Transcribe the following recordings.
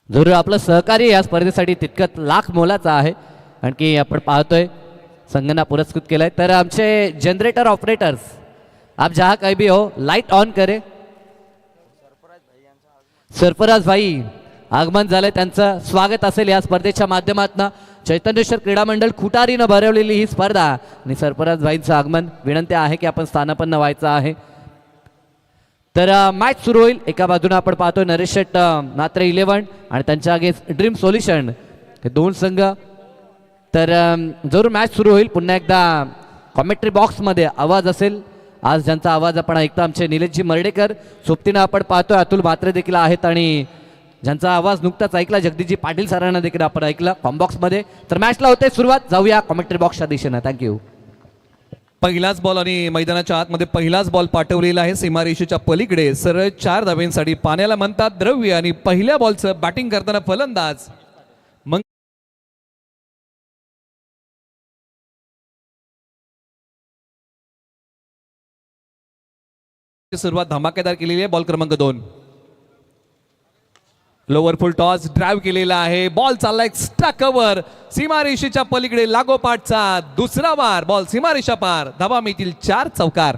जरूर आपलं सहकार्य या स्पर्धेसाठी तितकंच लाख मोलाचं आहे. आणखी आपण पाहतोय संघांना पुरस्कृत केलंय. तर आमचे जनरेटर ऑपरेटर्स आप जहाँ कहीं भी हो लाइट ऑन करे. सरफराज भाई आगमन झालंय, त्यांचं स्वागत असेल या स्पर्धेच्या माध्यमातून. चैतन्येश्वर क्रीडा मंडळ खुटारीनं भरवलेली ही स्पर्धा आणि सरफराज भाईंचं आगमन. विनंती आहे की आपण स्थानापन्न व्हायचं आहे. तर मॅच सुरू होईल. एका बाजूने आपण पाहतोय नरेश शेट मात्र 11 आणि त्यांच्या अगेन्स्ट ड्रीम सोल्युशन हे दोन संघ. तर जरूर मॅच सुरू होईल. पुन्हा एकदा कॉमेंट्री बॉक्समध्ये आवाज असेल. आज ज्यांचा आवाज आपण ऐकतो आमचे निलेशजी मर्डेकर, सोबतीनं आपण पाहतोय अतुल म्हात्रे देखील आहेत आणि ज्यांचा आवाज नुकताच ऐकला जगदीशजी पाटील सरांना देखील आपण ऐकलं कॉम्बॉक्समध्ये. तर मॅचला होते सुरुवात. जाऊया कॉमेंट्री बॉक्सच्या दिशेनं. थँक्यू. पहिलाच बॉल आणि मैदानाच्या आतमध्ये पहिलाच बॉल पाठवलेला आहे सीमारेषेच्या पलीकडे. सरळ 4 धाब्यांसाठी पाण्याला म्हणतात द्रव्य. आणि पहिल्या बॉलचं बॅटिंग करताना फलंदाज मग सुरुवात धमाकेदार केलेली आहे. बॉल क्रमांक 2 लोअर फुल टॉस ड्राईव्ह केलेला आहे. बॉल चालला एक्स्ट्रा कव्हर सीमारेषेच्या पलीकडे लागोपाठचा दुसरा वार. बॉल सीमारेषा पार. धाबा मिळतील 4 चौकार.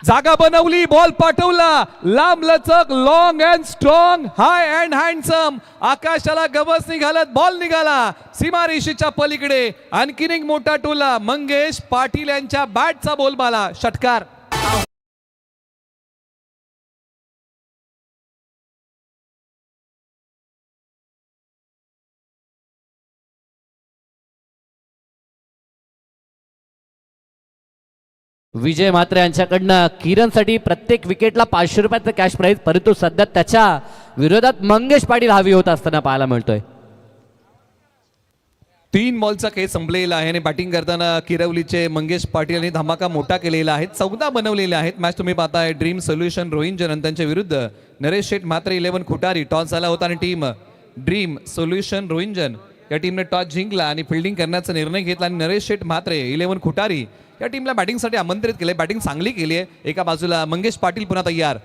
जागा बनवली. बॉल पाठवला. लांब लचक long and strong high and handsome. आकाशाला गवस निघालत बॉल निघाला सीमारेषेच्या पलीकडे. आणखीन एक मोठा टोला मंगेश पाटील यांच्या बॅटचा बोलबाला. षटकार. विजय म्हात्रे यांच्याकडनं किरणसाठी प्रत्येक विकेटला 500 रुपयाचं कॅश प्राईज. परंतु सध्या त्याच्या विरोधात मंगेश पाटील हवी होत असताना पाहायला मिळतोय. 3 बॉलचा खेळ संपलेला आहे आणि बॅटिंग करताना किरवलीचे मंगेश पाटील यांनी धमाका मोठा केलेला आहे. 14 बनवलेले आहेत. मॅच तुम्ही पाहताय ड्रीम सोल्युशन रोहिंजन त्यांच्या विरुद्ध नरेश शेठ म्हात्रे 11 खुटारी. टॉस झाला होता आणि टीम ड्रीम सोल्युशन रोहिंजन या टीमने टॉस जिंकला आणि फिल्डिंग करण्याचा निर्णय घेतला. आणि नरेश शेठ म्हात्रे 11 खुटारी या टीमला बॅटिंगसाठी आमंत्रित केले. बॅटिंग चांगली केली आहे. एका बाजूला मंगेश पाटील पुन्हा तयार.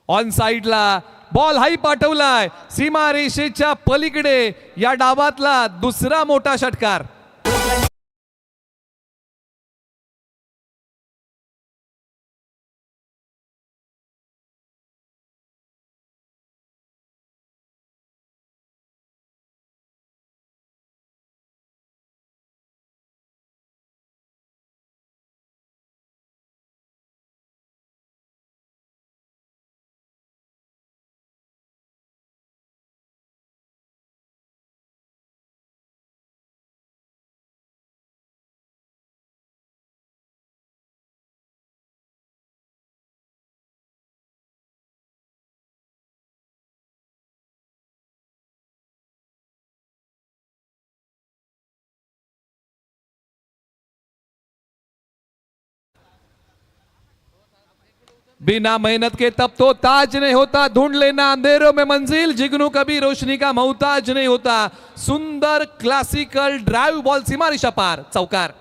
ऑन साइडला बॉल हाई पाठवलाय सीमारेषेच्या पलीकडे. या डावातला दुसरा मोठा षटकार. बिना मेहनत के तब तो ताज नहीं होता. ढूंढ लेना अंधेरों में मंजिल. जिगनू कभी रोशनी का मोहताज नहीं होता. सुंदर क्लासिकल ड्राइव बॉल सीमारेषा पार. चौकार.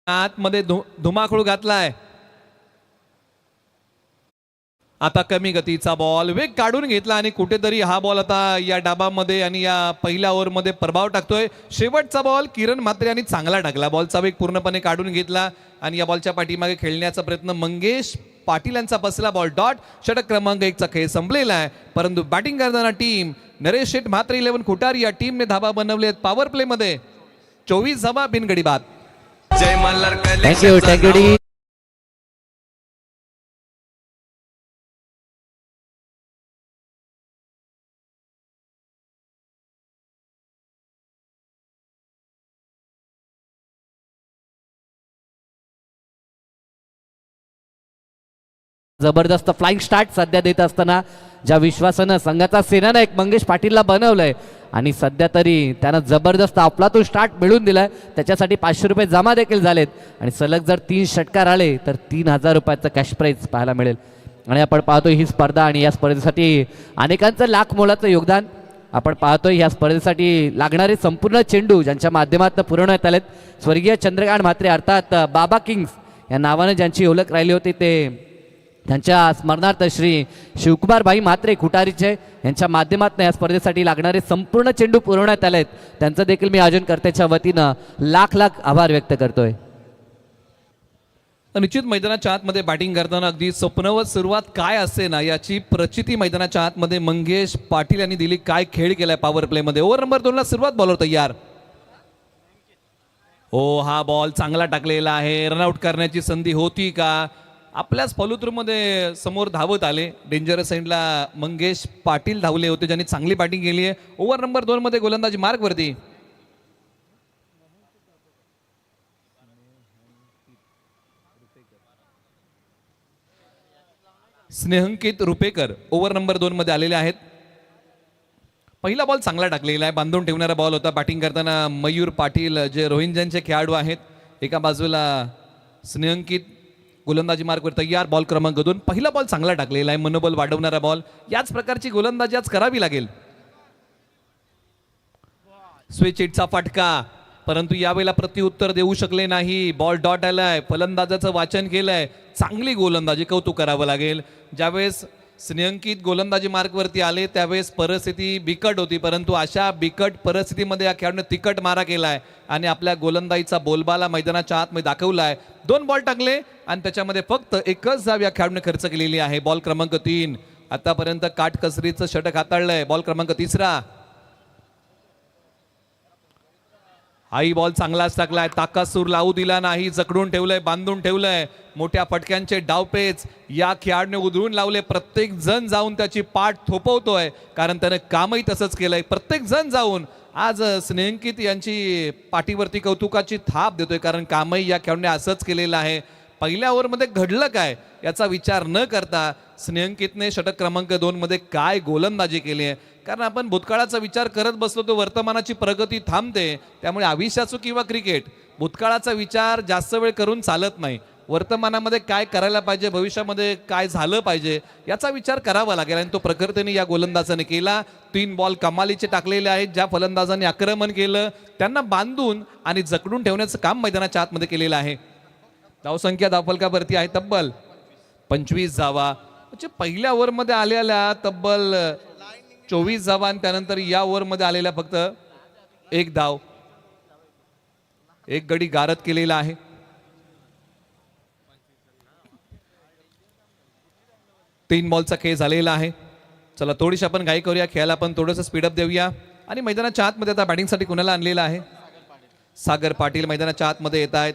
आतमध्ये धुमाकूळ घातलाय. आता कमी गतीचा बॉल वेग काढून घेतला आणि कुठेतरी हा बॉल आता या डाबामध्ये आणि या पहिल्या ओव्हरमध्ये प्रभाव टाकतोय. शेवटचा बॉल किरण म्हात्रे यांनी चांगला टाकला. बॉलचा वेग पूर्णपणे काढून घेतला आणि या बॉलच्या पाठीमागे खेळण्याचा प्रयत्न मंगेश पाटील यांचा बसला बॉल डॉट. षटक क्रमांक 1 चा खेळ संपलेला आहे. परंतु बॅटिंग करताना टीम नरेश शेठ म्हात्रे 11 खुटारी या टीमने धाबा बनवले आहेत. पॉवर प्ले मध्ये 24 धाबा बिनगडी बाद. जय मल्हार. थँक्यू. जबरदस्त फ्लाइंग स्टार्ट सध्या देत असताना ज्या विश्वासानं संघाचा सेनानायक मंगेश पाटीलला बनवलंय आणि सध्या तरी त्यानं जबरदस्त अफलातून स्टार्ट मिळवून दिलाय, त्याच्यासाठी 500 रुपये जमा देखील झालेत आणि सलग जर 3 षटकार आले तर 3000 रुपयाचं कॅश प्राईज पाहायला मिळेल. आणि आपण पाहतोय ही स्पर्धा आणि या स्पर्धेसाठी अनेकांचं लाख मोलाचं योगदान आपण पाहतोय. ह्या स्पर्धेसाठी लागणारे संपूर्ण चेंडू ज्यांच्या माध्यमातून पुरवण्यात आलेत, स्वर्गीय चंद्रकांत म्हात्रे अर्थात बाबा किंग्स या नावाने ज्यांची ओळख राहिली होती ते त्यांच्या स्मरणार्थ श्री शिवकुमार भाई म्हात्रे खुटारीचे यांच्या माध्यमातून या स्पर्धेसाठी लागणारे संपूर्ण चेंडू पुरवण्यात आलेत. त्यांचं देखील मी आयोजनकर्त्याच्या वतीनं लाख लाख आभार व्यक्त करतोय. निश्चित मैदानाच्या आतमध्ये बॅटिंग करताना अगदी स्वप्नवत सुरुवात काय असते ना याची प्रचिती मैदानाच्या आतमध्ये मंगेश पाटील यांनी दिली. काय खेळ केलाय पॉवर प्ले मध्ये. ओव्हर नंबर 2 ला सुरुवात बॉलर तयार. हो, हा बॉल चांगला टाकलेला आहे. रनआउट करण्याची संधी होती का. आपल्याच फॉलोथ्रूमध्ये समोर धावत आले. डेंजरस एंडला मंगेश पाटील धावले होते ज्यांनी चांगली बॅटिंग केली आहे. ओव्हर नंबर 2 मध्ये गोलंदाजी मार्कवरती स्नेहंकित रुपेकर ओव्हर नंबर 2 मध्ये आलेले आहेत. पहिला बॉल चांगला टाकलेला आहे. बांधून ठेवणारा बॉल होता. बॅटिंग करताना मयूर पाटील जे रोहिंग्यांचे खेळाडू आहेत. एका बाजूला स्नेहंकित गोलंदाजी मार्कवर तयार. बॉल क्रमांक 2. पहिला बॉल चांगला टाकलेला आहे. मनोबल वाढवणारा बॉल. याच प्रकारची गोलंदाजी आज करावी लागेल. स्विच हिटचा फटका, परंतु यावेळेला प्रत्युत्तर देऊ शकले नाही. बॉल डॉट आलाय. फलंदाजाचं वाचन केलंय. चांगली गोलंदाजी, कौतुक करावं लागेल. ज्यावेळेस स्नेहंकित गोलंदाजी मार्कवरती आले त्यावेळेस परिस्थिती बिकट होती, परंतु अशा बिकट परिस्थितीमध्ये या खेळाडूने तिकट मारा केलाय आणि आपल्या गोलंदाजीचा बोलबाला मैदानाच्या आतमध्ये दाखवलाय. 2 बॉल टाकले आणि त्याच्यामध्ये फक्त एकच धाव या खेळाडूने खर्च केलेली आहे. बॉल क्रमांक 3. आतापर्यंत काटकसरीचं षटक हाताळलंय. बॉल क्रमांक 3. हाही बॉल चांगलाच टाकलाय. ताकासूर लावू दिला नाही. जकडून ठेवलंय, बांधून ठेवलंय. मोठ्या फटक्यांचे डावपेच या खेळाडूने उधळून लावले. प्रत्येक जण जाऊन त्याची पाठ थोपवतोय, कारण त्याने कामही तसंच केलंय. प्रत्येक जण जाऊन आज स्नेहंकित यांची पाठीवरती कौतुकाची थाप देतोय, कारण कामही या खेळाडूने असंच केलेलं आहे. पहिल्या ओव्हरमध्ये घडलं काय याचा विचार न करता स्नेहंकितने षटक क्रमांक 2 मध्ये काय गोलंदाजी केली आहे. कारण आपण भूतकाळाचा विचार करत बसलो तर वर्तमानाची प्रगती थांबते. त्यामुळे आयुष्य असो किंवा क्रिकेट, भूतकाळाचा विचार जास्त वेळ करून चालत नाही. वर्तमानामध्ये काय करायला पाहिजे, भविष्यामध्ये काय झालं पाहिजे याचा विचार करावा लागेल आणि तो प्रखरतेने या गोलंदाजाने केला. 3 बॉल कमालीचे टाकलेले आहेत. ज्या फलंदाजाने आक्रमण केलं त्यांना बांधून आणि जकडून ठेवण्याचं काम मैदानाच्या आतमध्ये केलेलं आहे. धावसंख्या धावफलकावरती आहे तब्बल 25 धावा. म्हणजे पहिल्या ओव्हरमध्ये आलेल्या तब्बल 24 धावा आणि त्यानंतर या ओव्हरमध्ये आलेल्या फक्त 1 धाव. 1 गडी गारद केलेला आहे. तीन बॉलचा खेळ झालेला आहे. चला थोडीशी आपण घाई करूया. खेळाला आपण थोडंसं स्पीडअप देऊया आणि मैदानाच्या आतमध्ये आता बॅटिंगसाठी कुणाला आणलेलं आहे. सागर पाटील मैदानाच्या आतमध्ये येत आहेत.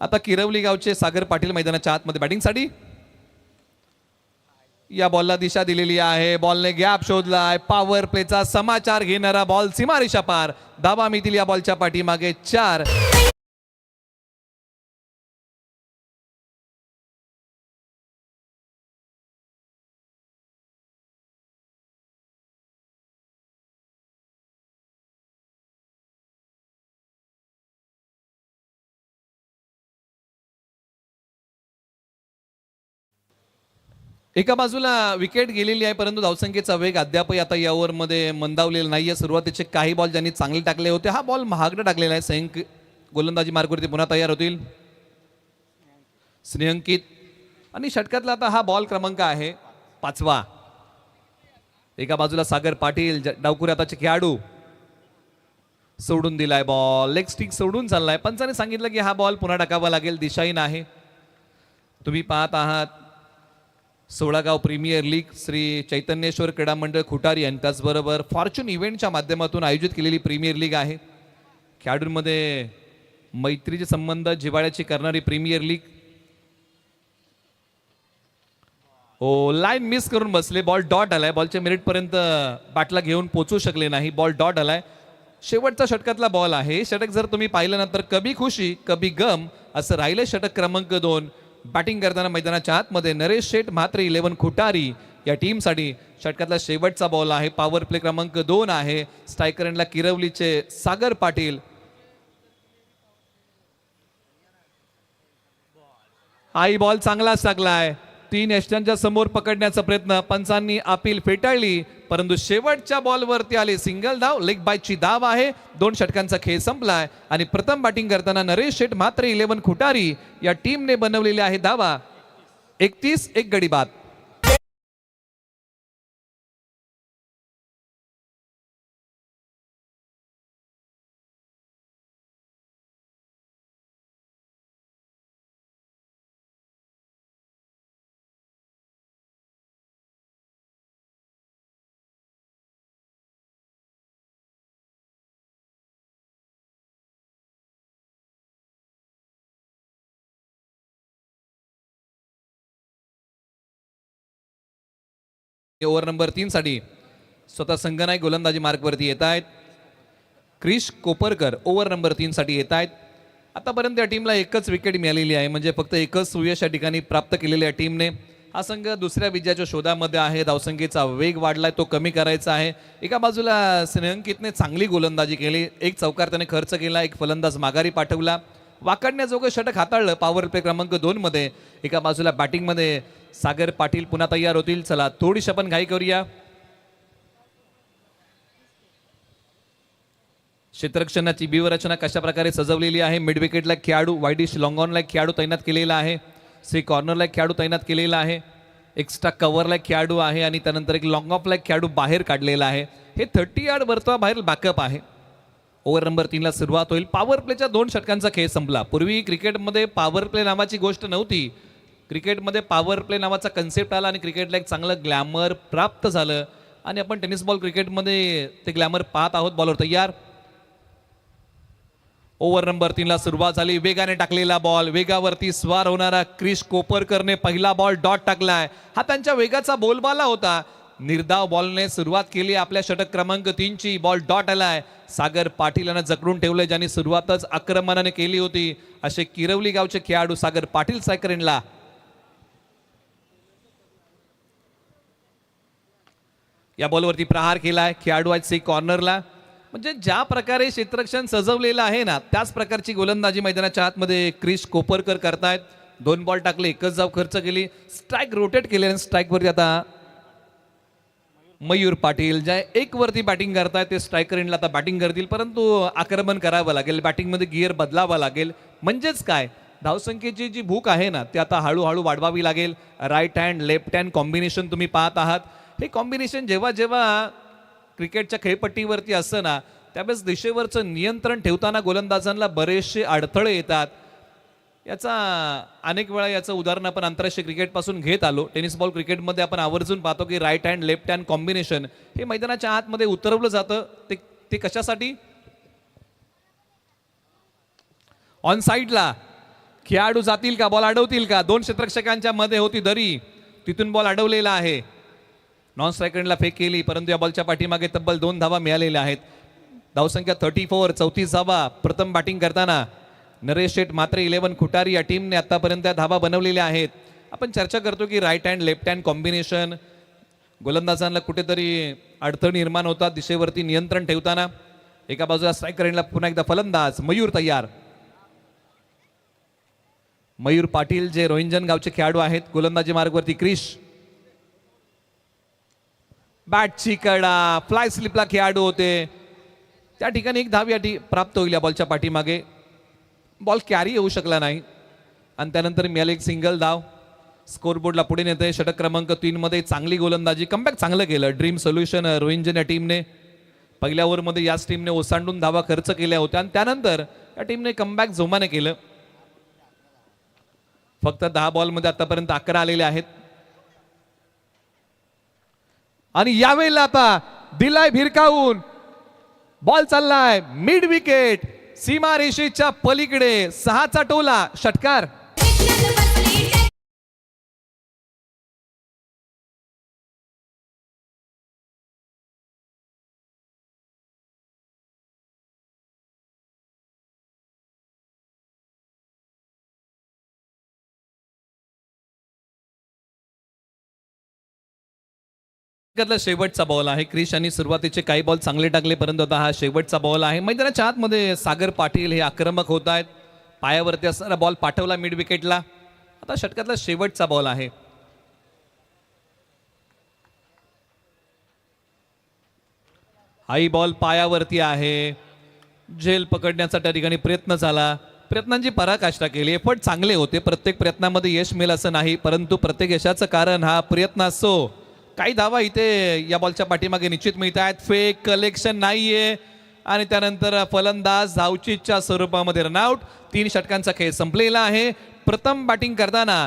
आता किरवली गावचे सागर पाटील मैदानाच्या आतमध्ये बॅटिंगसाठी. या बॉलला दिशा दिलेली आहे. बॉलने गॅप शोधलाय. पॉवर प्लेचा समाचार घेणारा बॉल सीमारेषा पार. धावा मिळतील या बॉलच्या पाठीमागे 4. एका बाजूला विकेट गेलेली आहे, परंतु धावसंख्येचा वेग अद्यापही आता या ओव्हरमध्ये मंदावलेला नाहीये. सुरुवातीचे काही बॉल ज्यांनी चांगले टाकले होते, हा बॉल महागडा टाकलेला आहे. स्नेहंकित गोलंदाजी मार्गवरती पुन्हा तयार होतील. स्नेहंकित आणि षटकातला आता हा बॉल क्रमांक आहे 5वा. एका बाजूला सागर पाटील डावकुरे आताचे खेळाडू. सोडून दिलाय बॉल. लेग स्टिक सोडून चाललाय. पंचाने सांगितलं की हा बॉल पुन्हा टाकावा लागेल. दिशाही नाही. तुम्ही पाहत आहात 16 गाव प्रीमियर लीग श्री चैतन्येश्वर क्रीडा मंडळ खुटारी आणि त्याचबरोबर फॉर्च्यून इव्हेंटच्या माध्यमातून आयोजित केलेली प्रीमियर लीग आहे. खेळाडूंमध्ये मैत्रीचे संबंध जिव्हाळ्याची करणारी प्रीमियर लीग. हो, लाईन मिस करून बसले. बॉल डॉट आलाय. बॉलच्या मिनिटपर्यंत बॅटला घेऊन पोचू शकले नाही. बॉल डॉट आलाय. शेवटचा षटकातला बॉल आहे. षटक जर तुम्ही पाहिलं ना तर कभी खुशी कभी गम असं राहिलं. षटक क्रमांक 2 बॅटिंग करताना मैदानाच्या आतमध्ये नरेश शेठ म्हात्रे 11 खुटारी या टीमसाठी षटकातला शेवटचा बॉल आहे. पॉवर प्ले क्रमांक 2 आहे. स्ट्रायकर एंडला किरवलीचे सागर पाटील. आई बॉल चांगलाच टाकलाय. 3 यष्टांच्या समोर पकडण्याचा प्रयत्न, पंचांनी अपील फेटाळली, परंतु शेवटच्या बॉलवरती आले सिंगल धाव. लेग बायची धाव आहे. 2 षटकांचा खेळ संपलाय आणि प्रथम बॅटिंग करताना नरेश शेठ म्हात्रे 11 खुटारी या टीमने बनवलेली आहे धावा 31 एक गडी बाद. ओव्हर नंबर 3 साठी स्वतः संघनायक गोलंदाजी मार्कवरती येत आहेत. क्रिश कोपरकर ओव्हर नंबर 3 साठी येत आहेत. आतापर्यंत या टीमला एकच विकेट मिळालेली आहे, म्हणजे फक्त एकच सुयश या ठिकाणी प्राप्त केलेल्या या टीमने. हा संघ दुसऱ्या विजयाच्या शोधामध्ये आहे. धावसंख्येचा वेग वाढलाय, तो कमी करायचा आहे. एका बाजूला श्रेयंकितने चांगली गोलंदाजी केली. एक चौकार त्याने खर्च केला, एक फलंदाज माघारी पाठवला. वाकडण्याजोगं षटक हाताळलं पॉवर प्ले क्रमांक 2 मध्ये. एका बाजूला बॅटिंग मध्ये सागर पाटील पुन्हा तयार होतील. चला थोडीशी आपण घाई करूया. क्षेत्ररक्षणाची व्यूहरचना कशा प्रकारे सजवलेली आहे. मिड विकेटला खेळाडू, वाईडिश लॉंग ऑनला खेळाडू तैनात केलेला आहे. सी कॉर्नरला खेळाडू तैनात केलेला आहे. एक्स्ट्रा कव्हरला खेळाडू आहे आणि त्यानंतर एक लॉंग ऑफला खेळाडू बाहेर काढलेला आहे. हे 30 यार्ड वर्तुळाबाहेर बॅकअप आहे. ओव्हर नंबर 3 ला सुरुवात होईल. पॉवर प्लेच्या 2 षटकांचा खेळ संपला. पूर्वी क्रिकेटमध्ये पॉवर प्ले नावाची गोष्ट नव्हती. क्रिकेटमध्ये पॉवर प्ले नावाचा कन्सेप्ट आला आणि क्रिकेटला एक चांगलं ग्लॅमर प्राप्त झालं आणि आपण टेनिस बॉल क्रिकेटमध्ये ते ग्लॅमर पाहत आहोत. बॉलर तयार. ओव्हर नंबर 3 ला सुरुवात झाली. वेगाने टाकलेला बॉल, वेगावरती स्वार होणारा क्रिश कोपरकरने पहिला बॉल डॉट टाकलाय. हा त्यांच्या वेगाचा बोलबाला होता. निर्धाव बॉलने सुरुवात केली आपल्या षटक क्रमांक 3 ची. बॉल डॉट आलाय. सागर पाटील यांना जकडून ठेवलंय, ज्यांनी सुरुवातच आक्रमणाने केली होती. असे किरवली गावचे खेळाडू सागर पाटील स्ट्रायकर एंडला. या बॉलवरती प्रहार केलाय. खेळाडू आहेत सी कॉर्नरला. म्हणजे ज्या प्रकारे क्षेत्ररक्षण सजवलेलं आहे ना, त्याच प्रकारची गोलंदाजी मैदानाच्या आतमध्ये क्रिश कोपरकर करतायत. 2 बॉल टाकले, एकच धाव खर्च केली. स्ट्राईक रोटेट केले आणि स्ट्राईक वरती आता मयूर पाटील ज्या 1 वरती बॅटिंग करतायत ते स्ट्रायकर एंडला आता बॅटिंग करतील, परंतु आक्रमण करावं लागेल. बॅटिंगमध्ये गिअर बदलावा लागेल. म्हणजेच काय, धावसंख्येची जी भूक आहे ना ती आता हळूहळू वाढवावी लागेल. Right hand left hand combination तुम्ही पाहत आहात. हे कॉम्बिनेशन जेव्हा जेव्हा क्रिकेटच्या खेळपट्टीवरती असतं ना, त्यावेळेस दिशेवरचं नियंत्रण ठेवताना गोलंदाजांना बरेचसे अडथळे येतात. याचा अनेक वेळा याचं उदाहरण आपण आंतरराष्ट्रीय क्रिकेटपासून घेत आलो. टेनिस बॉल क्रिकेटमध्ये आपण आवर्जून पाहतो की right hand left hand combination हे मैदानाच्या आतमध्ये उतरवलं जातं. ते कशासाठी? ऑन साईडला खेळाडू जातील का, बॉल अडवतील का? 2 क्षेत्ररक्षकांच्या मध्ये होती दरी, तिथून बॉल अडवलेला आहे. नॉन स्ट्रायकरला फेक केली, परंतु या बॉलच्या पाठीमागे तब्बल 2 धावा मिळालेल्या आहेत. धावसंख्या 34, 34 धावा. प्रथम बॅटिंग करताना नरेश शेठ म्हात्रे 11 खुटारी या टीमने आतापर्यंत धावा बनवलेल्या आहेत. आपण चर्चा करतो की right hand left hand combination गोलंदाजांना कुठेतरी अडथळे निर्माण होतात दिशेवरती नियंत्रण ठेवताना. एका बाजूला स्ट्रायकर एंडला पुन्हा एकदा फलंदाज मयूर तयार. मयूर पाटील जे रोहिंजन गावचे खेळाडू आहेत. गोलंदाजी मार्गवरती क्रिश. बॅटची कडा, फ्लाय स्लिपला खेळाडू होते, त्या ठिकाणी 1 धाव या प्राप्त होईल. या बॉलच्या पाठीमागे बॉल कॅरी येऊ शकला नाही आणि त्यानंतर मिळाले एक सिंगल धाव. स्कोरबोर्डला पुढे नेते. षटक क्रमांक 3 मध्ये चांगली गोलंदाजी, कमबॅक चांगलं केलं ड्रीम सोल्युशन रोहिंजन या टीमने. पहिल्या ओव्हरमध्ये याच टीमने ओसांडून धावा खर्च केल्या होत्या आणि त्यानंतर या टीमने कमबॅक जोमाने केलं. फक्त 10 बॉलमध्ये आतापर्यंत 11 आलेले आहेत आणि यावेळेला आता दिलाय भिरकावून. बॉल चाललाय मिड विकेट, सीमा रेषेच्या पलीकडे 6चा टोला. षटकार. षटकातला शेवटचा बॉल आहे. क्रिश यांनी सुरुवातीचे काही बॉल चांगले टाकले, परंतु आता हा शेवटचा बॉल आहे. मैदानाच्या आतमध्ये सागर पाटील हे आक्रमक होत आहेत. पायावरती असणारा बॉल पाठवला मिड विकेटला. आता षटकातला शेवटचा बॉल आहे. हाई बॉल पायावरती आहे. झेल पकडण्याचा त्या ठिकाणी प्रयत्न झाला. प्रयत्नांची पराकाष्ठा केली. एफर्ट चांगले होते. प्रत्येक प्रयत्नामध्ये यश मिळेल असं नाही, परंतु प्रत्येक यशाचं कारण हा प्रयत्न असतो. काही धावा इथे या बॉलच्या पाठीमागे निश्चित मिळत आहेत. फेक कलेक्शन नाहीये आणि त्यानंतर फलंदाज धावचीच्या स्वरूपामध्ये रनआउट. 3 षटकांचा खेळ संपलेला आहे. प्रथम बॅटिंग करताना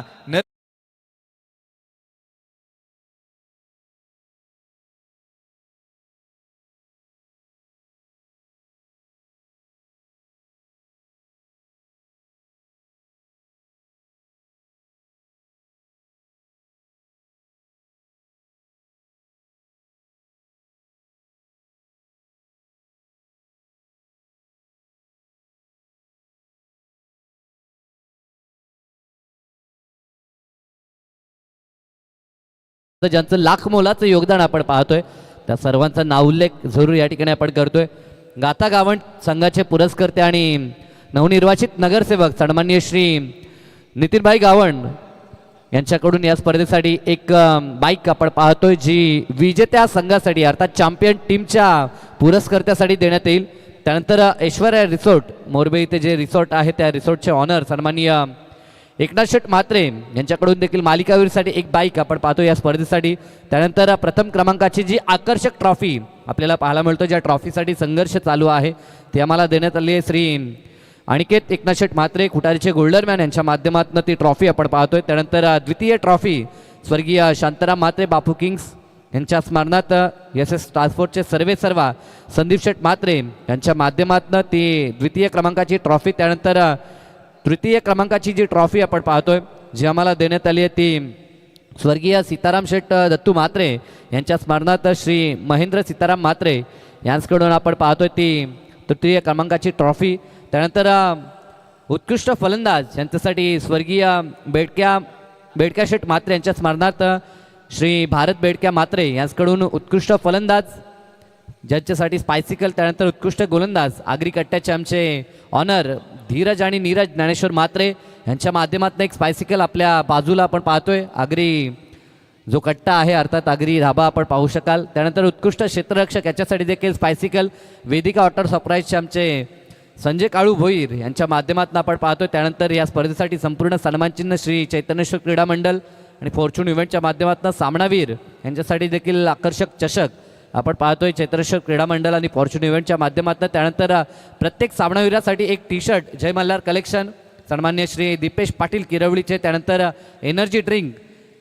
ज्यांचं लाख मोलाचं योगदान आपण पाहतोय त्या सर्वांचा नावउल्लेख जरूर या ठिकाणी आपण करतोय. गाथा गावंड संघाचे पुरस्कर्ते आणि नवनिर्वाचित नगरसेवक सन्माननीय श्री नितीनभाई गावंड यांच्याकडून या स्पर्धेसाठी एक बाईक आपण पाहतोय, जी विजेत्या संघासाठी अर्थात चॅम्पियन टीमच्या पुरस्कर्त्यासाठी देण्यात येईल. त्यानंतर ऐश्वर्या रिसॉर्ट मोरबे इथे जे रिसॉर्ट आहे त्या रिसॉर्टचे ऑनर सन्माननीय एकनाथ शेठ म्हात्रे यांच्याकडून देखील मालिकावीरसाठी एक बाईक आपण पाहतो या स्पर्धेसाठी. त्यानंतर प्रथम क्रमांकाची जी आकर्षक ट्रॉफी आपल्याला पाहायला मिळतो, ज्या ट्रॉफीसाठी संघर्ष चालू आहे, ती आम्हाला देण्यात आली आहे. श्री अनिकेत एकनाथ शेठ म्हात्रे खुटारीचे गोल्डरमॅन यांच्या माध्यमातून ती ट्रॉफी आपण पाहतोय. त्यानंतर द्वितीय ट्रॉफी स्वर्गीय शांताराम म्हात्रे बापू किंग्स यांच्या स्मरणार्थ SS ट्रान्सपोर्टचे सर्वेसर्वा संदीप शेठ म्हात्रे यांच्या माध्यमातून ती द्वितीय क्रमांकाची ट्रॉफी, त्यानंतर तृतीय क्रमांकाची जी ट्रॉफी आपण पाहतोय जी आम्हाला देण्यात आली आहे ती स्वर्गीय सीताराम शेठ दत्तू म्हात्रे यांच्या स्मरणार्थ श्री महेंद्र सीताराम म्हात्रे यांच्याकडून आपण पाहतोय ती तृतीय क्रमांकाची ट्रॉफी. त्यानंतर उत्कृष्ट फलंदाज यांच्यासाठी स्वर्गीय बेडक्या शेठ म्हात्रे यांच्या स्मरणार्थ श्री भारत बेडक्या म्हात्रे यांच्याकडून उत्कृष्ट फलंदाज ज्यांच्यासाठी स्पायसिकल, त्यानंतर उत्कृष्ट गोलंदाज आगरी कट्ट्याचे आमचे ऑनर धीरज आणि नीरज ज्ञानेश्वर म्हात्रे यांच्या माध्यमातून एक स्पायसिकल आपल्या बाजूला आपण पाहतोय. आगरी जो कट्टा आहे अर्थात आगरी धाबा आपण पाहू शकाल. त्यानंतर उत्कृष्ट क्षेत्ररक्षक याच्यासाठी देखील स्पायसिकल वेदिका वॉटर सरप्राईजचे आमचे संजय काळू भोईर यांच्या माध्यमातून आपण पाहतोय. त्यानंतर या स्पर्धेसाठी संपूर्ण सन्मानचिन्ह श्री चैतन्येश्वर क्रीडा मंडळ आणि फॉर्च्यून इव्हेंटच्या माध्यमातून सामनावीर यांच्यासाठी देखील आकर्षक चषक आपण पाहतोय चैतन्येश्वर क्रीडा मंडळ आणि फॉर्च्यून इव्हेंटच्या माध्यमातून. त्यानंतर प्रत्येक सामनावीरासाठी एक टी शर्ट जय मल्हार कलेक्शन सन्मान्य श्री दीपेश पाटील किरवळीचे, त्यानंतर एनर्जी ड्रिंक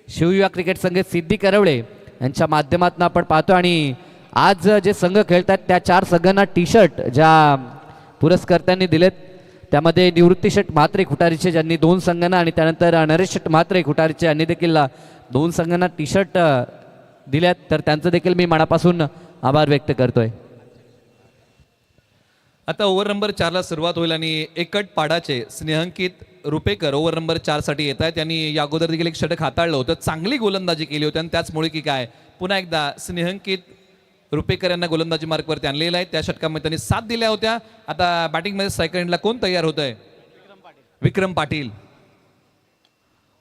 शिवयुवा क्रिकेट संघ सिद्धी करवळे यांच्या माध्यमातून आपण पाहतो. आणि आज जे संघ खेळतात त्या 4 संघांना टी शर्ट ज्या पुरस्कर्त्यांनी दिलेत त्यामध्ये निवृत्ती शेठ म्हात्रे खुटारीचे ज्यांनी 2 संघांना आणि त्यानंतर नरेश शेठ म्हात्रे खुटारीचे यांनी देखील 2 संघांना टी शर्ट दिल्यात, तर त्यांचं देखील मी मनापासून आभार व्यक्त करतोय. आता ओव्हर नंबर 4ला सुरुवात होईल आणि एकट पाडाचे स्नेहंकित रुपेकर ओव्हर नंबर 4 साठी येत आहेत. त्यांनी या अगोदर देखील एक षटक हाताळलं होतं, चांगली गोलंदाजी केली होती आणि त्याचमुळे की काय पुन्हा एकदा स्नेहंकित रुपेकर यांना गोलंदाजी मार्कवरती आणलेला आहे. त्या षटकामध्ये त्यांनी 7 दिल्या होत्या. आता बॅटिंगमध्ये सेकंडला कोण तयार होत आहे? विक्रम पाटील.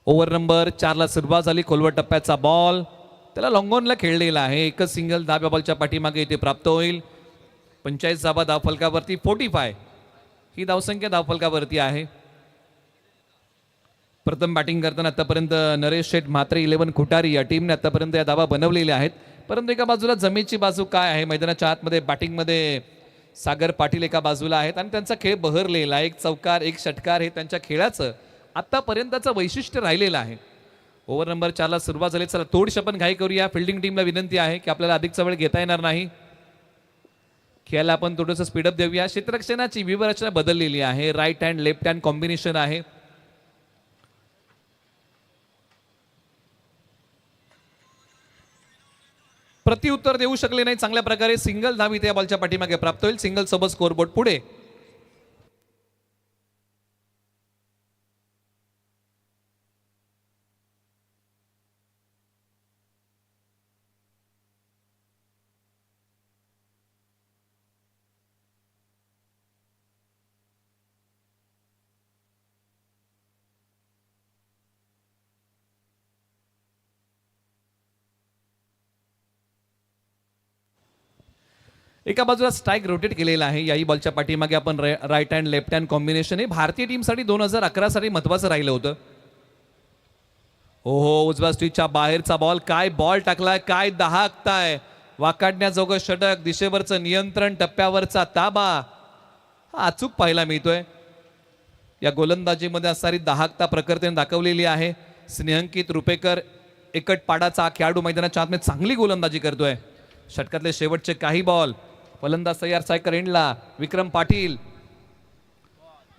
ओव्हर नंबर 4ला सुरुवात झाली. खोलवर टप्प्याचा बॉल त्याला लॉंगॉनला खेळलेला आहे. एकच सिंगल धाब्या बॉलच्या पाठीमागे इथे प्राप्त होईल. 45 धाबा धावफलकावरती 45 ही धावसंख्या धावफलकावरती आहे. प्रथम बॅटिंग करताना आतापर्यंत नरेश शेठ म्हात्रे 11 खुटारी या टीमने आतापर्यंत या धावा बनवलेल्या आहेत. परंतु एका बाजूला जमेची बाजू काय आहे, मैदानाच्या आतमध्ये बॅटिंगमध्ये सागर पाटील एका बाजूला आहेत आणि त्यांचा खेळ बहरलेला आहे. एक चौकार एक षटकार हे त्यांच्या खेळाचं आतापर्यंतचं वैशिष्ट्य राहिलेलं आहे. ओव्हर नंबर 4ला सुरुवात झाली. चला थोडीशी आपण घाई करूया. फिल्डिंग टीमला विनंती आहे की आपल्याला अधिकचा वेळ घेता येणार नाही. खेळायला आपण थोडंसं स्पीडअप देऊया. क्षेत्ररक्षणाची व्यूहरचना बदललेली आहे. Right hand left hand combination आहे. प्रत्युत्तर देऊ शकले नाही चांगल्या प्रकारे. सिंगल धाव इथे या बॉलच्या पाठीमागे प्राप्त होईल. सिंगल सोबत स्कोरबोर्ड पुढे. एका बाजूला स्ट्राईक रोटेट केलेला आहे. याही बॉलच्या पाठीमागे आपण right hand left hand combination हे भारतीय टीमसाठी 2011 साठी महत्वाचं राहिलं होतं. ओहो, उजव्या स्टिचच्या बाहेरचा बॉल, काय बॉल टाकलाय, काय दहाकताय, वाकाडण्याजोगं षटक, दिशेवरचं नियंत्रण, टप्प्यावरचा ताबा, हा अचूक पाहायला मिळतोय. या गोलंदाजीमध्ये असणारी दहाकता प्रकृतीने दाखवलेली आहे. स्नेहंकित रुपेकर एकट पाडाचा खेळाडू मैदानाच्या आतमध्ये चांगली गोलंदाजी करतोय. षटकातले शेवटचे काही बॉल, फलंदाज तयार, सायकर एंडला. विक्रम पाटील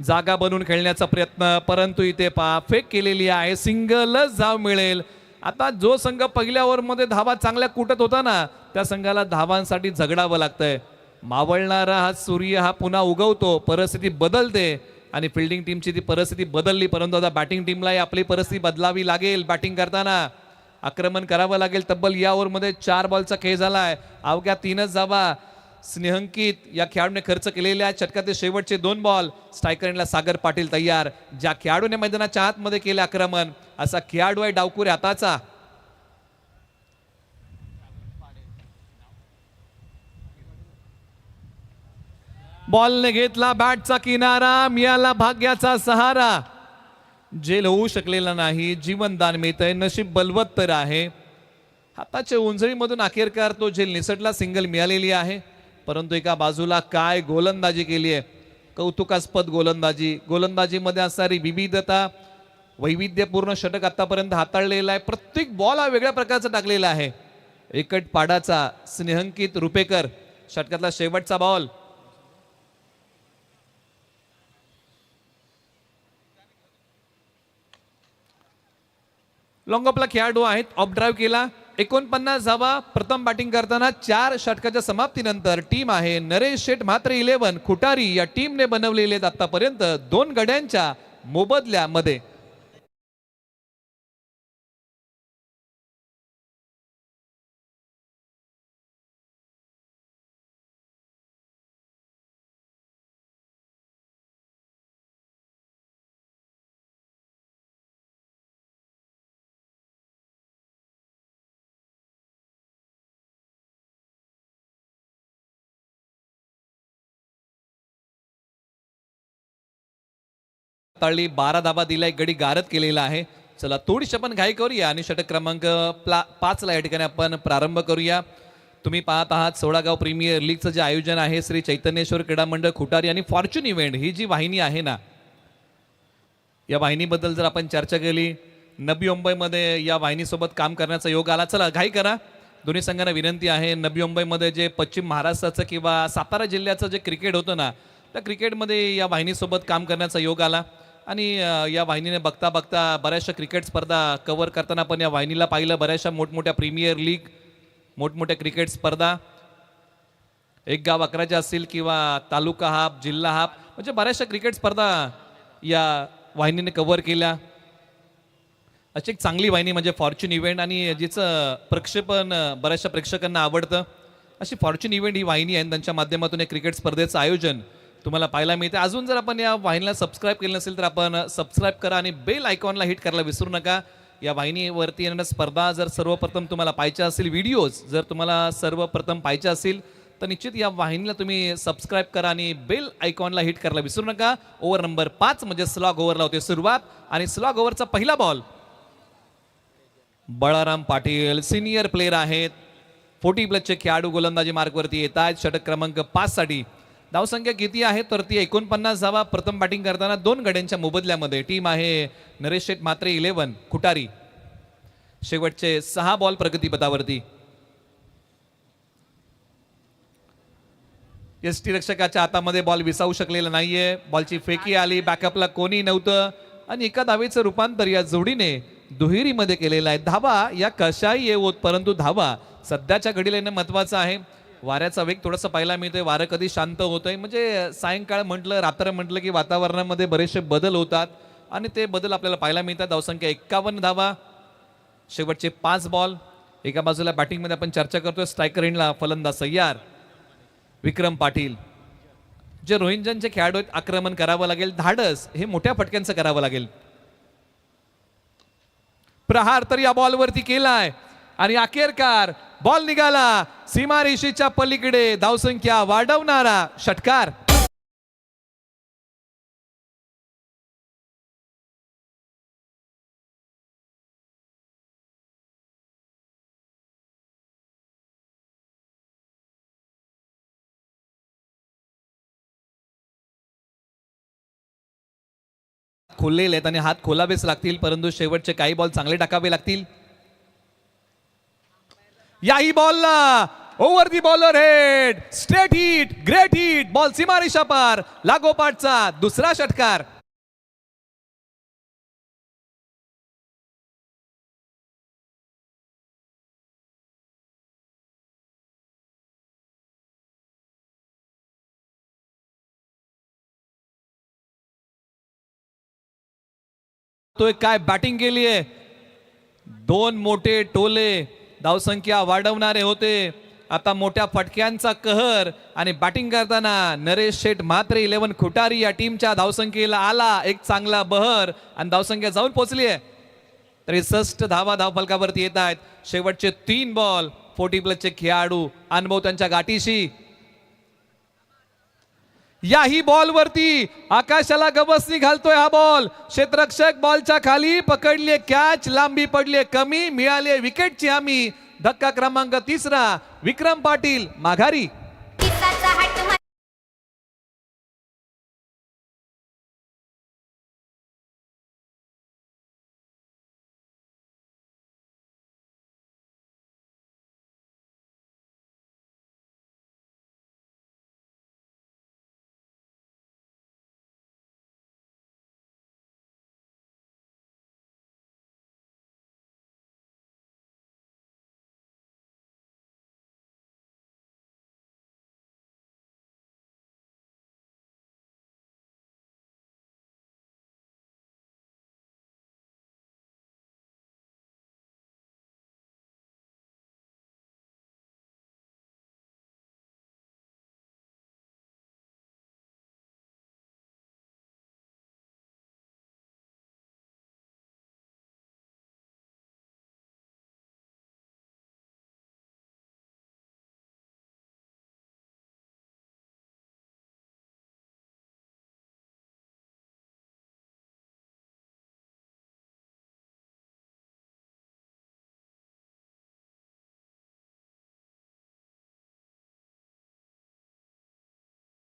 जागा बनवून खेळण्याचा प्रयत्न, परंतु इथे फेक केलेली आहे. सिंगलच धाव मिळेल. आता जो संघ पहिल्या ओव्हरमध्ये धावा चांगल्या कुटत होता ना, त्या संघाला धावांसाठी झगडावं लागतंय. मावळणारा हा सूर्य हा पुन्हा उगवतो, परिस्थिती बदलते आणि फिल्डिंग टीमची ती परिस्थिती बदलली, परंतु आता बॅटिंग टीमलाही आपली परिस्थिती बदलावी लागेल. बॅटिंग करताना आक्रमण करावं लागेल. तब्बल या ओव्हरमध्ये 4 बॉलचा खेळ झालाय. अवघ्या 3च धावा स्नेहंकित या खेळाडूने खर्च केलेल्या आहेत. षटकाचे शेवटचे 2 बॉल. स्ट्रायकर एंडला सागर पाटील तयार. ज्या खेळाडूने मैदानाच्या आतमध्ये केले आक्रमण, असा खेळाडू आहे डावकुरे हाताचा. बॉलने घेतला बॅटचा किनारा, मिळाला भाग्याचा सहारा. झेल होऊ शकलेला नाही, जीवनदान मिळतंय, नशीब बलवत्तर तर आहे. हाताच्या उंजळीमधून अखेरकार तो झेल निसटला, सिंगल मिळालेली आहे. परंतु एका बाजूला काय गोलंदाजी केली आहे, कौतुकास्पद गोलंदाजी. गोलंदाजीमध्ये असणारी विविधता, वैविध्यपूर्ण षटक आतापर्यंत हाताळलेला आहे. प्रत्येक बॉल हा वेगळ्या प्रकारचा टाकलेला आहे. एकट पाडाचा स्नेहंकित रुपेकर. षटकातला शेवटचा बॉल. लॉंग ऑफला खेळाडू आहेत, ऑफ ड्राईव्ह केला. 49 धावा. प्रथम बॅटिंग करताना 4 षटकाच्या समाप्तीनंतर टीम आहे नरेश शेठ म्हात्रे 11 खुटारी या टीमने बनवलेले आतापर्यंत 2 गड्यांच्या मोबदल्यामध्ये. ताळी 12 धाबा दिलाय, गडी गारद केलेला आहे. चला थोडीशी आपण घाई करूया आणि षटक क्रमांक 5 ला या ठिकाणी आपण प्रारंभ करूया. तुम्ही पाहत आहात 16 गाव प्रीमियर लीगचं जे आयोजन आहे श्री चैतन्येश्वर क्रीडा मंडळ खुटारी आणि फॉर्च्यून इव्हेंट ही जी वाहिनी आहे ना, या वाहिनीबद्दल जर आपण चर्चा केली, नवी मुंबईमध्ये या वाहिनीसोबत काम करण्याचा योग आला. चला घाई करा, दोन्ही संघांना विनंती आहे. नवी मुंबईमध्ये जे पश्चिम महाराष्ट्राचं किंवा सातारा जिल्ह्याचं जे क्रिकेट होतं ना, त्या क्रिकेटमध्ये या वाहिनीसोबत काम करण्याचा योग आला आणि या वाहिनीने बघता बघता बऱ्याचशा क्रिकेट स्पर्धा कव्हर करताना पण या वाहिनीला पाहिलं. बऱ्याचशा मोठमोठ्या प्रीमियर लीग, मोठमोठ्या क्रिकेट स्पर्धा, एक गाव 11च्या असतील किंवा तालुका हाफ, जिल्हा हाफ, म्हणजे बऱ्याचशा क्रिकेट स्पर्धा या वाहिनीने कव्हर केल्या. अशी एक चांगली वाहिनी म्हणजे फॉर्च्यून इव्हेंट आणि जिचं प्रक्षेपण बऱ्याचशा प्रेक्षकांना आवडतं, अशी फॉर्च्यून इव्हेंट ही वाहिनी आहे. त्यांच्या माध्यमातून एक क्रिकेट स्पर्धेचं आयोजन तुम्हाला पाहायला मिळते. अजून जर आपण या वाहिनीला सबस्क्राईब केलं नसेल तर आपण सबस्क्राईब करा आणि बेल आयकॉनला हिट करायला विसरू नका. या वाहिनीवरती येणाऱ्या स्पर्धा जर सर्वप्रथम तुम्हाला पाहायच्या असतील, व्हिडिओज जर तुम्हाला सर्वप्रथम पाहायचे असतील, तर निश्चित या वाहिनीला तुम्ही सबस्क्राईब करा आणि बेल आयकॉनला हिट करायला विसरू नका. ओव्हर नंबर 5 म्हणजे स्लॉग ओव्हरला होते सुरुवात आणि स्लॉग ओव्हरचा पहिला बॉल. बळाराम पाटील सिनियर प्लेयर आहेत, 40+ खेळाडू गोलंदाजी मार्कवरती येत आहेत. षटक क्रमांक 5 साठी धावसंख्या किती आहे तर ती 49 धावा. प्रथम बॅटिंग करताना 2 गड्यांच्या मोबदल्यामध्ये टीम आहे नरेश शेठ म्हात्रे 11 खुटारी. शेवटचे 6 बॉल प्रगतीपथावरती. एसटी रक्षकाच्या हातामध्ये बॉल विसावू शकलेला नाहीये. बॉलची फेकी आली, बॅकअपला कोणी नव्हतं आणि एका धावेचं रूपांतर या जोडीने दुहेरीमध्ये केलेलं आहे. धावा या कशाही येवोत, परंतु धावा सध्याच्या घडीला येणं महत्वाचं आहे. वाऱ्याचा वेग थोडासा पाहायला मिळतोय. वारं कधी शांत होतंय, म्हणजे सायंकाळ म्हटलं, रात्र म्हटलं की वातावरणामध्ये बरेचसे बदल होतात आणि ते बदल आपल्याला पाहायला मिळतात. धावसंख्या 51 धावा. शेवटचे 5 बॉल. एका बाजूला बॅटिंगमध्ये आपण चर्चा करतोय, स्ट्रायकर एंडला फलंदाज तयार विक्रम पाटील. जे रोहिंग्यांचे खेळाडू आहेत, आक्रमण करावं लागेल, धाडस हे मोठ्या फटक्यांचं करावं लागेल. प्रहार तर या बॉलवरती केलाय आणि अखेरकार बॉल निघाला सीमारेषेच्या पलीकडे, धावसंख्या वाढवणारा षटकार. खोललेले आहेत आणि हात खोलावेच लागतील, परंतु शेवटचे काही बॉल चांगले टाकावे लागतील. याही बॉलला over the bowler head, straight hit, great hit, ball सीमारेषा पार, लागोपाठचा दुसरा षटकार. तो काय बॅटिंग केली आहे, दोन मोठे टोले धावसंख्या वाढवणारे होते. आता मोठ्या फटक्यांचा कहर आणि बॅटिंग करताना नरेश शेठ म्हात्रे 11 खुटारी या टीमच्या धावसंख्येला आला एक चांगला बहर आणि धावसंख्या जाऊन पोहोचली आहे. 63 धावा धावफलकावरती येत आहेत. शेवटचे 3 बॉल 40+ खेळाडू, अनुभव त्यांच्या गाठीशी. याही बॉल वरती आकाशाला गवसणी घालतोय हा बॉल. क्षेत्ररक्षक बॉलच्या खाली पकडलीये कॅच, लांबी पडलीये कमी, मिळाली विकेटची हमी. धक्का क्रमांक 3, विक्रम पाटील माघारी.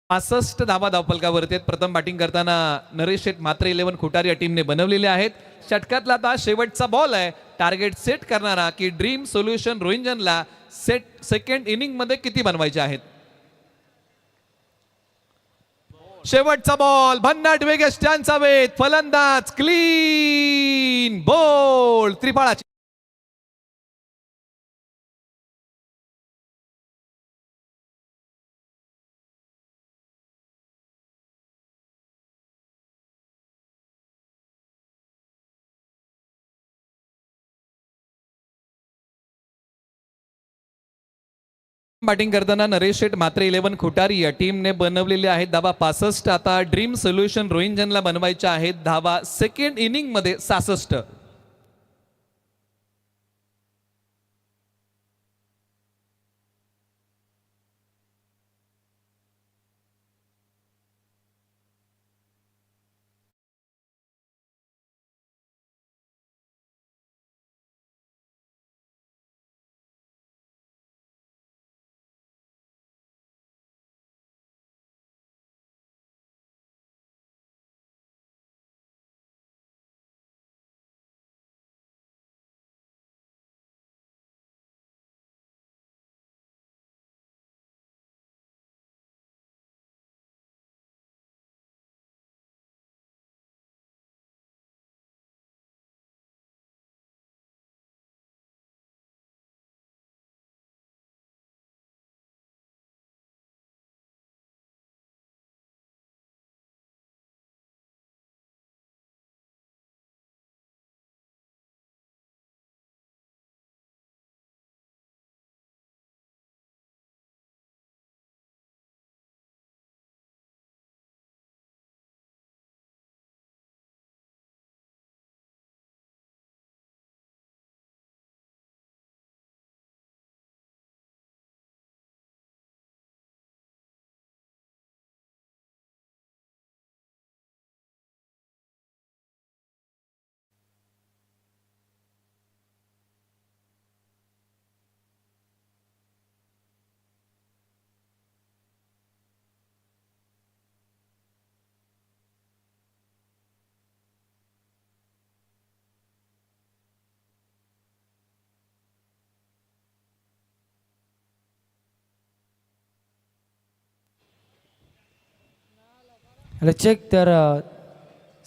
पासष्ट धावा धावफलकावरती आहेत. प्रथम बॅटिंग करताना नरेश शेठ म्हात्रे 11 खुटारी या टीमने बनवलेले आहेत. षटकातला आता शेवटचा बॉल आहे, टार्गेट सेट करणारा की ड्रीम सोल्युशन रोहिंजनला सेकंड इनिंग मध्ये किती बनवायचे आहेत. शेवटचा बॉल, भन्नाट वेग स्टँडचा वेध, फलंदाज क्लीन बोल्ड, त्रिफळाची. बॅटिंग करताना नरेश शेठ म्हात्रे 11 खुटारी या टीमने बनवलेले आहेत धावा 65. आता ड्रीम सोल्युशन रोहिंजनला बनवायच्या आहेत धावा सेकंड इनिंग मध्ये 66. चेक तर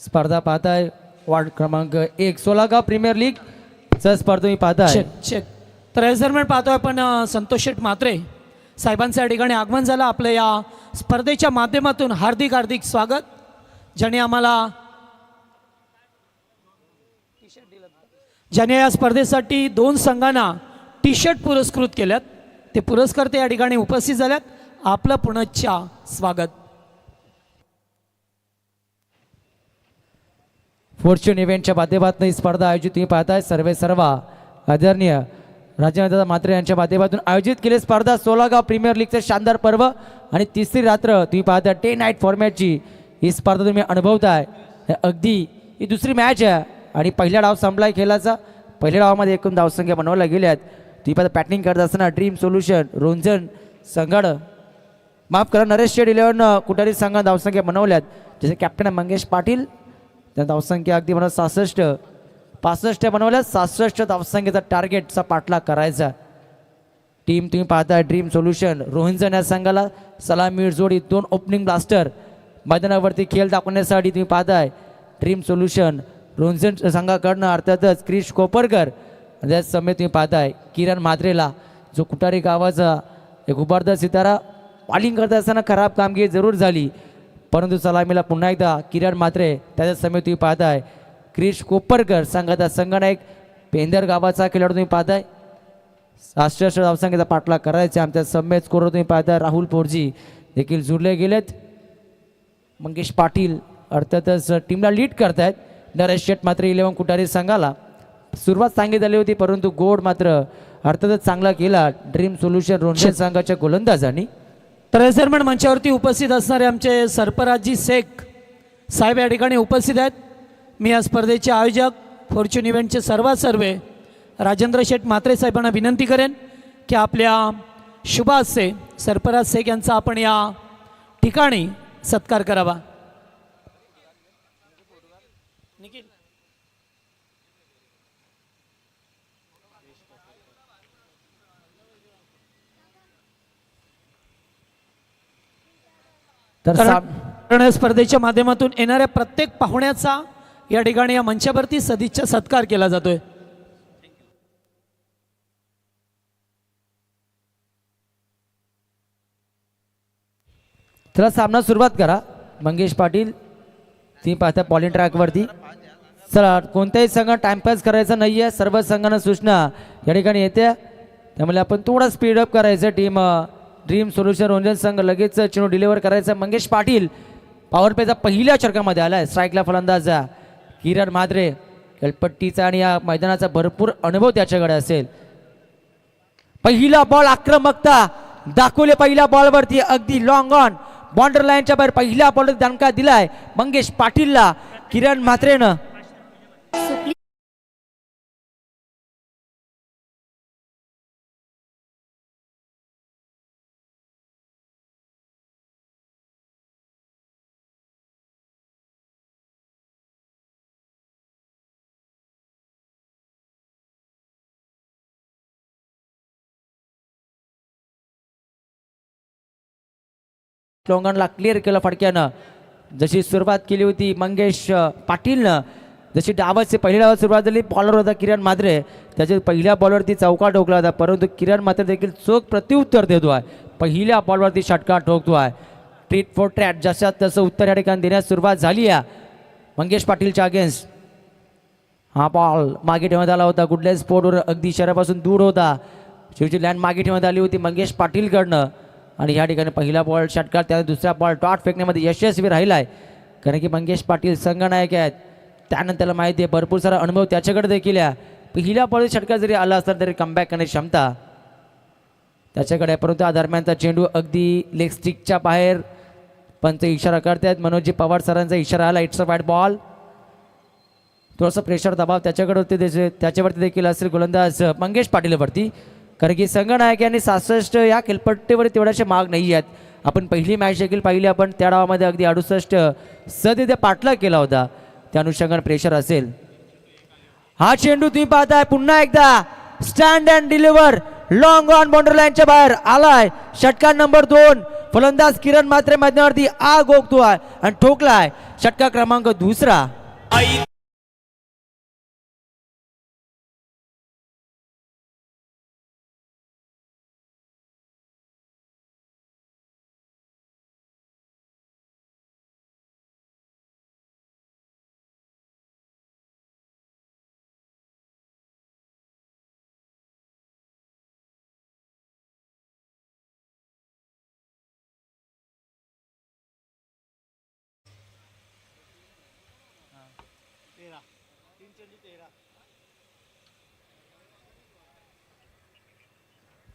स्पर्धा पाहताय वार्ड क्रमांक 1 सोलागाव प्रीमियर लीग स्पर्धा तुम्ही पाहताय. चेक चेक तर रेझरमेंट पाहतोय आपण संतोष शेठ म्हात्रे साहेबांचं या ठिकाणी आगमन झालं. आपलं या स्पर्धेच्या माध्यमातून हार्दिक हार्दिक स्वागत. ज्याने या स्पर्धेसाठी 2 संघांना टी शर्ट पुरस्कृत केल्यात. ते पुरस्कर्ते या ठिकाणी उपस्थित झाल्यात. आपलं पुनश्च स्वागत. फॉर्च्यून इव्हेंटच्या माध्यमातून ही स्पर्धा आयोजित तुम्ही पाहताय. सर्वा आदरणीय राजेंद्र म्हात्रे यांच्या माध्यमातून आयोजित केली स्पर्धा सोलागाव प्रीमियर लीगचे शानदार पर्व आणि तिसरी रात्र तुम्ही पाहताय डे नाईट फॉर्मॅटची ही स्पर्धा तुम्ही अनुभवताय. अगदी ही दुसरी मॅच आहे आणि पहिला डाव संपलाय खेळाचा. पहिल्या डावामध्ये एकूण धावसंख्या बनवल्या गेल्यात. तुम्ही पाहता बॅटिंग करत असताना ड्रीम सोल्युशन रोंजन संघाड माफ करा नरेश शेड 11 कुटारी संघात धावसंख्या बनवल्यात. जसे कॅप्टन मंगेश पाटील त्या धावसंख्या अगदी म्हणा 65 बनवल्या. 66 धावसंख्येचा टार्गेटचा पाठलाग करायचा. टीम तुम्ही पाहताय ड्रीम सोल्युशन रोहिंजन या संघाला सलामी जोडी 2 ओपनिंग ब्लास्टर मैदानावरती खेळ दाखवण्यासाठी तुम्ही पाहताय ड्रीम सोल्युशन रोहिंजन संघाकडनं अर्थातच क्रिश कोपरकर त्याच समय तुम्ही पाहताय किरण म्हात्रेला जो कुटारी गावाचा एक उभारदार सितारा बॉलिंग करत असताना खराब कामगिरी जरूर झाली परंतु सलामीला पुन्हा एकदा किरण म्हात्रे त्याच समय तुम्ही पाहताय क्रिश कोपरकर संघाचा संघनायक पेंदर गावाचा खेळाडू तुम्ही पाहताय. 66 धावसंख्येचा पाठलाग करायचा. आमच्या सम्मेत स्कोर तुम्ही पाहताय राहुल पोरजी देखील जुळले गेलेत. मंगेश पाटील अर्थातच टीमला लीड करतायत. नरेश शेट मात्र 11 कुटारी संघाला सुरुवात चांगली झाली होती परंतु गोड मात्र अर्थातच चांगला केला ड्रीम सोल्युशन रोंजन संघाच्या गोलंदाजांनी. तर रेझरमेंट मंचावरती उपस्थित असणारे आमचे सरफराजी शेख साहेब या ठिकाणी उपस्थित आहेत. मी या स्पर्धेचे आयोजक फॉर्च्यून इव्हेंटचे सर्वे राजेंद्र शेठ म्हात्रे साहेबांना विनंती करेन की आपल्या शुभ हस्ते सरफराज शेख यांचा आपण या ठिकाणी सत्कार करावा. तर स्पर्धेच्या माध्यमातून येणाऱ्या प्रत्येक पाहुण्याचा या ठिकाणी या मंचावरती सदिच्छा सत्कार केला जातोय. चला सामना सुरुवात करा. मंगेश पाटील ती पाहता पॉलिंग ट्रॅकवरती. चला कोणत्याही संघ टाइमपास करायचा नाही आहे. सर्व संघांना सूचना या ठिकाणी येत्या त्यामुळे आपण थोडा स्पीडअप करायचं. टीम ड्रीम सोल्युशन रोंजन संघ लगेच चेंडू डिलिव्हर करायचा. मंगेश पाटील पॉवर प्लेचा पहिल्या षटकामध्ये आला आहे. स्ट्राईकला फलंदाज किरण म्हात्रे खेळपट्टीचा आणि या मैदानाचा भरपूर अनुभव त्याच्याकडे असेल. पहिला बॉल आक्रमकता दाखवले. पहिल्या बॉलवरती अगदी लॉंग ऑन बॉर्डर लाईनच्या बाहेर पहिल्या बॉलवर दणका दिलाय मंगेश पाटीलला किरण म्हात्रेनं. लोंगणला क्लिअर केलं फटक्यानं. जशी सुरुवात केली होती मंगेश पाटीलनं जशी डावाची पहिल्या डावात सुरुवात झाली बॉलर होता किरण म्हात्रे त्याच्या पहिल्या बॉलवरती चौका ठोकला होता परंतु किरण म्हात्रे देखील चोख प्रत्युत्तर देतो आहे. पहिल्या बॉलवरती षटकार ठोकतो आहे. ट्रीट फॉर ट्रॅट जशा तसं उत्तर या ठिकाणी देण्यास सुरुवात झाली आहे मंगेश पाटीलच्या अगेन्स्ट. हा बॉल मागे ठेवण्यात आला होता. कुठल्याच स्पोर्टवर अगदी शहरापासून दूर होता. शेवटी लँड मागे ठेवण्यात आली होती मंगेश पाटीलकडनं आणि ह्या ठिकाणी पहिला बॉल षटकार त्याने दुसरा बॉल डॉट फेकण्यामध्ये यशस्वी राहिला आहे कारण की मंगेश पाटील संघनायक आहेत. त्यानंतर त्याला माहिती आहे भरपूर सारा अनुभव त्याच्याकडे देखील आहे. पहिल्या बॉल षटकार जरी आला असता तरी कमबॅक करण्याची क्षमता त्याच्याकडे आहे. परंतु या दरम्यानचा चेंडू अगदी लेग स्टिकच्या बाहेर पंच इशारा करतायत. मनोजी पवार सरांचा इशारा आला. It's a bat ball. थोडंसं प्रेशर दबाव त्याच्याकडे होते त्याच्यावरती देखील असेल गोलंदाज मंगेश पाटीलवरती कारण की संघनायक यांनी 66 या खेळपट्टीवर तेवढ्याशा माग नाही आहेत. आपण पहिली मॅच देखील पाहिली आपण त्या डावामध्ये अगदी 68 सध्या पाठलाग केला होता. त्या अनुषंगाने प्रेशर असेल. हा चेंडू तुम्ही पाहताय पुन्हा एकदा stand and deliver long on boundary लाईनच्या बाहेर आलाय. षटकार नंबर 2 फलंदाज किरण मात्रे मैदानावरती आग ओकतोय आणि ठोकलाय षटकार क्रमांक दुसरा.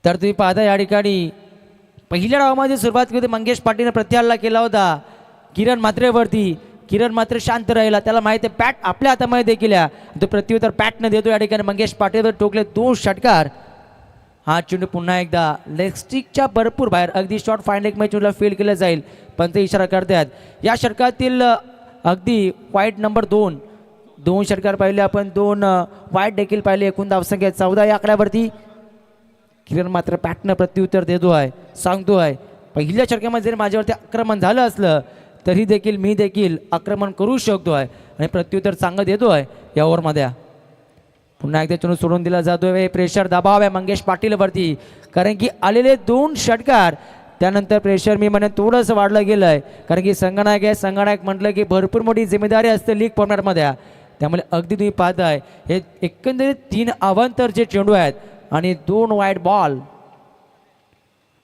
तर तुम्ही पाहता या ठिकाणी पहिल्या डावामध्ये सुरुवात केली होती, मंगेश पाटीलने प्रत्याहल्ला केला होता किरण म्हात्रेवरती. किरण मात्र शांत राहिला, त्याला माहिती आहे बॅट आपल्या हातामध्ये देखील आहे. तो प्रत्युत्तर बॅटने देतो या ठिकाणी. मंगेश पाटीलवर टोकले 2 षटकार. हा चेंडू पुन्हा एकदा लेग स्टिकच्या भरपूर बाहेर, अगदी शॉर्ट फाईन लेग मध्ये चेंडूला फील्ड केलं जाईल पण ते इशारा करतात. या षटकातील अगदी वाईट नंबर 2 षटकार पाहिले आपण, 2 वाईट देखील पाहिले. एकूण धावसंख्या 14 या आकड्यावरती. किरण मात्र बॅटनं प्रत्युत्तर देतो आहे, सांगतो आहे पहिल्या षटकामध्ये जरी माझ्यावरती आक्रमण झालं असलं तरी देखील मी देखील आक्रमण करू शकतो आहे आणि प्रत्युत्तर चांगलं देतो आहे या ओव्हरमध्ये. पुन्हा एकदा चेंडू सोडून दिला जातोय. प्रेशर दबाव आहे मंगेश पाटीलवरती, कारण की आलेले 2 षटकार त्यानंतर प्रेशर मी म्हणेन थोडंसं वाढलं गेलं आहे, कारण की संघनायक आहे. संघनायक म्हटलं की भरपूर मोठी जिम्मेदारी असते लीग फॉर्मॅटमध्ये. त्यामुळे अगदी तुम्ही पाहताय हे एकंदरीत 3 अवांतरचे चेंडू आहेत आणि 2 वाईड बॉल.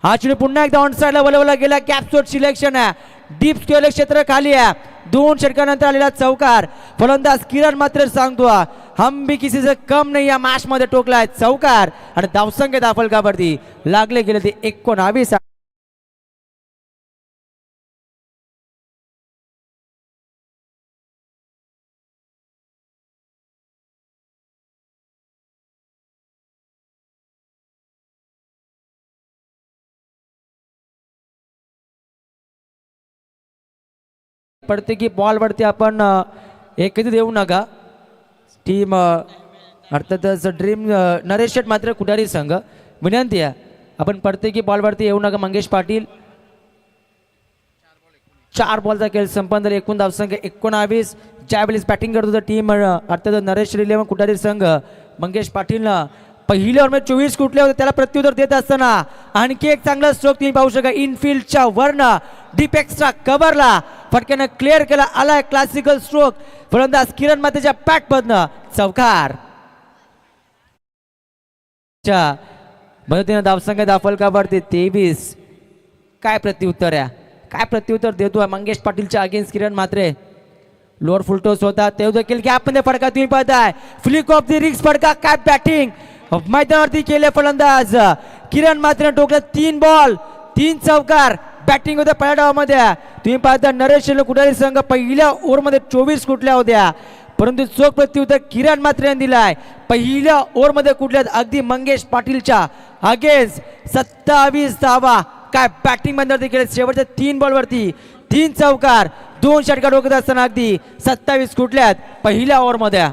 हा चेंडू पुन्हा एकदा ऑन साइडला वळवला गेला. कॅप्सोट सिलेक्शन आहे, डीप स्क्वेअर क्षेत्र खाली आहे. 2 षटकानंतर आलेला चौकार. फलंदाज किरण मात्र सांगतो हम भी किसी से कम नाही या मॅच मध्ये टोकलाय चौकार आणि धावसंख्या दाफलकावरती लागले गेले ते 19. पडते की बॉलवरती आपण एकही देऊ नका. टीम अर्थातच ड्रीम नरेश शेठ मात्र कुठारी संघ विनंती आहे आपण पडते की बॉलवरती येऊ नका. मंगेश पाटील 4 बॉलचा खेळ संपन्न. एकूण धावसंख्या 19. ज्यावेळेस बॅटिंग करत होता टीम अर्थात नरेश 11 कुठारी संघ. मंगेश पाटीलनं पहिल्या ओव्हरमध्ये 24 कुठले होते त्याला प्रत्युत्तर देत असताना आणखी एक चांगला स्ट्रोक तुम्ही पाहू शका. इनफिल्डच्या वरनं डीप एक्स्ट्रा कव्हरला फटक्यानं क्लिअर केला. आलाय क्लासिकल स्ट्रोक. फलंदाज किरण मातेच्या पॅटमधनं चौकार. मदतीनं धावसंख्या दाफलकावरती 23. काय प्रत्युत्तर आहे, काय प्रत्युत्तर देतोय मंगेश पाटीलच्या अगेन्स्ट किरण मात्रे. लोअर फुलटॉस होता ते देखील गॅपमध्ये फटका तुम्ही पाहताय. फ्लिक ऑफ द रिक्स फटका. काय बॅटिंग मैदानावरती केले फलंदाज किरण मात्रे. टोकले 3 बॉल 3 चौकार. बॅटिंग होत्या पहिल्या डावामध्ये. तुम्ही पाहता नरेश कुठारी संघ पहिल्या ओव्हरमध्ये 24 कुठल्या होत्या, परंतु चोख प्रत्युत्तर किरण मात्रे यांनी दिलाय. पहिल्या ओव्हरमध्ये कुठल्या अगदी मंगेश पाटीलच्या अगेन्स्ट 27 धावा. काय बॅटिंग मध्ये देखील शेवटच्या 3 बॉलवरती 3 चौकार 2 षटकार डोकत असताना अगदी 27 कुठल्यात पहिल्या ओव्हरमध्ये.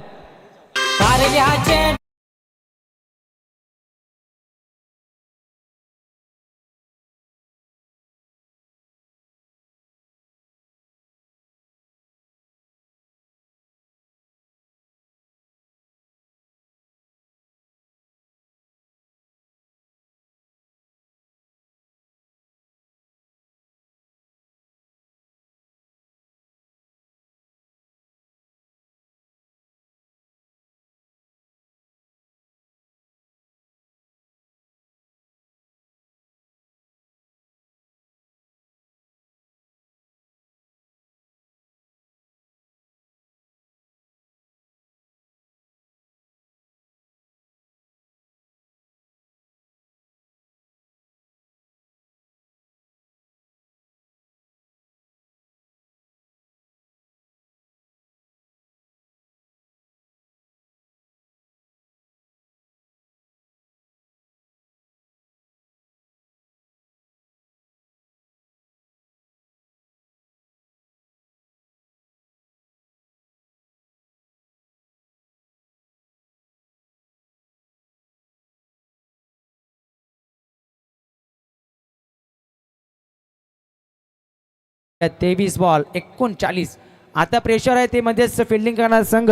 23 बॉल 39. आता प्रेशर आहे ते मध्येच फिल्डिंग करणार संघ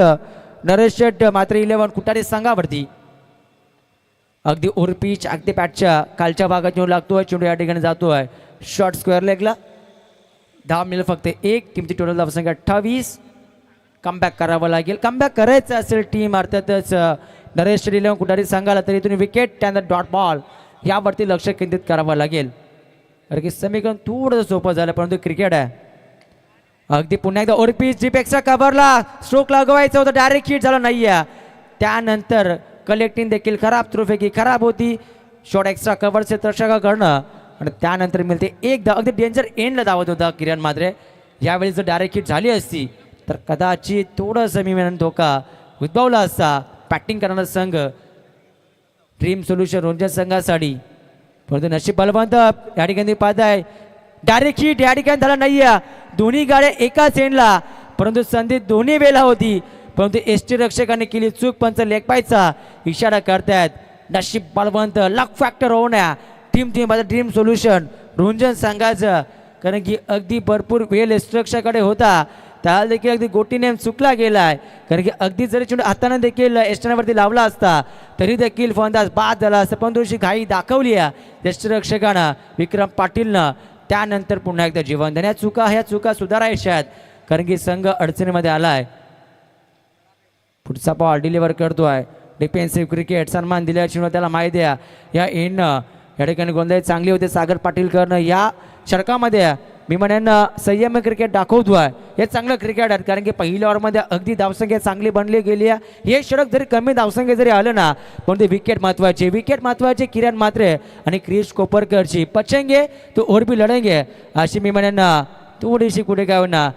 नरेश शेट मात्र 11 कुटारे संघावरती. अगदी ओरपीच अगदी पॅटच्या खालच्या भागात येऊन लागतोय. चेंडू या ठिकाणी जातोय शॉर्ट स्क्वेअर लेगला. 10 मिनिट फक्त एक. टीमची टोटल धावसंख्या 28. कमबॅक करावं लागेल. कमबॅक करायचं असेल टीम अर्थातच नरेश शेट 11 कुटारी संघाला तरी तुम्ही विकेट त्यानंतर डॉट बॉल यावरती लक्ष केंद्रित करावं लागेल. कारण की समीकरण थोडंसं सोपं झालं परंतु क्रिकेट आहे. अगदी पुन्हा एकदा ओरपीच डीप एक्स्ट्रा कव्हरला स्ट्रोक लागवायचं होतं डायरेक्ट हिट झालं नाहीये. त्यानंतर कलेक्टिंग देखील खराब. थ्रोफेकी खराब होती. शॉर्ट एक्स्ट्रा कव्हरचे रक्षकाकडनं आणि त्यानंतर मिळते एकदा अगदी डेंजर एंडला धावत होता किरण मात्रे. यावेळी जर डायरेक्ट हिट झाली असती तर कदाचित थोडंसं मी म्हणून धोका उद्भवला असता बॅटिंग करणारा संघ ड्रीम सोल्युशन रोंजन संघासाठी. परंतु नशीब बलवंत या ठिकाणी पाहत आहे डायरेक्ट हिट या ठिकाणी झाला नाहीये. दोन्ही गाड्या एकाच एंडला परंतु संधी दोन्ही वेळेला होती परंतु एसटी रक्षकाने केली चूक. पंच लेग पायचा इशारा करतायत. नशीब बलवंत लक फॅक्टर होण्या टीम ड्रीम सोल्युशन रोंजन संघाचं. कारण की अगदी भरपूर वेळ एसटी रक्षकाकडे होता त्याला देखील अगदी गोटी नेम चुकला गेलाय. कारण की अगदी जरी चेंडू हाताने देखील एस्टनावरती लावला असता तरी देखील फलंदाज बाद झाला असता पण थोडीशी घाई दाखवली आहे यष्टीरक्षकानं विक्रम पाटीलनं. त्यानंतर पुन्हा एकदा जीवन ह्या चुका सुधारायच्या आहेत कारण की संघ अडचणीमध्ये आलाय. पुढचा बॉल डिलिव्हर करतोय. डिफेन्सिव्ह क्रिकेट सन्मान दिल्याची त्याला माहिती आहे. या एंडनं या ठिकाणी गोंधळ चांगली होते सागर पाटीलकरनं. या षटकामध्ये मी म्हणेन संयम क्रिकेट दाखवतोय. हे चांगलं क्रिकेट आहे कारण की पहिल्या ओव्हरमध्ये अगदी धावसंख्या चांगली बनली गेली आहे. हे षटक जरी कमी धावसंख्या जरी आलं ना पण ते विकेट महत्वाचे किरण मात्रे आणि क्रिश कोपरकरची पचेंगे तो और भी लढेंगे अशी मी म्हणेन थोडीशी कुठे काय ना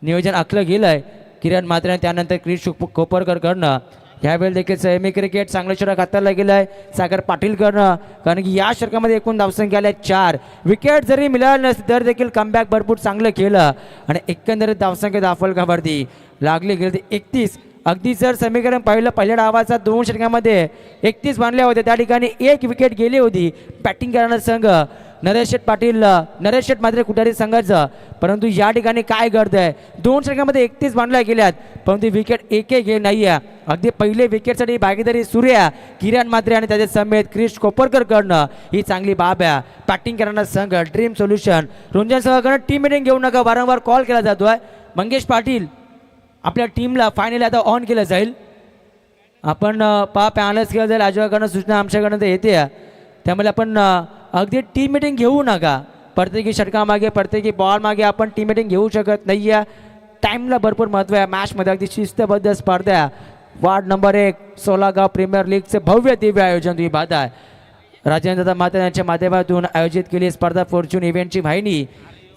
नियोजन आखलं गेलंय किरण मात्रे. त्यानंतर क्रिश कोपरकरकडनं ह्यावेळी देखील संयमी क्रिकेट चांगलं षटक हाताळलं गेलं आहे सागर पाटीलकडनं. कारण की या षटकामध्ये एकूण धावसंख्या आल्या 4. विकेट जरी मिळालं नसते तर देखील कमबॅक भरपूर चांगलं केलं आणि एकंदरीत धावसंख्या दाफलकावरती लागली गेली 31. अगदी जर समीकरण पहिल्या डावाचा 2 षटकामध्ये 31 बांधल्या होत्या त्या ठिकाणी 1 विकेट गेली होती. बॅटिंग करणारा संघ नरेश शेट मात्र कुठारी संघाचं. परंतु या ठिकाणी काय घडत आहे 2 षटकामध्ये 31 बांधल्या गेल्यात परंतु विकेट एकही गेली नाही आहे. अगदी पहिले विकेटसाठी भागीदारी सूर्या किरण मात्रे आणि त्याच्या समेत क्रिश कोपरकरकडनं ही चांगली बाब आहे. बॅटिंग करणारा संघ dream solution Röntgen संघाकडनं team meeting घेऊ नका वारंवार कॉल केला जातोय. मंगेश पाटील आपल्या टीमला फायनली आता ऑन केलं जाईल. आपण पॅनल्स केलं जाईल. आजोबाकडनं सूचना आमच्याकडनं ते येते त्यामुळे आपण अगदी टीम मिटिंग घेऊ नका. प्रत्येकी षटकामागे प्रत्येकी बॉल मागे आपण टीम मिटिंग घेऊ शकत नाही आहे. टाईमला भरपूर महत्त्व आहे. मॅचमध्ये अगदी शिस्तबद्ध स्पर्धा. वार्ड नंबर 1 सोलागाव प्रीमियर लीगचे भव्य दिव्य आयोजन तुम्ही पाहताय. राजेंद्र माते यांच्या माध्यमातून आयोजित केली स्पर्धा फॉर्च्यून इव्हेंटची वाहिनी.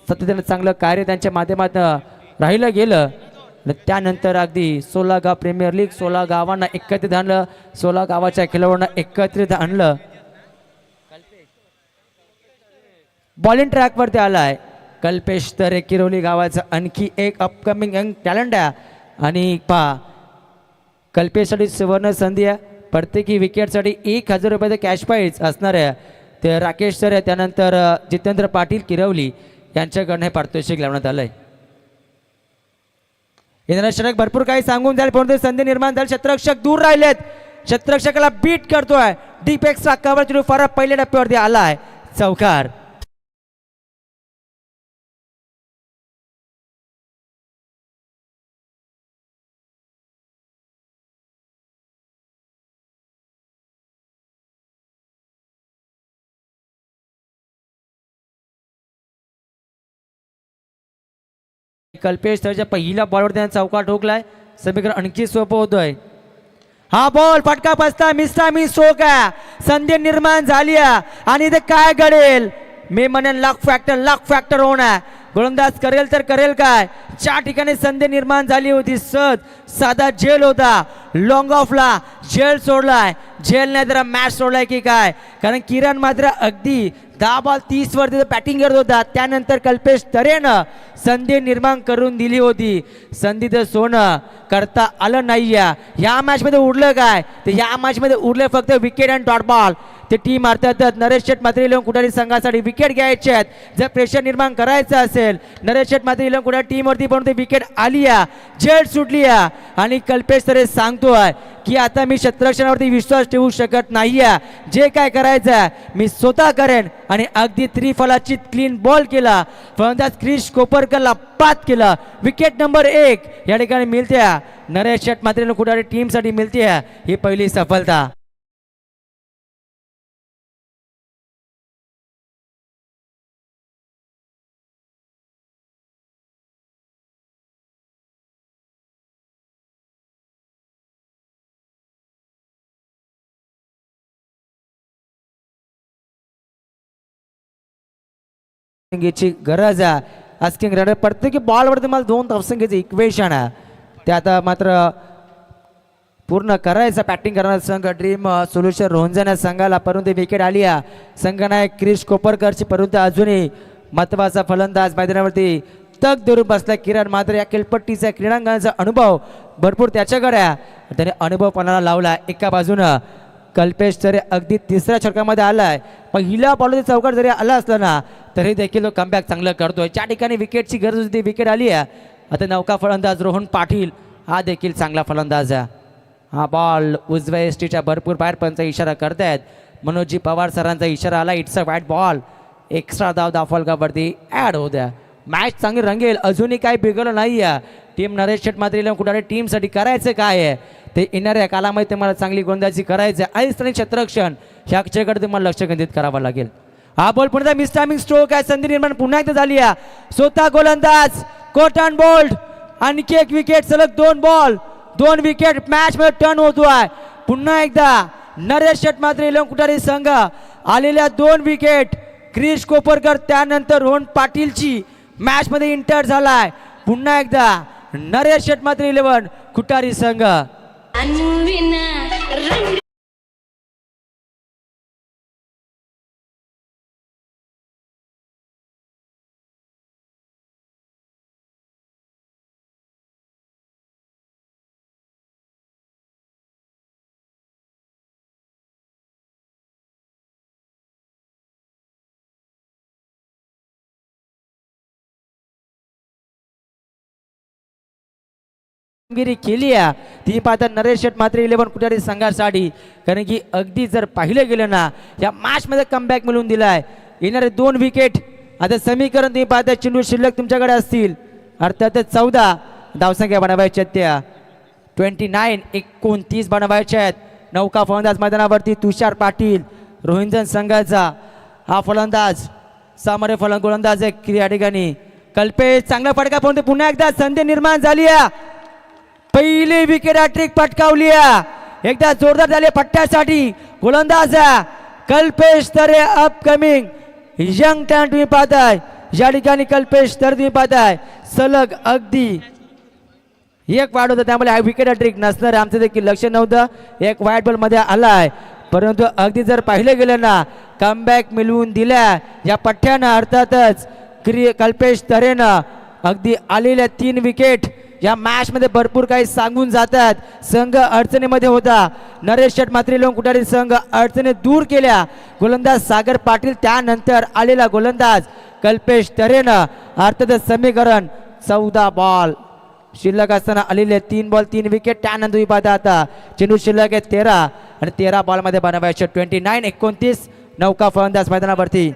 सातत्यानं चांगलं कार्य त्यांच्या माध्यमातून राहिलं गेलं. त्यानंतर अगदी 16 गाव प्रीमियर लीग 16 गावांना एकत्रित आणलं. 16 गावाच्या खेळाडूंना एकत्रित आणलं. बॉलिंग ट्रॅकवरती आला आहे कल्पेश तरे किरोली गावाचं आणखी एक अपकमिंग यंग टॅलेंट आहे. आणि कल्पेशसाठी सुवर्ण संधी आहे. प्रत्येकी विकेटसाठी 1000 रुपयाचं कॅश प्राईज असणार आहे. ते राकेश तरे त्यानंतर जितेंद्र पाटील किरवली यांच्याकडनं हे पारितोषिक लावण्यात आलं आहे. येणारा षटक भरपूर काही सांगून जाईल परंतु संधी निर्माण झाली. क्षेत्ररक्षक दूर राहिलेत. क्षेत्ररक्षकाला बीट करतोय. डीप एक्स्ट्रा कव्हर फरक पहिल्या टप्प्यावरती आला आहे. चौकार. कल्पेश सरच्या पहिल्या बॉलवर त्याने चौका ठोकलाय. समीकरण आणखी सोपं होतोय. हा बॉल फटका बसता मिस्टा मी स्ट्रोक आहे. संधी निर्माण झाली आहे आणि ते काय घडेल मी म्हणेन लक फॅक्टर होणार. गोलंदाज करेल तर करेल काय. 4 ठिकाणी संधी निर्माण झाली होती. साधा झेल होता. लॉंग ऑफला झेल सोडलाय. झेल नाही तर मॅच सोडलाय की काय. कारण किरण मात्र अगदी 10 बॉल 30 वर बॅटिंग करत होता. त्यानंतर कल्पेश तरेनं संधी निर्माण करून दिली होती. संधीचं सोनं करता आलं नाही. या मॅचमध्ये उरलं काय तर या मॅचमध्ये उरले फक्त विकेट अँड डॉट बॉल. ते टीम अर्थातच नरेश शेठ मात्रे इलेवन कुटारी संघासाठी विकेट घ्यायचे आहेत. जर प्रेशर निर्माण करायचं असेल नरेश शेठ मात्रे इलेवन कुटारी टीमवरती पण ते विकेट आली आहे, जेट सुटली आहे आणि कल्पेश तरे सांगतोय की आता मी क्षेत्ररक्षणावरती विश्वास ठेवू शकत नाही आहे. जे काय करायचं आहे मी स्वतः करेन आणि अगदी त्रिफलाची क्लीन बॉल केला. फलंदाज क्रिश कोपरकरला बाद केला. विकेट नंबर 1 या ठिकाणी मिळते नरेश शेठ मात्रे इलेवन कुटारी टीमसाठी मिळते ही पहिली सफलता. ची गरज आहे. आस्किंग रनर प्रत्येकी बॉलवरती मला 2 धावसंख्येचं इक्वेशन आहे ते आता मात्र पूर्ण करायचं. बॅटिंग करणारा संघ ड्रीम सोल्युशन रोहनजन या संघाला परंतु विकेट आली आहे संघनायक क्रिश कोपरकरची. परंतु अजूनही महत्त्वाचा फलंदाज मैदानावरती तग धरून बसला किरण मात्र या खेळपट्टीचा क्रीडांगणाचा अनुभव भरपूर त्याच्याकडे आहे. त्याने अनुभव पणाला लावला. एका बाजूनं कल्पेश तरी अगदी तिसऱ्या षटकामध्ये आलाय. पहिल्या बॉलमध्ये चौकार जरी आला असला ना तरी देखील तो कमबॅक चांगलं करतोय. ज्या ठिकाणी विकेटची गरज होती विकेट आली आहे. आता नौका फलंदाज रोहन पाटील हा देखील चांगला फलंदाज आहे. हा बॉल उजव्या एसटीच्या भरपूर बाहेर पंचा इशारा करतायत. मनोजी पवार सरांचा इशारा आला. It's a white ball. Extra धाव फलकावरती ॲड होऊ द्या. मॅच चांगली रंगेल. अजूनही काही बिघडलं नाही आहे. टीम नरेश शेठ मात्रे इलेवन कुटारी टीमसाठी करायचं काय आहे ते येणाऱ्या कालामध्ये तुम्हाला चांगली गोलंदाजी करायचं आहे आणि स्थानिक क्षेत्ररक्षण ह्याच्याकडे तुम्हाला लक्ष केंद्रित करावं लागेल. हा बॉल पुन्हा मिस टायमिंग स्ट्रोक आहे. संधी निर्माण पुन्हा एकदा झाली आहे. स्वतः गोलंदाज कोटन बोल्ड. आणखी एक विकेट सलग 2 बॉल 2 विकेट मॅच मध्ये टर्न होतो आहे. पुन्हा एकदा नरेश शेठ मात्रे इलेवन कुटारी संघ आलेल्या 2 विकेट क्रिश कोपरकर त्यानंतर रोहन पाटीलची मॅच मध्ये इंटर झालाय. पुन्हा एकदा नरेश शेठ मात्रे इलेवन कुटारी संघ कामगिरी केली आहे ती पाहता नरेश शेठ मात्रे इलेवन कुटारी संघासाठी. कारण की अगदी जर पाहिलं गेलं ना या मॅच मध्ये कमबॅक मिळवून दिलाय. येणारे 2 विकेट आता समीकरण तुम्ही पाहता चेंडू शिल्लक तुमच्याकडे असतील अर्थातच 14 धावसंख्या बनवायच्या आहेत त्या 29 बनवायच्या आहेत. नौका फलंदाज मैदानावरती तुषार पाटील रोहिंजन संघाचा हा फलंदाज सामोरे गोलंदाज आहे या ठिकाणी कल्पेश. चांगला फटका पण पुन्हा एकदा संधी निर्माण झाली आहे. पहिली विकेट हॅट्रिक पटकावली आहे. एकदा जोरदार झाले पट्ट्यासाठी गोलंदाज कल्पेश तरे अपकमिंग यंग टॅलेंट तुम्ही पाहताय. या ठिकाणी कल्पेश तर तुम्ही पाहताय सलग अगदी 1 वाढ होतं त्यामुळे हा विकेट हॅट्रिक नसणार आमचं देखील लक्ष नव्हतं. 1 वाईट बॉल मध्ये आलाय परंतु अगदी जर पाहिलं गेलं ना कमबॅक मिळवून दिल्या या पट्ट्यानं अर्थातच कल्पेश तरेनं अगदी आलेल्या 3 विकेट या मॅच मध्ये भरपूर काही सांगून जातात. संघ अडचणीमध्ये होता. नरेश शेठ मात्रे इलेवन कुटारी संघ अडचणी दूर केल्या. गोलंदाज सागर पाटील त्यानंतर आलेला गोलंदाज कल्पेश तरेनं अर्थातच समीकरण 14 बॉल शिल्लक असताना आलेले 3 बॉल 3 विकेट. त्यानंतर पाहता आता चेंडू शिल्लक आहे 13 आणि 13 बॉल मध्ये बनवायचे 29 नौका फलंदाज मैदानावरती.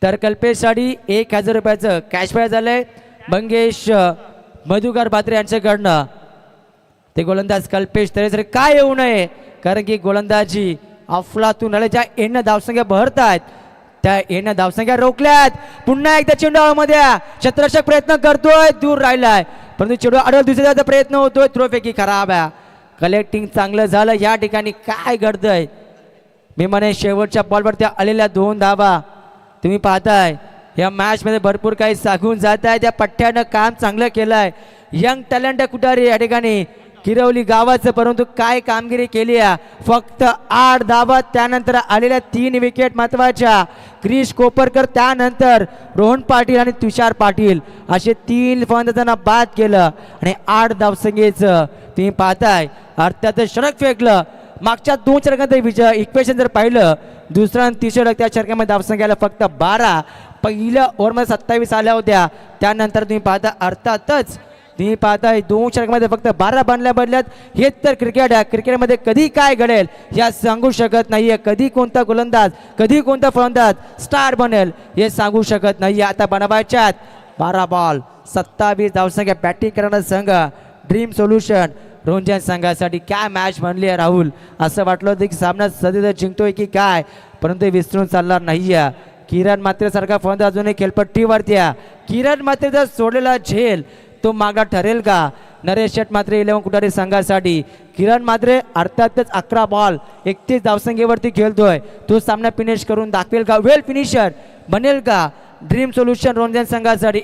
तर कल्पेशसाठी 1000 रुपयाचं कॅश प्राइज झालंय मंगेश मधुकर बात्रे यांच्याकडनं. ते गोलंदाज कल्पेश तरी काय येऊ नये कारण की गोलंदाजी अफलातून ज्या येणं धावसंख्या भरत आहेत त्या येणं धावसंख्या रोखल्यात. पुन्हा एकदा चेंडू मध्ये क्षेत्ररक्षक प्रयत्न करतोय दूर राहिलाय परंतु चेंडू अडवून दुसऱ्याचा प्रयत्न होतोय. थ्रोपैकी खराब आहे. कलेक्टिंग चांगलं झालं. या ठिकाणी काय घडतंय मी म्हणे शेवटच्या बॉलवरती आलेल्या 2 धावा तुम्ही पाहताय या मॅच मध्ये भरपूर काही सांगून जात आहे. त्या पट्ट्यानं काम चांगलं केलंय. यंग टॅलेंट कुटारी या ठिकाणी किरवली गावाचं परंतु काय कामगिरी केली आहे. फक्त 8 धावा त्यानंतर आलेल्या 3 विकेट महत्वाच्या. क्रिश कोपरकर त्यानंतर रोहन पाटील आणि तुषार पाटील असे 3 फलंदाजांना बाद केलं आणि 8 धावसंख्येचं तुम्ही पाहताय. अर्थातच षटक फेकलं मागच्या 2 षटकांचं इक्वेशन जर पाहिलं दुसरा आणि तिसऱ्या षटक त्या षटकामध्ये धावसंख्या फक्त 12 पहिल्या ओव्हरमध्ये 27 आल्या होत्या त्यानंतर तुम्ही पाहता अर्थातच तुम्ही पाहताय 2 षटकामध्ये फक्त 12 बदल्यात हेच तर क्रिकेट आहे. क्रिकेटमध्ये कधी काय घडेल या सांगू शकत नाहीये. कधी कोणता गोलंदाज कधी कोणता फलंदाज स्टार बनेल हे सांगू शकत नाहीये. आता बनवायच्यात 12 बॉल 27 धावसंख्या बॅटिंग करणारा संघ ड्रीम सोल्युशन रोंजन संघासाठी काय मॅच बनली आहे राहुल. असं वाटलं होतं की सामना सध्या जिंकतोय की काय परंतु विसरून चालणार नाहीये. किरण मात्रे सारखा फलंदाज अजूनही खेळपट्टीवरती आहे. किरण मात्रे जर सोडलेला झेल तो मागला ठरेल का. नरेश शेट मात्रे 11 कुटारी संघासाठी किरण मात्रे अर्थातच 11 बॉल 31 धावसंख्येवरती खेळतोय. तो सामना फिनिश करून दाखवेल का. वेल फिनिशर बनेल का ड्रीम सोल्युशन रोंजन संघासाठी.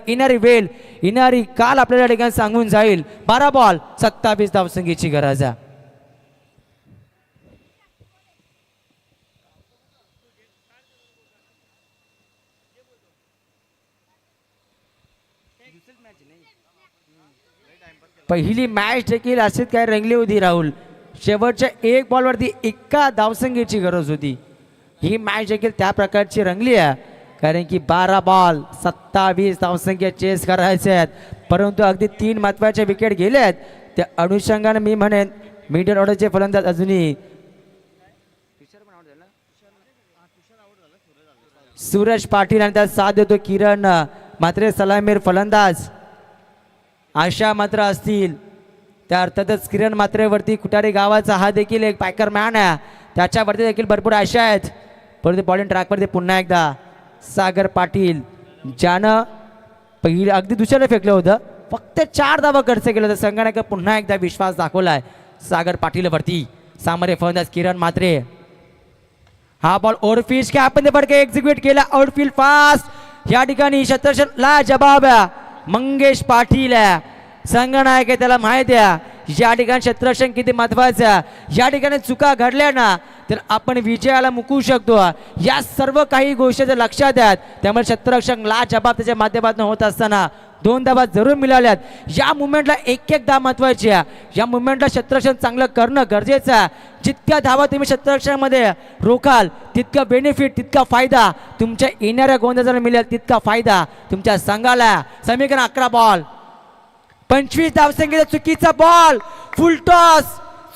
इनारी काल आपल्याला ठिकाणी सांगून जाईल. 12 बॉल 27 धावसंख्येची गरज आहे. पहिली मॅच देखील अशीच काय रंगली होती राहुल. शेवटच्या 1 बॉलवरती 1 धावसंख्येची गरज होती. ही मॅच देखील त्या प्रकारची रंगली आहे कारण की 12 बॉल 27 धावसंख्या चेस करायचे आहेत परंतु अगदी 3 महत्त्वाचे विकेट गेले आहेत. त्या अनुषंगाने मी म्हणेन मिडल ऑर्डरचे फलंदाज अजूनही सूरज पाटील आणि त्यात साथ देतो किरण मात्रे सलामीर फलंदाज आशा मात्र असतील. त्या अर्थातच किरण मात्रेवरती कुटारी गावाचा हा देखील एक पॅकर मॅन आहे. त्याच्यावरती देखील भरपूर आशा आहेत परंतु बॉलिंग ट्रॅकवरती पुन्हा एकदा सागर पाटील ज्यानं पहिले अगदी दुसऱ्याला फेकलं होतं फक्त 4 धावा खर्च केलं होतं. संघाने पुन्हा एकदा विश्वास दाखवलाय सागर पाटीलवरती. सामोरे फलंदाज किरण मात्रे. हा बॉल ओव्हरफिश काय आपण फटके एक्झिक्यूट केला आउटफील्ड फास्ट. या ठिकाणी शतरक्षण ला जबाब मंगेश पाटील संघनायक आहे त्याला माहिती आहे या ठिकाणी क्षेत्ररक्षण किती महत्वाचं आहे. या ठिकाणी चुका घडल्या ना तर आपण विजयाला मुकू शकतो. या सर्व काही गोष्टी जर लक्षात आहेत त्यामुळे क्षेत्ररक्षण ला जबाब त्याच्या माध्यमातून होत असताना 2 धावा जरूर मिळाल्यात. या मुवमेंटला एक धाव महत्वाची आहे. या मुवमेंटला क्षेत्ररक्षण चांगलं करणं गरजेचं आहे. जितक्या धावा तुम्ही क्षेत्ररक्षणामध्ये रोखाल तितका बेनिफिट तितका फायदा तुमच्या येणाऱ्या गोलंदाजाला मिळेल तितका फायदा तुमच्या संघाला. समीकरण 11 बॉल 25 धावसंख्येचा चुकीचा बॉल फुल टॉस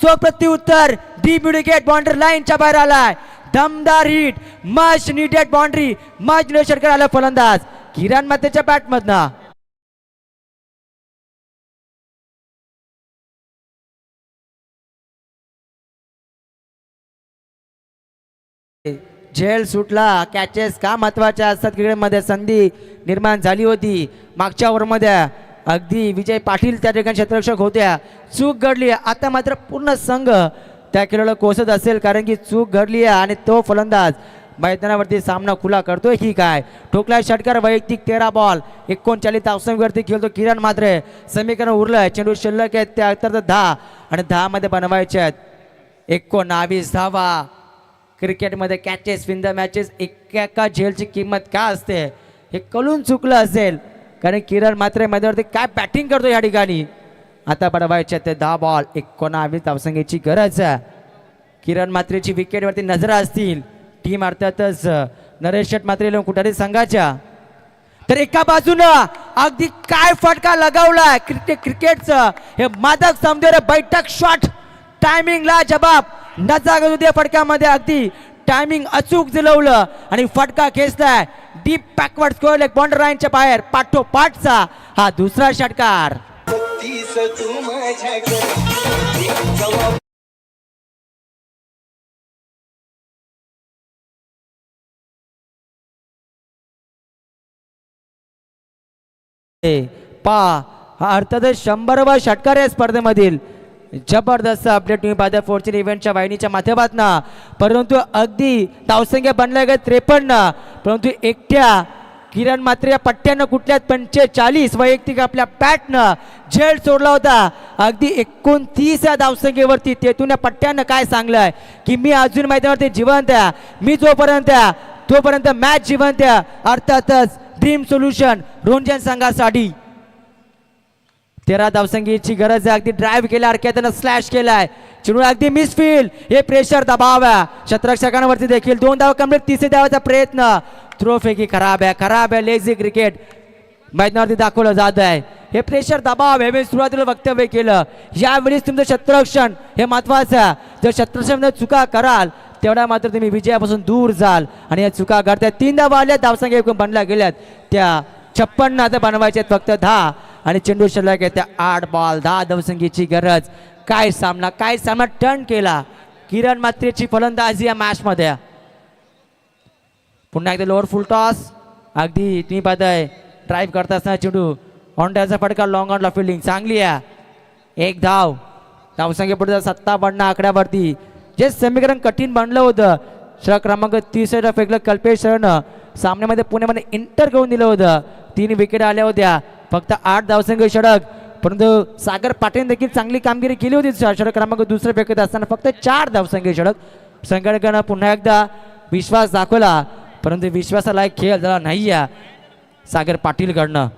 स्वप्रत्युत्तर डीप विकेट बाउंड्री लाईनच्या बाहेर आलाय. दमदार hit much needed boundary much षटकार आला फलंदाज किरण मात्रेच्या बॅटमधनं. झेल सुटला. कॅचेस का महत्वाच्या असतात क्रिकेटमध्ये. संधी निर्माण झाली होती मागच्या ओव्हरमध्ये अगदी विजय पाटील त्या ठिकाणी क्षेत्ररक्षक होत्या. चूक घडली आता मात्र पूर्ण संघ त्या खेळाला कोसत असेल कारण की चूक घडली आहे आणि तो फलंदाज मैदानावरती सामना खुला करतोय की काय. ठोकला षटकार वैयक्तिक 13 बॉल 39 धावसंख्येवरती खेळतो किरण मात्रे. समीकरण उरलंय चेंडू शिल्लक आहेत त्या 10 आणि 10 मध्ये बनवायचे आहेत 19 धावा. क्रिकेटमध्ये कॅचेस विन द मॅचेस एका झेलची किंमत काय असते हे कळून चुकलं असेल कारण किरण मात्रे मैदानावरती काय बॅटिंग करतो या ठिकाणी. आता बनवायचे ते 10 बॉल 19 धावसंख्येची गरज आहे. किरण मात्रेची विकेटवरती नजरा असतील. टीम अर्थातच नरेश शेट मात्रे कुठारी संघाच्या. तर एका बाजूनं अगदी काय फटका लगावलाय क्रिकेटचं हे मादक सौंदर्य बैठक शॉट टायमिंगला जबाब नजागत होती फटक्यामध्ये. अगदी टायमिंग अचूक जिलवलं आणि फटका खेचलाय deep backward square leg boundary लाईनच्या बाहेर पाठोपाठचा हा दुसरा षटकार. हा अर्थातच 100वा षटकार या स्पर्धेमधील. जबरदस्त अपडेट तुम्ही पाहता फॉर्च्यून इव्हेंटच्या वाहिनीच्या माध्यमातून. परंतु अगदी धावसंख्या बनल्या गेल्या 53 परंतु एकट्या किरण मात्रे या पट्ट्यानं कुठल्यात 45 वैयक्तिक आपल्या बॅटनं झेल सोडला होता अगदी 29 या धावसंख्येवरती. तेथून या पट्ट्यानं काय सांगलंय की मी अजून मैदानावरती जिवंत आहे. मी तोपर्यंत मॅच जिवंत आहे. अर्थातच ड्रीम सोल्युशन रोंजन संघासाठी 13 धावसंख्येची गरज आहे. अगदी ड्राईव्ह केला, अडक्यातनं स्लॅश केलाय, चेंडू अगदी मिसफील्ड. हे प्रेशर दबाव आहे क्षेत्ररक्षकांवरती देखील. 2 धाव कंप्लीट, तिसरी धावाचा प्रयत्न. थ्रो फेकी खराब आहे. लेझी क्रिकेट मैदानावरती दाखवलं जात आहे. हे प्रेशर दबाव आहे. मी सुरुवातीला वक्तव्य केलं, यावेळेस तुमचं क्षेत्ररक्षण हे महत्वाचं आहे. जर क्षेत्ररक्षण चुका कराल तेवढ्या मात्र तुम्ही विजयापासून दूर जाल. आणि या चुका करतायत. 3 धावा आल्या, धावसंख्या एकूण बनल्या गेल्यात त्या 56 आता बनवायचे फक्त 10. आणि चेंडू शिल्लक आहे त्या 8 बॉल 10 धावसंख्येची गरज. काय सामना टर्न केला. किरण मात्रेची फलंदाजी या मॅच मध्ये. पुन्हा एकदा लोअर फुल टॉस. अगदी तुम्ही पाहताय ड्राईव्ह करत असताना चेंडू ऑनड्याचा फटका, लॉंग ऑनला फिल्डिंग चांगली आहे. 1 धाव. धावसंख्येपुढे 57 आकड्यावरती. जे समीकरण कठीण बनलं होतं, षटक क्रमांक 30 फेकलं कल्पेश सरनं. सामन्यामध्ये पुण्यामध्ये इंटर करून दिलं होतं. 3 विकेट आल्या होत्या, फक्त 8 धावसंख्य षटक. परंतु सागर पाटील देखील चांगली कामगिरी केली होती. षटक क्रमांक 2 फेकत असताना फक्त 4 धावसंख्य षटक. संघटकांना पुन्हा एकदा विश्वास दाखवला, परंतु विश्वासालायक खेळ झाला नाही आहे सागर पाटीलकडनं.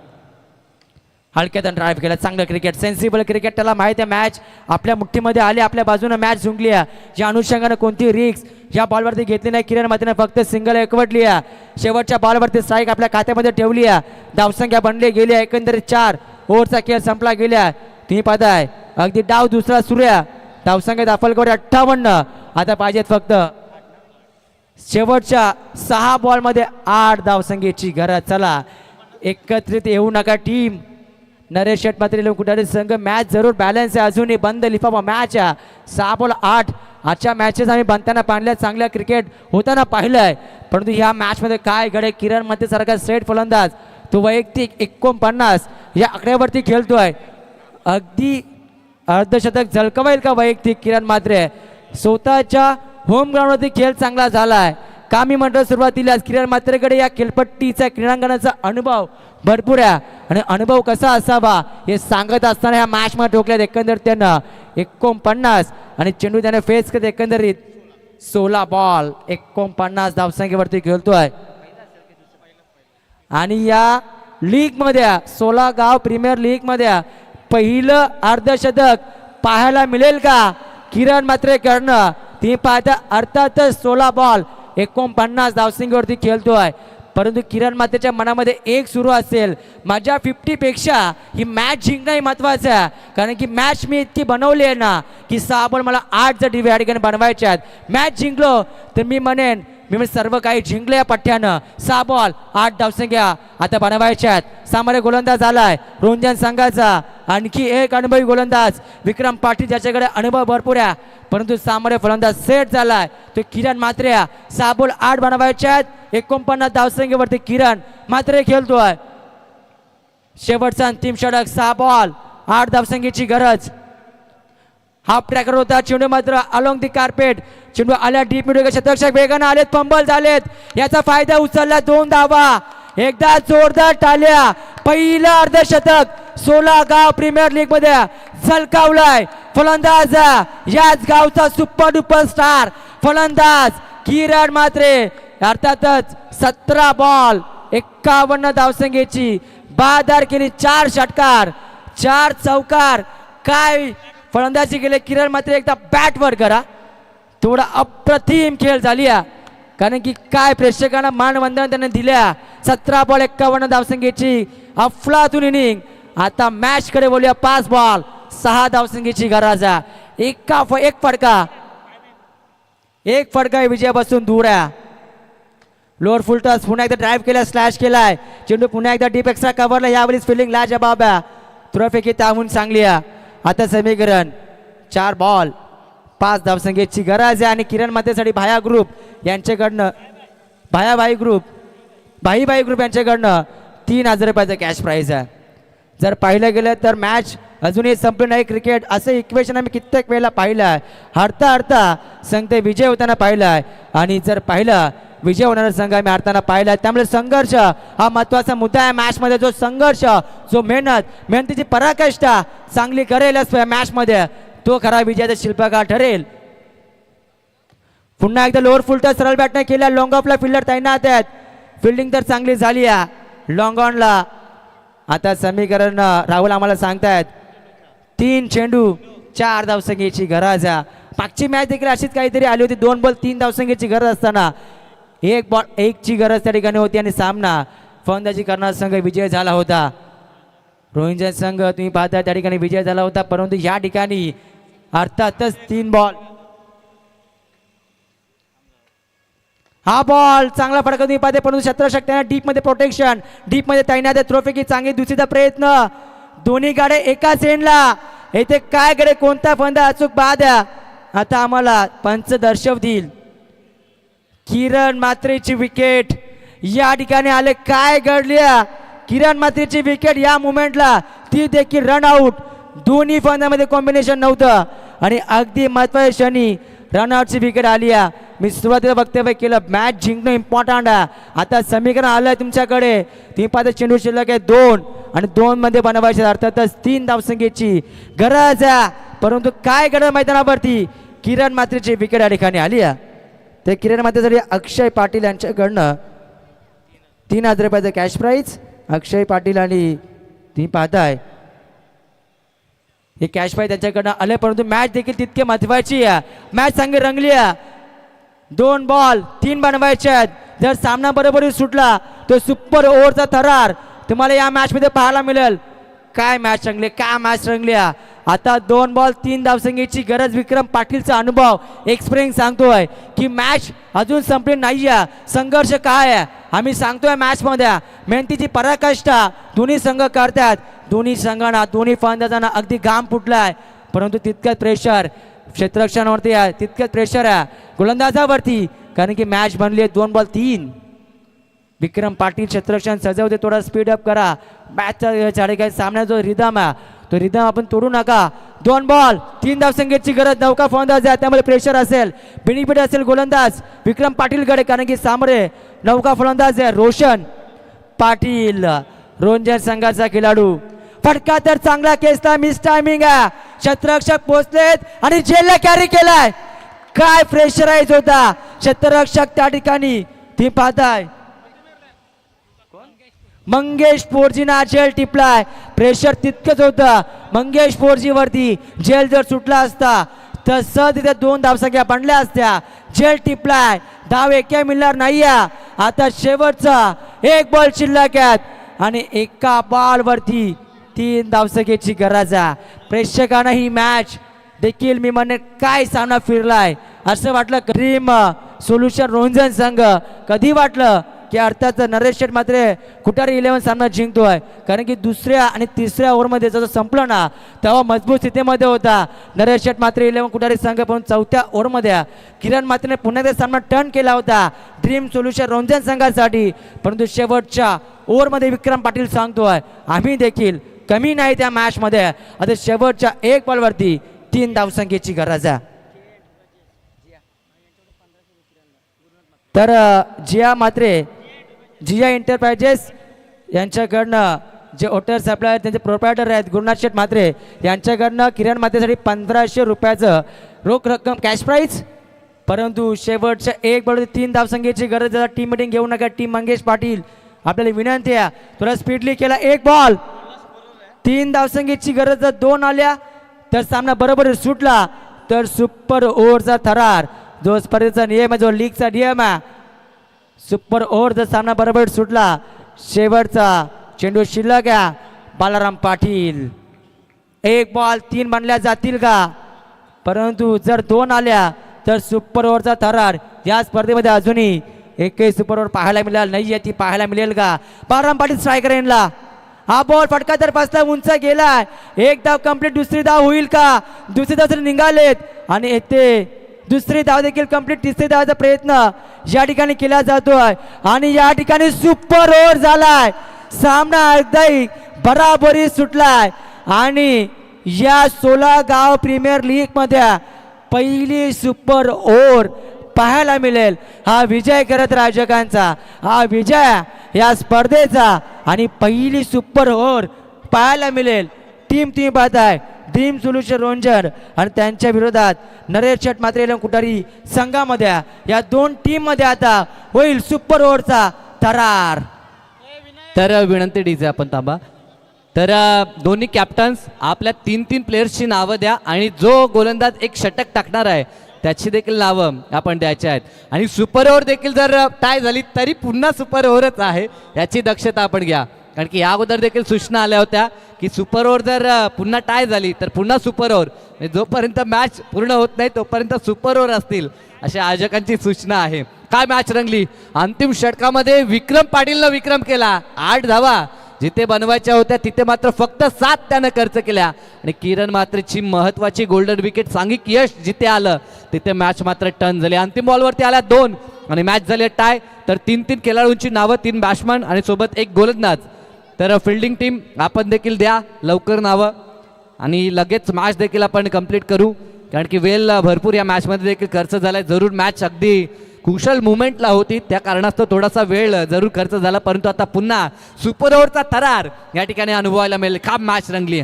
हलक्यात ड्राईव्ह केला, चांगलं क्रिकेट, सेन्सिबल क्रिकेट. त्याला माहिती आहे मॅच आपल्या मुठ्ठीमध्ये आली, आपल्या बाजूने मॅच जिंकली आहे. या अनुषंगाने कोणती रिक्स या बॉलवरती घेतली नाही. किरण मात्रेने फक्त सिंगल एकवटली आहे. शेवटच्या बॉलवरती स्ट्राईक आपल्या खात्यामध्ये ठेवली आहे. धावसंख्या बनली गेली आहे. एकंदरीत 4 ओव्हरचा खेळ संपला गेला. तुम्ही पाहताय अगदी डाव दुसरा सुरू आहे. धावसंख्या दाखल 58. आता पाहिजेत फक्त शेवटच्या 6 बॉलमध्ये 8 धावसंख्येची गरज. चला एकत्रित येऊ नका टीम. नरेश शेट मात्र कुठे संघ मॅच जरूर बॅलन्स आहे. अजूनही बंद लिफाफा मॅच आहे. 6 बॉल 8. आजच्या मॅचेस आम्ही बनताना पाहिल्या, चांगल्या क्रिकेट होताना पाहिलंय. परंतु ह्या मॅचमध्ये काय घडे, किरण मध्ये सारखा स्ट्रेट फलंदाज तो वैयक्तिक 49 या आकड्यावरती खेळतोय. अगदी अर्धशतक झलकवेल का वैयक्तिक किरण मात्रे. स्वतःच्या होम ग्राउंडवरती खेळ चांगला झालाय. का मी म्हटलं सुरुवातीला किरण मात्रेकडे या खेळपट्टीचा क्रीडांगणाचा अनुभव भरपूर आहे. आणि अनुभव कसा असावा हे सांगत असताना ह्या मॅच मध्ये ठोकल्यात. एकंदरीत त्यानं 49 आणि चेंडू त्याने फेस करत एकंदरीत 16 बॉल 49 धावसंख्येवरती खेळतोय. आणि या लीग मध्ये 16 गाव प्रीमियर लीग मध्ये पहिलं अर्धशतक पाहायला मिळेल का किरण मात्रेकडनं. ती पाहता अर्थातच 16 बॉल 49 धावसंख्येवरती खेळतोय. परंतु किरण मात्रेच्या मनामध्ये एक सुरू असेल, माझ्या 50 पेक्षा ही मॅच जिंकणं महत्वाचं आहे. कारण की मॅच मी इतकी बनवली आहे ना की 6 बॉल मला 8 जर डिव्ही ठिकाणी बनवायचे आहेत. मॅच जिंकलो तर मी म्हणेन मी सर्व काही जिंकले या पठ्ठ्यानं. 6 बॉल 8 धावसंख्या आता बनवायच्या आहेत. सामोरे गोलंदाज आलाय रोंजन संघाचा. आणखी एक अनुभवी गोलंदाज विक्रम पाटील, ज्याच्याकडे अनुभव भरपूर आहे. परंतु सामोरे फलंदाज सेट झालाय तो किरण मात्रे. 6 बॉल 8 बनवायच्या आहेत. 49 धावसंख्येवरती किरण मात्रे खेळतोय. शेवटचा अंतिम षटक 6 बॉल 8 धावसंख्येची गरज. हाफ ट्रॅकर होता चेंडू मात्र अलोंग दी कार्पेट. चेंडू आल्या डीप मिडल, क्षेत्ररक्षक वेगाने आलेत, फंबल झालेत. याचा फायदा उचलला. 2 धावा. एकदा जोरदार टाळ्या. पहिलं अर्धशतक 16 गाव प्रीमियर लीग मध्ये झलकावलाय. फलंदाज याच गावचा सुपर डुपर स्टार फलंदाज किरण मात्रे. अर्थातच 17 बॉल 51 धावसंख्येची बादार केली. 4 षटकार 4 चौकार. काय फलंदाजी केले किरण मात्रे. एकदा बॅटवर करा. थोडा अप्रतिम खेळ झाली आहे. कारण की काय प्रेक्षकांना मानवंदन त्याने दिल्या. 17 बॉल 51 धावसंख्येची अफलातून इनिंग. आता मॅच कडे बोलूया. 5 बॉल 6 धावसंख्येची गरज आहे. एक फटका विजयापासून दूर आहे. लोअर फुल टॉस पुन्हा एकदा ड्राईव्ह केला, स्लॅश केलाय. चेंडू पुन्हा एकदा डीप एक्स्ट्रा कव्हरला. यावेळेस फिल्डिंग लाजबाब आहे. थ्रोफेकी त्याहून चांगली आहे. आता समीकरण 4 बॉल 5 धावसंख्येची गरज आहे. आणि किरण मात्रेसाठी भाया ग्रुप यांच्याकडनं भाई ग्रुप यांच्याकडनं 3000 रुपयाचं कॅश प्राईज आहे. जर पाहिलं गेलं तर मॅच अजूनही संपली नाही. क्रिकेट असं इक्वेशन आम्ही कित्येक वेळेला पाहिलं आहे. हरता संघ ते विजय होताना पाहिलं आहे. आणि जर पाहिलं विजय होणारा संघ आम्ही हरताना पाहिला. त्यामुळे संघर्ष हा महत्वाचा मुद्दा आहे मॅचमध्ये. जो संघर्ष, जो मेहनतीची पराकाष्ठा चांगली करेलच मॅचमध्ये, तो खरा विजयाचा शिल्पकार ठरेल. पुन्हा एकदा लोअर फुलटा सरळ बॅटने केल्या. लॉंग ऑफला फिल्डर तैनात आहेत. फिल्डिंग तर चांगली झाली आहे लॉंग ऑनला. आता समीकरण राहुल आम्हाला सांगतायत 3 चेंडू 4 धावसंख्येची गरज आहे. मागची मॅच देखील अशीच काहीतरी आली होती. 2 बॉल 3 धावसंख्येची गरज असताना 1 बॉल 1 ची गरज त्या ठिकाणी होती आणि सामना फलंदाजी करणारा संघ विजय झाला होता. रोहिंजन संघ तुम्ही पाहता त्या ठिकाणी विजय झाला होता. परंतु या ठिकाणी अर्थातच 3 बॉल, हा बॉल चांगला फटका तुम्ही पाहते. परंतु शस्त्रशक्तीने डीप मध्ये प्रोटेक्शन, डीप मध्ये तैनात आहे. ट्रॉफी की चांगली दुसरीचा प्रयत्न, दोन्ही गाड्या एकाच एंडला. येथे काय कडे कोणता फंदा अचूक बाद आहे. आता आम्हाला पंच दर्शवतील. किरण म्हात्रेची विकेट या ठिकाणी आले. काय घडली किरण म्हात्रेची विकेट या मुमेंटला, ती देखील रन आउट. दोन्ही फंदामध्ये कॉम्बिनेशन नव्हतं आणि अगदी महत्त्वाच्या क्षणी रनआउटची विकेट आली आहे. मी सुरुवातीला वक्तव्य केलं, मॅच जिंकणं इम्पॉर्टंट आहे. आता समीकरण आलंय तुमच्याकडे. तुम्ही पाहता चेंडू शिल्लक आहे 2 आणि 2 मध्ये बनवायचे. अर्थातच 3 धावसंख्येची गरज आहे. परंतु काय घडलं मैदानावरती, किरण म्हात्रेची विकेट या ठिकाणी आली आहे. ते किरण म्हात्रेसाठी अक्षय पाटील यांच्याकडनं 3,000 रुपयाचं कॅश प्राईज. अक्षय पाटील आणि तुम्ही पाहताय हे कॅश प्राईज त्यांच्याकडनं आले. परंतु मॅच देखील तितकी महत्वाची आहे. मॅच चांगली रंगली आहे. 2 बॉल 3 बनवायचे आहेत. जर सामना बरोबरी सुटला तर सुपर ओव्हरचा थरार तुम्हाला या मॅच मध्ये पाहायला मिळेल. काय मॅच रंगली, काय मॅच रंगली. आता 2 बॉल 3 धावसंख्येची गरज. विक्रम पाटीलचा अनुभव एक्सपिरियन्स सांगतोय की मॅच अजून संपली नाहीये. संघर्ष काय आहे आम्ही सांगतोय. मॅच मध्ये मेहनतीची पराकाष्ठा दोन्ही संघ करतात. दोन्ही संघांना, दोन्ही फलंदाजांना अगदी घाम फुटलाय. परंतु तितकंच प्रेशर क्षेत्ररक्षणावरती आहे, तितकंच प्रेशर आहे गोलंदाजावरती. कारण की मॅच बनली आहे 2 बॉल 3. विक्रम पाटील क्षेत्ररक्षण सजवते. थोडा स्पीड अप करा. मॅचचा काही सामना जो रिदम आहे तो रिदम आपण तोडू नका. 2 बॉल 3 धावसंख्येची गरज. नौका फलंदाज आहे त्यामुळे प्रेशर असेल, बेनिफिट असेल गोलंदाज विक्रम पाटीलकडे. कारण की सामोरे नौका फलंदाज आहे रोशन पाटील, रोंजन संघाचा खेळाडू. फटका तर चांगला केसला, मिस टायमिंग आहे. क्षेत्ररक्षक पोहोचलेत आणि जेलला कॅरी केलाय. काय प्रेशराईज होता क्षेत्ररक्षक त्या ठिकाणी. ती पाहताय मंगेश पोरजीना जेल टिपलाय. प्रेशर तितकंच होतं मंगेश पोरजी वरती. जेल जर सुटला असता तर सहज तिथे 2 धावसंख्या बनल्या असत्या. जेल टिपलाय, धाव एका मिळणार नाही. आता शेवटचा 1 बॉल शिल्लक आहेत आणि एका बॉल वरती 3 धावसंख्येची गरज आहे. प्रेक्षकांना ही मॅच देखील मी म्हणेन काय सामना फिरलाय असं वाटलं. ड्रीम सोल्युशन रोंजन संघ कधी वाटलं की अर्थात नरेश शेठ मात्र कुठारी 11 सामना जिंकतोय. कारण की दुसऱ्या आणि तिसऱ्या ओव्हरमध्ये जसं संपलं ना तेव्हा मजबूत स्थितीमध्ये होता नरेश शेठ मात्र 11 कुठारी संघ. पण 4थ्या ओव्हरमध्ये किरण मात्रेने पुन्हा ते सामना टर्न केला होता ड्रीम सोल्युशन रोंजन संघासाठी. परंतु शेवटच्या ओव्हरमध्ये विक्रम पाटील सांगतोय आम्ही देखील कमी नाही त्या मॅचमध्ये. आता शेवटच्या 1 बॉलवरती 3 धावसंख्येची गरज आहे. तर जिया मात्रे, जिया एंटरप्राइजेस यांच्याकडनं जे ओटर सप्लायर त्यांचे प्रोप्रायटर आहेत गुरुनाथ शेठ मात्रे यांच्याकडनं किरण मात्रेसाठी 1500 रुपयाचं रोख रक्कम कॅश प्राईज. परंतु शेवटच्या 1 बॉल 3 धावसंख्येची गरज. टीम मिटिंग घेऊ नका. टीम मंगेश पाटील आपल्याला विनंती आहे थोडा स्पीडली केला. 1 बॉल 3 धावसंख्येची गरज. 2 आल्या तर सामना बरोबर सुटला तर सुपर ओव्हरचा थरार जो स्पर्धेचा नियम आहे, जो लीगचा नियम आहे. सुपर ओव्हर जर सामना बरोबर सुटला. शेवटचा चेंडू शिल्लक आहे. बालाराम पाटील 1 बॉल 3 बनल्या जातील का. परंतु जर 2 आल्या तर सुपर ओव्हरचा थरार या स्पर्धेमध्ये अजूनही एकही सुपर ओव्हर पाहायला मिळाला नाहीये. ती पाहायला मिळेल का. बालाराम पाटील स्ट्रायकर एंडला. हा बॉल फटका तर बसला, उंच गेलाय. 1 धाव कंप्लीट. दुसरी धाव होईल का. दुसरी धाव तर निघालेत आणि येथे दुसरी धाव देखील कंप्लीट. तिसरी धावाचा प्रयत्न या ठिकाणी केला जातोय आणि या ठिकाणी सुपर ओव्हर झालाय. सामना अगदी बराबरी सुटलाय आणि या 16 गाव प्रीमियर लीग मध्ये पहिली सुपर ओव्हर पाहायला मिळेल. हा विजय करत राजकांचा, हा विजय या स्पर्धेचा आणि पहिली सुपर ओव्हर पाहायला मिळेल. टीम तुम्ही पाहताय ड्रीम सोल्युशन रोंजन आणि त्यांच्या विरोधात नरेश शेठ मात्रे कुठारी संघामध्ये. या 2 टीम मध्ये आता होईल सुपर ओव्हरचा थरार. तर विनंती डीजे आपण थांबा. तर तर दोन्ही कॅप्टन्स आपल्या 3-3 प्लेयर्सची नावं द्या आणि जो गोलंदाज एक षटक टाकणार आहे त्याची देखील नावं आपण द्यायची आहेत. आणि सुपर ओव्हर देखील जर टाय झाली तरी पुन्हा सुपर ओव्हरच आहे याची दक्षता आपण घ्या. कारण की या अगोदर देखील सूचना आल्या होत्या की सुपर ओव्हर जर पुन्हा टाय झाली तर पुन्हा सुपर ओव्हर, म्हणजे जोपर्यंत मॅच पूर्ण होत नाही तोपर्यंत सुपर ओव्हर असतील अशा आयोजकांची सूचना आहे. काय मॅच रंगली. अंतिम षटकामध्ये विक्रम पाटीलनं विक्रम केला. 8 धावा जिथे बनवायच्या होत्या तिथे मात्र फक्त 7 त्यानं खर्च केल्या. आणि किरण मात्रेची महत्वाची गोल्डन विकेट सांघिक यश जिथे आलं तिथे मॅच मात्र टर्न झाली. अंतिम बॉलवरती आल्या 2 आणि मॅच झाली टाय. तर 3-3 खेळाडूंची नावं, 3 बॅट्समन आणि सोबत 1 गोलंदाज. तर फिल्डिंग टीम आपण देखील द्या लवकर नावं आणि लगेच मॅच देखील आपण कंप्लीट करू. कारण की वेळ भरपूर या मॅचमध्ये देखील खर्च झाला आहे. जरूर मॅच अगदी कुशल मुवमेंटला होती त्या कारणास्तव थोडासा वेळ जरूर खर्च झाला, परंतु आता पुन्हा सुपर ओव्हरचा थरार या ठिकाणी अनुभवायला मिळेल. का मॅच रंगली.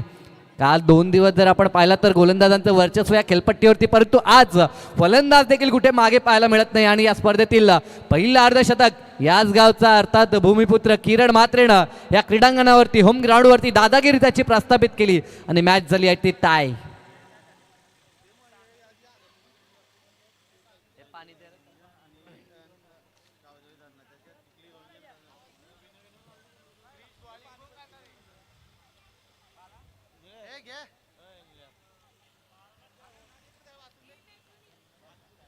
काल 2 दिवस जर आपण पाहिला तर गोलंदाजांचं वर्चस्व या खेळपट्टीवरती, परंतु आज फलंदाज देखील कुठे मागे पाहायला मिळत नाही. आणि या स्पर्धेतील पहिलं अर्धशतक याच गावचा अर्थात भूमिपुत्र किरण म्हात्रेनं या क्रीडांगणावरती होम ग्राउंडवरती दादागिरी त्याची प्रस्थापित केली आणि मॅच झाली आहे ती टाय.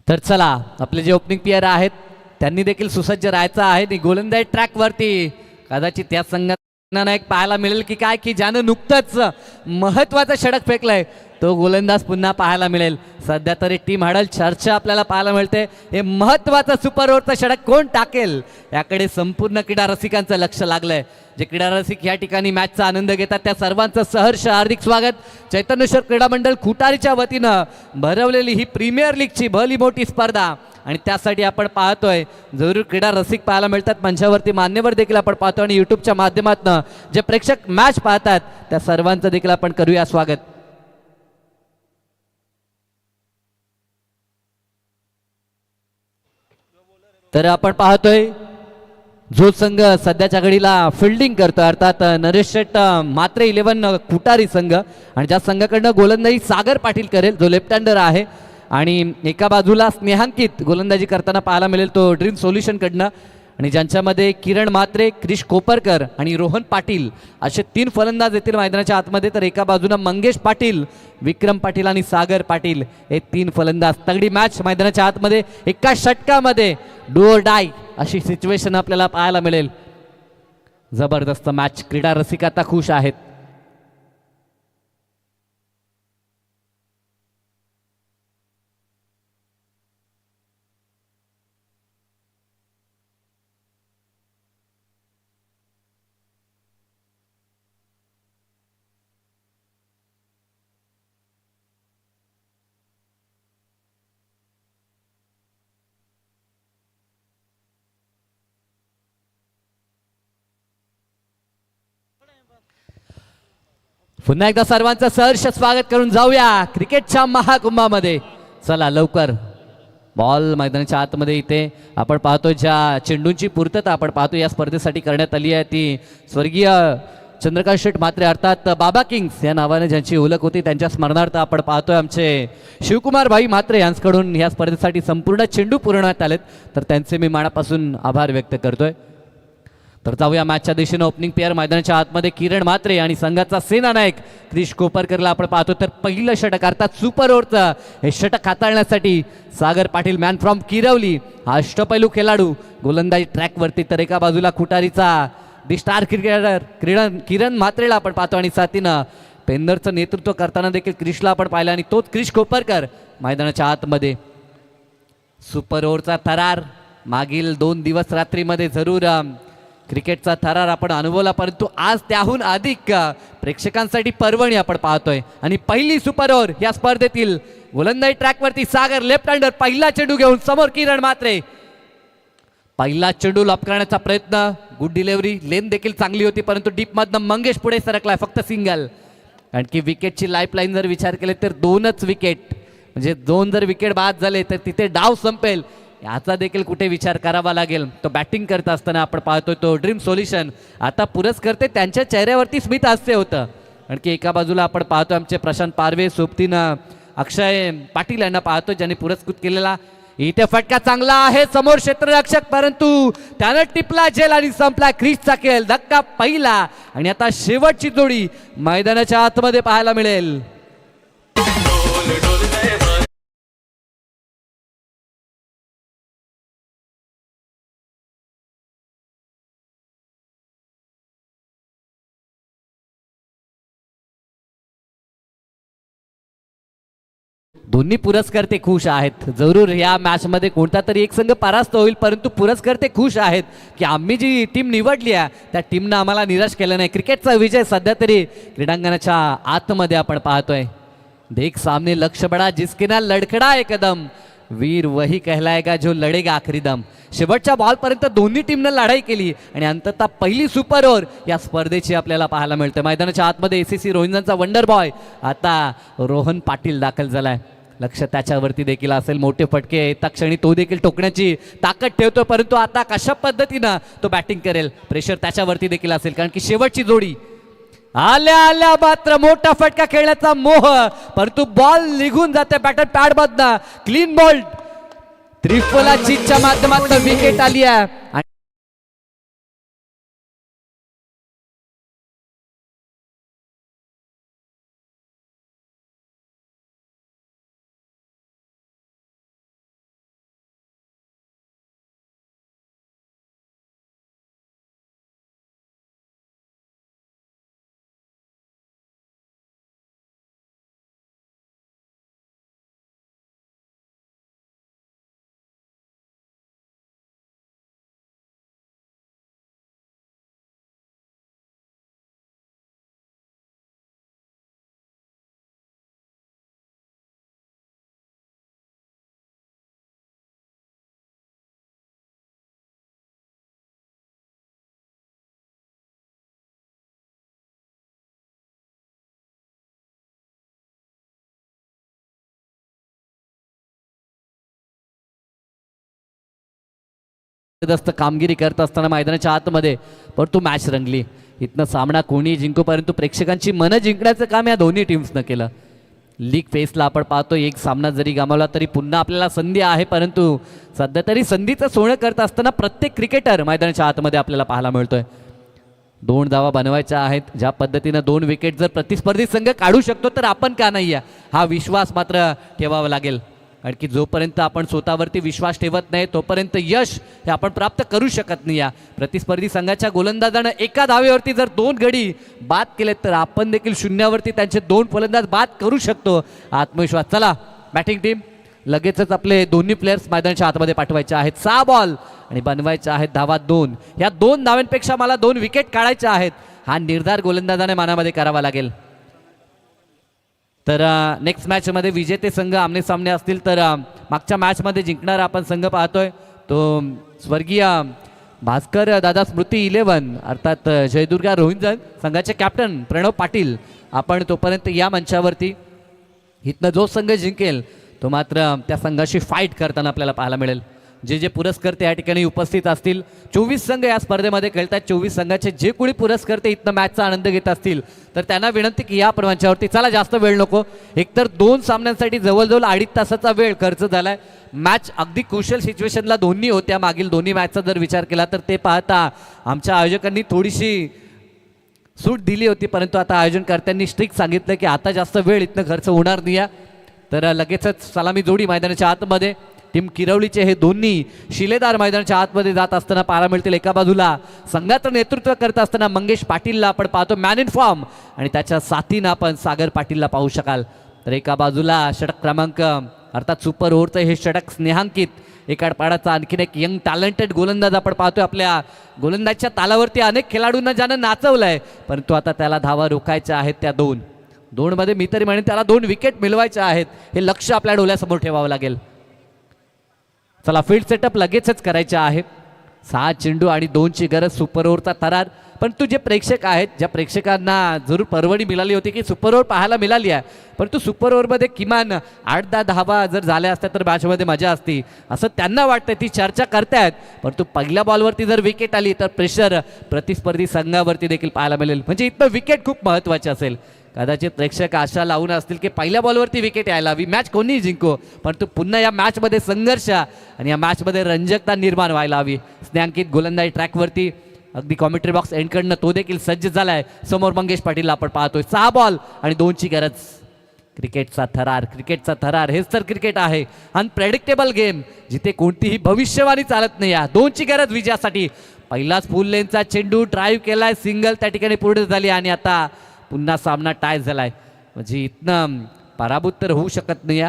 तर चला आपले जे ओपनिंग प्लेयर आहेत त्यांनी देखील सुसज्ज राहायचं आहे. आणि गोलंदाज ट्रॅकवरती कदाचित त्या संघांना एक पाहायला मिळेल की काय की ज्यानं नुकतंच महत्वाचं षटक फेकलंय तो गोलंदाज पुन्हा पाहायला मिळेल. सध्या तरी टीम हडल चर्चा आपल्याला पाहायला मिळते. हे महत्वाचं सुपर ओव्हरचं षटक कोण टाकेल याकडे संपूर्ण क्रीडा रसिकांचं लक्ष लागलंय. जे क्रीडा रसिक या ठिकाणी मॅचचा आनंद घेतात त्या सर्वांचं सहर्ष हार्दिक स्वागत. चैतन्येश्वर क्रीडा मंडळ खुटारीच्या वतीनं भरवलेली ही प्रीमियर लीगची भली मोठी स्पर्धा आणि त्यासाठी आपण पाहतोय जरूर क्रीडा रसिक पाहायला मिळतात मंचावरती, मान्यवर देखील आपण पाहतो आणि यूट्यूबच्या माध्यमातून जे प्रेक्षक मॅच पाहतात त्या सर्वांचं देखील आपण करूया स्वागत. तर आपण पाहतोय जो संघ सध्याच्या घडीला फिल्डिंग करतोय अर्थात नरेश शेट मात्रे 11 खुटारी संघ आणि ज्या संघाकडनं गोलंदाजी सागर पाटील करेल जो लेफ्ट हँडर आहे. आणि एका बाजूला स्नेहांकित गोलंदाजी करताना पाहायला मिळेल तो ड्रीम सोल्युशनकडनं. आणि ज्यांच्यामध्ये किरण म्हात्रे, क्रिश कोपरकर आणि रोहन पाटील असे 3 फलंदाज येतील मैदानाच्या आतमध्ये. तर एका बाजूला मंगेश पाटील, विक्रम पाटील आणि सागर पाटील हे 3 फलंदाज. तगडी मॅच मैदानाच्या आतमध्ये एका षटकामध्ये डू ऑर डाय अशी सिच्युएशन आपल्याला पाहायला मिळेल. जबरदस्त मॅच. क्रीडा रसिक आता खुश आहेत. पुन्हा एकदा सर्वांचं सहर्ष स्वागत करून जाऊया क्रिकेटच्या महाकुंभामध्ये. चला लवकर बॉल मैदानाच्या आतमध्ये इथे आपण पाहतो ज्या चेंडूंची पूर्तता आपण पाहतो या स्पर्धेसाठी करण्यात आली आहे ती स्वर्गीय चंद्रकांत शेठ म्हात्रे अर्थात बाबा किंग्स या नावाने ज्यांची ओळख होती त्यांच्या स्मरणार्थ आपण पाहतोय आमचे शिवकुमार भाई म्हात्रे यांच्याकडून या स्पर्धेसाठी संपूर्ण चेंडू पुरवण्यात आलेत. तर त्यांचे मी मनापासून आभार व्यक्त करतोय. तर जाऊया मॅचच्या दिशेने. ओपनिंग प्लेअर मैदानाच्या आतमध्ये किरण म्हात्रे आणि संघाचा सेनानायक क्रिश कोपरकरला आपण पाहतो. तर पहिलं षटक अर्थात सुपर ओव्हरचं हे षटक हाताळण्यासाठी सागर पाटील मॅन फ्रॉम किरवली हा अष्टपैलू खेळाडू गोलंदाजी ट्रॅकवरती. तर एका बाजूला खुटारीचा दी स्टार क्रिकेटर किरण म्हात्रेला आपण पाहतो आणि साथीनं पेंदरचं नेतृत्व करताना देखील क्रिशला आपण पाहिलं आणि तोच क्रिश कोपरकर मैदानाच्या आतमध्ये. सुपर ओव्हरचा थरार मागील 2 दिवस रात्रीमध्ये जरूर क्रिकेटचा थरार आपण अनुभवला, परंतु आज त्याहून अधिक प्रेक्षकांसाठी पर्वणी आपण पाहतोय. आणि पहिली सुपर ओव्हर या स्पर्धेतील गोलंदाजी ट्रॅकवरती सागर लेफ्ट हँडर पहिला चेंडू घेऊन समोर किरण म्हात्रे. पहिला चेंडू लॉप करण्याचा प्रयत्न, गुड डिलिव्हरी, लेन देखील चांगली होती परंतु डीपमधनं मंगेश पुढे सरकलाय फक्त सिंगल. कारण की विकेटची लाईफलाईन जर विचार केले तर 2च विकेट, म्हणजे 2 जर विकेट बाद झाले तर तिथे डाव संपेल याचा देखील कुठे विचार करावा लागेल. तो बॅटिंग करत असताना आपण पाहतोय तो ड्रीम सोल्युशन आता पुरस्कर्ते त्यांच्या चेहऱ्यावरती स्मित हास्य होतं. आणखी एका बाजूला आपण पाहतो आमचे प्रशांत पारवे, सोबतीनं अक्षय पाटील यांना पाहतो ज्यांनी पुरस्कृत केलेला. इथे फटका चांगला आहे समोर क्षेत्ररक्षक, परंतु त्यानं टिपला झेल आणि संपला क्रीजचा खेळ. धक्का पहिला आणि आता शेवटची जोडी मैदानाच्या आतमध्ये पाहायला मिळेल. दोन्ही पुरस्कर्ते खुश आहेत. जरूर या मॅच मध्ये कोणता तरी एक संघ परास्त होईल, परंतु पुरस्कर्ते खुश आहेत की आम्ही जी टीम निवडली आहे त्या टीमनं आम्हाला निराश केलं नाही. क्रिकेटचा विजय सध्या तरी क्रीडांगणाच्या आतमध्ये आपण पाहतोय. देख सामने लक्ष्य बडा जिसके ना लडखडा एक कदम, वीर वही कहलाएगा जो लढेगा आखरी दम. शेवटच्या बॉलपर्यंत दोन्ही टीमनं लढाई केली आणि अंततः पहिली सुपर ओव्हर या स्पर्धेची आपल्याला पाहायला मिळते. मैदानाच्या आतमध्ये एसीसी रोहिंजांचा वंडर बॉय आता रोहन पाटील दाखल झालाय. लक्ष त्याच्यावरती देखील असेल. मोठे फटके येता क्षणी तो देखील टोकण्याची ताकद ठेवतो, परंतु आता कशा पद्धतीनं तो बॅटिंग करेल प्रेशर त्याच्यावरती देखील असेल, कारण की शेवटची जोडी आल्या आल्या मात्र मोठा फटका खेळण्याचा मोह, परंतु बॉल निघून जाते बॅटर पॅड मधनं. क्लीन बॉल त्रिफला चीजच्या माध्यमातून विकेट आली आहे. जबरदस्त कामगिरी करत असताना मैदानाच्या आतमध्ये परंतु मॅच रंगली. इथनं सामना कोणी जिंकू, परंतु प्रेक्षकांची मनं जिंकण्याचं काम या दोन्ही टीम्सनं केलं. लीग फेसला आपण पाहतो एक सामना जरी गमावला तरी पुन्हा आपल्याला संधी आहे, परंतु सध्या तरी संधीचं सोनं करत असताना प्रत्येक क्रिकेटर मैदानाच्या आतमध्ये आपल्याला पाहायला मिळतोय. 2 धावा बनवायच्या आहेत. ज्या पद्धतीनं 2 विकेट जर प्रतिस्पर्धी संघ काढू शकतो तर आपण का नाही हा विश्वास मात्र ठेवावा लागेल. कारण की जोपर्यंत आपण स्वतःवरती विश्वास ठेवत नाही तोपर्यंत यश हे आपण प्राप्त करू शकत नाही. या प्रतिस्पर्धी संघाच्या गोलंदाजानं एका धावेवरती जर 2 गडी बाद केलेत तर आपण देखील शून्यावरती त्यांचे 2 फलंदाज बाद करू शकतो. आत्मविश्वास. चला बॅटिंग टीम लगेचच आपले दोन्ही प्लेयर्स मैदानाच्या आतमध्ये पाठवायचे आहेत. 6 बॉल आणि बनवायचे आहेत धावा 2. या 2 धावांपेक्षा मला 2 विकेट काढायच्या आहेत हा निर्धार गोलंदाजाने मनामध्ये करावा लागेल. तर नेक्स्ट मॅचमध्ये विजेते संघ आमने सामने असतील तर मागच्या मॅचमध्ये जिंकणारा आपण संघ पाहतोय तो स्वर्गीय भास्कर दादा स्मृती 11 अर्थात जयदुर्गा रोहिंजन संघाचे कॅप्टन प्रणव पाटील. आपण तोपर्यंत या मंचावरती इथनं जो संघ जिंकेल तो मात्र त्या संघाशी फाईट करताना आपल्याला पाहायला मिळेल. जे जे पुरस्कर्ते या ठिकाणी उपस्थित असतील 24 संघ या स्पर्धेमध्ये खेळतात. 24 संघाचे जे कोणी पुरस्कर्ते इथनं मॅचचा आनंद घेत असतील तर त्यांना विनंती की या मंचावरती चला. जास्त वेळ नको. एकतर 2 सामन्यांसाठी जवळजवळ 2.5 तासाचा वेळ खर्च झालाय. मॅच अगदी क्रुशियल सिच्युएशनला दोन्ही होत्या. मागील दोन्ही मॅचचा जर विचार केला तर ते पाहता आमच्या आयोजकांनी थोडीशी सूट दिली होती, परंतु आता आयोजनकर्त्यांनी स्ट्रिक्ट सांगितलं की आता जास्त वेळ इथनं खर्च होणार नाही. तर लगेचच सलामी जोडी मैदानाच्या आतमध्ये टीम किरवलीचे हे दोन्ही शिलेदार मैदानाच्या आतमध्ये जात असताना पाहायला मिळतील. एका बाजूला संघाचं नेतृत्व करत असताना मंगेश पाटीलला आपण पाहतो मॅन इन फॉर्म आणि त्याच्या साथीनं आपण सागर पाटीलला पाहू शकाल. तर एका बाजूला षटक क्रमांक अर्थात सुपर ओव्हरचं हे षटक स्नेहांकित एकाडपाडाचा आणखीन एक यंग टॅलेंटेड गोलंदाज आपण पाहतोय. आपल्या गोलंदाजच्या तालावरती अनेक खेळाडूंना ज्यानं नाचवलंय, परंतु आता त्याला धावा रोखायच्या आहेत. त्या 2 मध्ये मी तरी म्हणेन त्याला 2 विकेट मिळवायच्या आहेत. हे लक्ष आपल्या डोळ्यासमोर ठेवावं लागेल. चला फील्ड सेटअप लगेचच करायचे आहे. 6 चेंडू आणि 2ची गरज सुपर ओव्हरचा थरार. पण जे प्रेक्षक आहेत, ज्या प्रेक्षकांना जरूर परवडी मिळाली होती की सुपर ओव्हर पाहायला मिळाली आहे, परंतु सुपर ओव्हरमध्ये किमान 8-10 धावा जर झाल्या असत्या तर मॅचमध्ये मजा असती असं त्यांना वाटतं. ती चर्चा करतायत. परंतु पहिल्या बॉलवरती जर विकेट आली तर प्रेशर प्रतिस्पर्धी संघावरती देखील पाहायला मिळेल. म्हणजे इथं विकेट खूप महत्त्वाचे असेल. कदाचित प्रेक्षक आशा लावून असतील की पहिल्या बॉलवरती विकेट यायला हवी, मॅच कोणीही जिंको, परंतु पुन्हा या मॅचमध्ये संघर्ष आणि या मॅचमध्ये रंजकता निर्माण व्हायला हवी. स्नेहांकित गोलंदाजी ट्रॅकवरती अगदी कॉमेंट्री बॉक्स एंडकडनं तो देखील सज्ज झालाय. समोर मंगेश पाटील आपण पाहतोय. 6 बॉल आणि 2ची गरज. क्रिकेटचा थरार हेच तर क्रिकेट आहे. अनप्रेडिक्टेबल गेम जिथे कोणतीही भविष्यवाणी चालत नाही. 2ची गरज विजयासाठी. पहिलाच फुल लेनचा चेंडू ड्राईव्ह केलाय, सिंगल त्या ठिकाणी पूर्ण झाली आणि आता पुन्हा सामना टाय झालाय. म्हणजे इथनं पराभूत तर होऊ शकत नाही.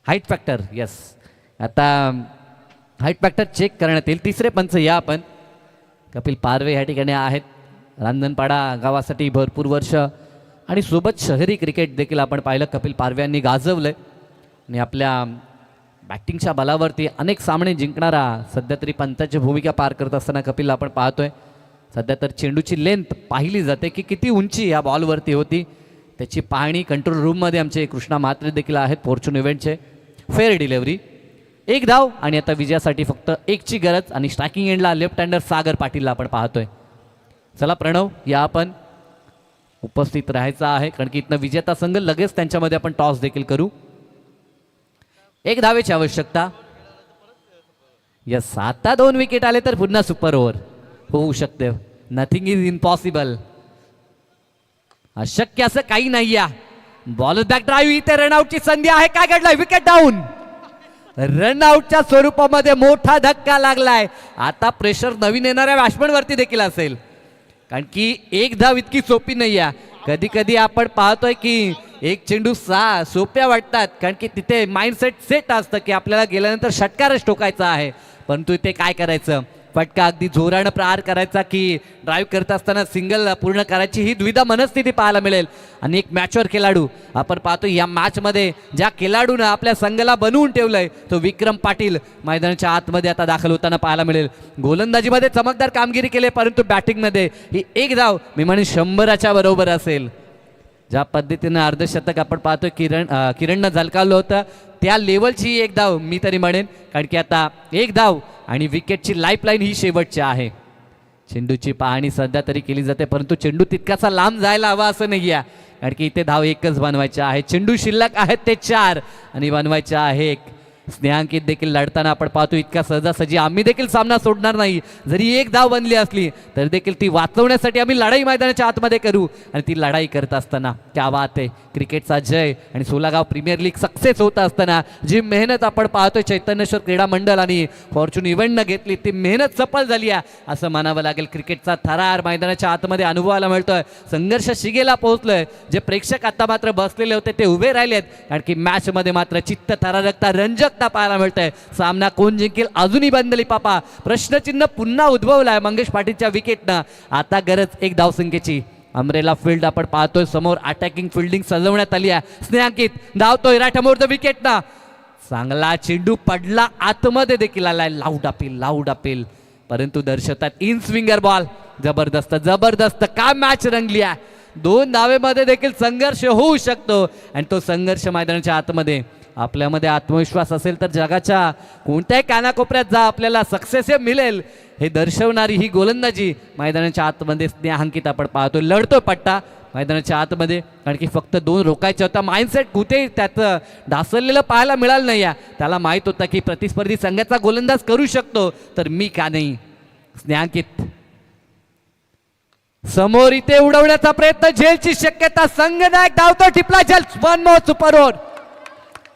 हाईट फॅक्टर, यस, आता हाईट फॅक्टर चेक करण्यात येईल. तिसरे पंच या आपण. कपिल पारवे ह्या ठिकाणी आहेत. रांजणपाडा गावासाठी भरपूर वर्ष आणि सोबत शहरी क्रिकेट देखील आपण पाहिलं कपिल पारवे यांनी गाजवलंय आणि आपल्या बॅटिंगच्या बलावरती अनेक सामने जिंकणारा सध्या तरी पंचाची भूमिका पार करत असताना कपिल आपण पाहतोय. सध्या तर चेंडूची लेंथ पाहिली जाते की किती उंची या बॉलवरती होती. त्याची पाहणी कंट्रोल रूममध्ये आमचे कृष्णा म्हात्रे देखील आहेत फॉर्च्यून इव्हेंटचे. Fair delivery. 1 धाव आणि आता विजयासाठी फक्त 1ची गरज आणि स्ट्रायकिंग एंडला लेफ्ट हँडर सागर पाटीलला आपण पाहतोय. चला प्रणव, या आपण उपस्थित राहायचं आहे कारण की इथनं विजेता संघ लगेच त्यांच्यामध्ये आपण टॉस देखील करू. 1 धावेची आवश्यकता. यस, आता 2 विकेट आले तर पुन्हा सुपर ओव्हर होऊ शकते. Nothing is impossible. अशक्य असं काही नाही. या बॉल बॅक ड्राईव्ह, इथे रनआउटची संधी आहे. काय घडलंय? Wicket down. रनआउटच्या स्वरूपामध्ये मोठा धक्का लागलाय. आता प्रेशर नवीन येणाऱ्या बॅट्समनवरती देखील असेल कारण की 1 धाव इतकी सोपी नाही आहे. कधी कधी आपण पाहतोय की 1 चेंडू 6 सोप्या वाटतात कारण की तिथे माइंडसेट सेट असतं की आपल्याला गेल्यानंतर षटकारच ठोकायचा आहे. परंतु इथे काय करायचं? फटका अगदी जोरानं प्रहार करायचा की ड्राईव्ह करत असताना सिंगल पूर्ण करायची, ही द्विधा मनस्थिती पाहायला मिळेल. आणि एक मॅच्युअर खेळाडू आपण पाहतो या मॅचमध्ये ज्या खेळाडूनं आपल्या संघाला बनवून ठेवलंय तो विक्रम पाटील मैदानाच्या आतमध्ये आता दाखल होताना पाहायला मिळेल. गोलंदाजीमध्ये चमकदार कामगिरी केली परंतु बॅटिंगमध्ये ही 1 धाव मी म्हणेन 100च्या बरोबर असेल. ज्या पद्धतीनं अर्धशतक आपण पाहतो किरणनं झलकावलं होतं त्या लेवलची 1 धाव मी तरी म्हणेन कारण की आता 1 धाव आणि विकेटची लाईफलाईन ही शेवटची आहे. चेंडूची पाहणी सध्या तरी केली जाते परंतु चेंडू तितकासा लांब जायला हवा असं नाही आहे कारण की इथे धाव 1च बनवायचे आहे. चेंडू शिल्लक आहेत ते 4 आणि बनवायचे आहे 1. स्नेहांकित देखील लढताना आपण पाहतो इतका सहजासहजी आम्ही देखील सामना सोडणार नाही. जरी 1 धाव बनली असली तर देखील ती वाचवण्यासाठी आम्ही लढाई मैदानाच्या आतमध्ये करू. आणि ती लढाई करत असताना क्या बात आहे, क्रिकेटचा जय आणि सोलागाव प्रीमियर लीग सक्सेस होत असताना जी मेहनत आपण पाहतोय चैतन्येश्वर क्रीडा मंडळ आणि फॉर्च्यून इव्हेंटनं घेतली ती मेहनत सफल झाली आहे असं म्हणावं लागेल. क्रिकेटचा थरार मैदानाच्या आतमध्ये अनुभवायला मिळतोय. संघर्ष शिगेला पोहोचलोय. जे प्रेक्षक आता मात्र बसलेले होते ते उभे राहिलेत कारण की मॅचमध्ये मात्र चित्त थरारकता रंजकता पाहायला मिळतंय. सामना कोण जिंकेल अजूनही बंदली पापा प्रश्नचिन्ह पुन्हा उद्भवलाय मंगेश पाटीलच्या विकेटनं. आता गरज 1 धावसंख्येची. अमरेला फील्ड आपण पाहतोय समोर अटॅकिंग फिल्डिंग सजवण्यात आली आहे. स्नेहांकित धावतोय राठमोर विकेटनं. चांगला चेंडू पडला आतमध्ये देखील आलाय. लाऊड अपील परंतु दर्शवतात इन स्विंगर बॉल. जबरदस्त काय मॅच रंगली आहे. 2 धावेमध्ये देखील संघर्ष होऊ शकतो आणि तो संघर्ष मैदानाच्या आतमध्ये आपल्यामध्ये आत्मविश्वास असेल तर जगाच्या कोणत्याही कानाकोपऱ्यात जा आपल्याला सक्सेस मिळेल हे दर्शवणारी ही गोलंदाजी मैदानाच्या आतमध्ये स्नेहांकित आपण पाहतो. लढतो पट्टा मैदानाच्या आतमध्ये कारण की फक्त 2 रोखायचे होता. माइंडसेट कुठेही त्याचं ढासळलेलं पाहायला मिळालं नाही. त्याला माहीत होतं की प्रतिस्पर्धी संघाचा गोलंदाज करू शकतो तर मी का नाही. स्नेहांकित समोर इथे उडवण्याचा प्रयत्न, झेलची शक्यता. संघनायक धावतो टिपला झेल. 1 मोर सुपर ओव्हर.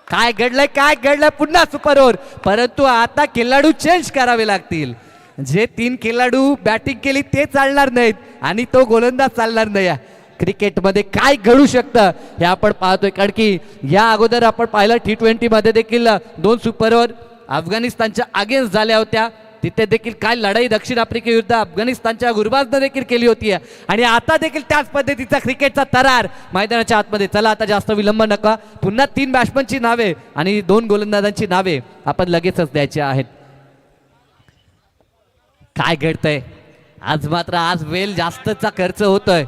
काय घडलंय पुन्हा सुपर ओव्हर. परंतु आता खेळाडू चेंज करावे लागतील. जे 3 खेळाडू बॅटिंग केली ते चालणार नाहीत आणि तो गोलंदाज चालणार नाही. क्रिकेटमध्ये काय घडू शकतं हे आपण पाहतोय कारण की या अगोदर आपण पाहिलं T20 मध्ये देखील 2 सुपर ओव्हर अफगाणिस्तानच्या अगेन्स्ट झाल्या होत्या. तिथे देखील काय लढाई दक्षिण आफ्रिकेविरुद्ध अफगाणिस्तानच्या गुरबाजनं देखील केली होती आणि आता देखील त्याच पद्धतीचा क्रिकेटचा थरार मैदानाच्या आतमध्ये. चला आता जास्त विलंब नका. पुन्हा 3 बॅट्समनची नावे आणि 2 गोलंदाजांची नावे आपण लगेचच द्यायची आहेत. काय घडतंय आज मात्र आज वेल जास्तचा खर्च होतोय.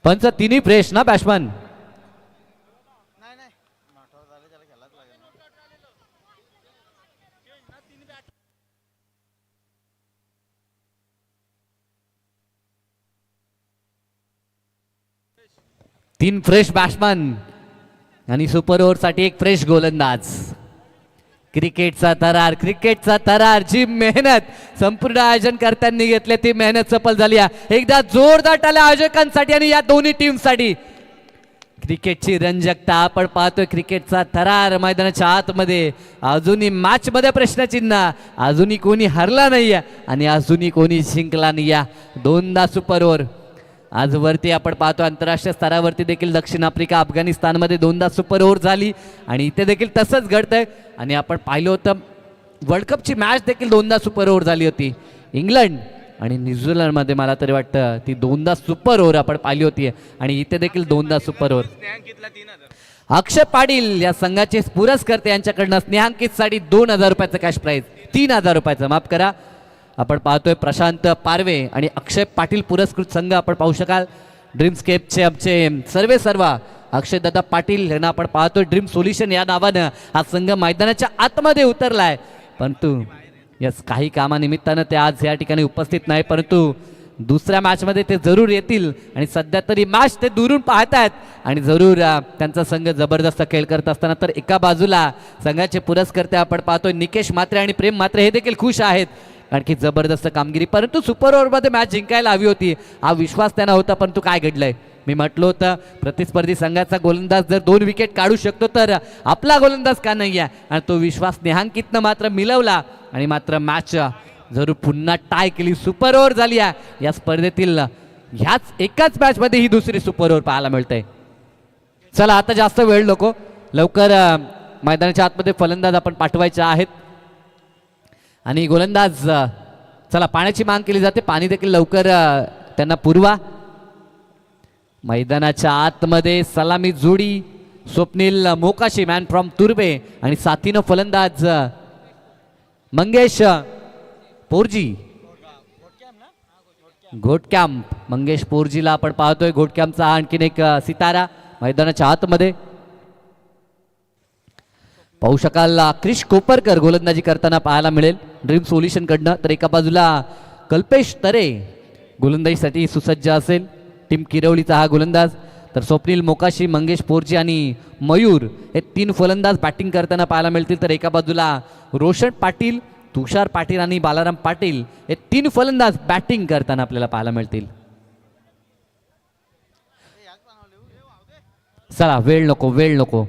पंच तिन्ही फ्रेश ना बॅट्समन. तीन फ्रेश बॅट्समन आणि सुपर ओव्हर साठी एक फ्रेश गोलंदाज. क्रिकेटचा थरार जी मेहनत संपूर्ण आयोजन करताना घेतले ती मेहनत सफल झाली आहे. एकदा जोरदार टाळ्या आयोजकांसाठी आणि या दोन्ही टीमसाठी. क्रिकेटची रंजकता आपण पाहतोय, क्रिकेटचा थरार मैदानाच्या आतमध्ये. अजूनही मॅच मध्ये प्रश्नचिन्ह, अजूनही कोणी हरला नाहीये आणि अजूनही कोणी जिंकला नाहीये. दोनदा सुपर ओव्हर आज वरती आपण पाहतो. आंतरराष्ट्रीय स्तरावरती देखील दक्षिण आफ्रिका अफगाणिस्तानमध्ये दोनदा सुपर ओव्हर झाली आणि इथे देखील तसंच घडतंय. आणि आपण पाहिलं होतं वर्ल्ड कपची मॅच देखील दोनदा सुपर ओव्हर झाली होती. इंग्लंड आणि न्यूझीलंडमध्ये मला तरी वाटतं ती दोनदा सुपर ओव्हर आपण पाहिली होती आणि इथे देखील दोनदा सुपर ओव्हर. अक्षय पाटील या संघाचे पुरस्कर्ते यांच्याकडनं स्नेहांकितसाठी 2000 रुपयाचं कॅश प्राईज, 3000 रुपयाचं माफ करा. आपण पाहतोय प्रशांत पारवे आणि अक्षय पाटील पुरस्कृत संघ आपण पाहू शकाल. ड्रीमस्केपचे आमचे सर्वेसर्वा अक्षय दादा पाटील यांना आपण पाहतोय. ड्रीम सोल्युशन या नावानं हा संघ मैदानाच्या आतमध्ये उतरलाय. परंतु यस काही कामानिमित्तानं ते आज या ठिकाणी उपस्थित नाही, परंतु दुसऱ्या मॅचमध्ये ते जरूर येतील आणि सध्या तरी मॅच ते दुरून पाहतायत आणि जरूर त्यांचा संघ जबरदस्त खेळ करत असताना. तर एका बाजूला संघाचे पुरस्कर्ते आपण पाहतोय निकेश म्हात्रे आणि प्रेम म्हात्रे हे देखील खुश आहेत आणखी जबरदस्त कामगिरी. परंतु सुपर ओव्हरमध्ये मॅच जिंकायला हवी होती हा विश्वास त्यांना होता. परंतु काय घडलंय, मी म्हटलं होतं प्रतिस्पर्धी संघाचा गोलंदाज जर 2 विकेट काढू शकतो तर आपला गोलंदाज का नाही आहे. आणि तो विश्वास नेहांकितनं मात्र मिळवला आणि मात्र मॅच जरूर पुन्हा टाय केली. सुपर ओव्हर झाली आहे या स्पर्धेतील. ह्याच एकाच मॅचमध्ये ही दुसरी सुपर ओव्हर पाहायला मिळते. चला आता जास्त वेळ नको, लवकर मैदानाच्या आतमध्ये फलंदाज आपण पाठवायचे आहेत आणि गोलंदाज चला पाण्याची मागणी केली जाते, पाणी देखील लवकर त्यांना पुरवा. मैदानाच्या आतमध्ये सलामी जोडी स्वप्नील मोकाशी मॅन फ्रॉम तुर्बे आणि साथीनं फलंदाज मंगेश पोरजी घोटकॅम्प. मंगेश पोरजीला आपण पाहतोय. घोटकॅम्पचा आणखीन एक सितारा मैदानाच्या आतमध्ये पाहू शकाल. क्रिश कोपरकर गोलंदाजी करताना पाहायला मिळेल ड्रीम सोल्युशन कडनं. तर एका बाजूला कल्पेश तरे गोलंदाजीसाठी सुसज्ज असेल, टीम किरवलीचा हा गोलंदाज. तर स्वप्नील मोकाशी, मंगेश पोरजी आणि मयूर हे 3 फलंदाज बॅटिंग करताना पाहायला मिळतील. तर एका बाजूला रोशन पाटील, तुषार पाटील आणि बालाराम पाटील हे 3 फलंदाज बॅटिंग करताना आपल्याला पाहायला मिळतील. चला वेळ नको.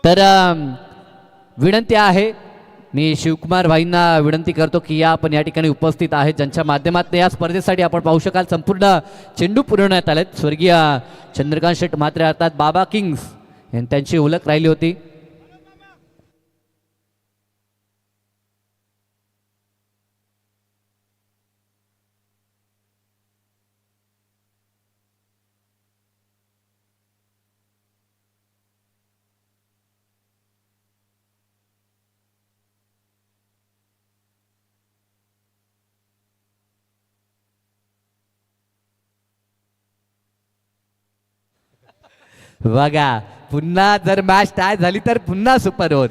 तर विनंती आहे, मी शिवकुमार भाईंना विनंती करतो की या आपण या ठिकाणी उपस्थित आहेत ज्यांच्या माध्यमातून या स्पर्धेसाठी आपण पाहू शकाल संपूर्ण चेंडू पुरवण्यात आलेत. स्वर्गीय चंद्रकांत शेट म्हात्रे अर्थात बाबा किंग्स त्यांची ओळख राहिली होती. बघा पुन्हा जर मॅच टाय झाली तर पुन्हा सुपर ओव्हर.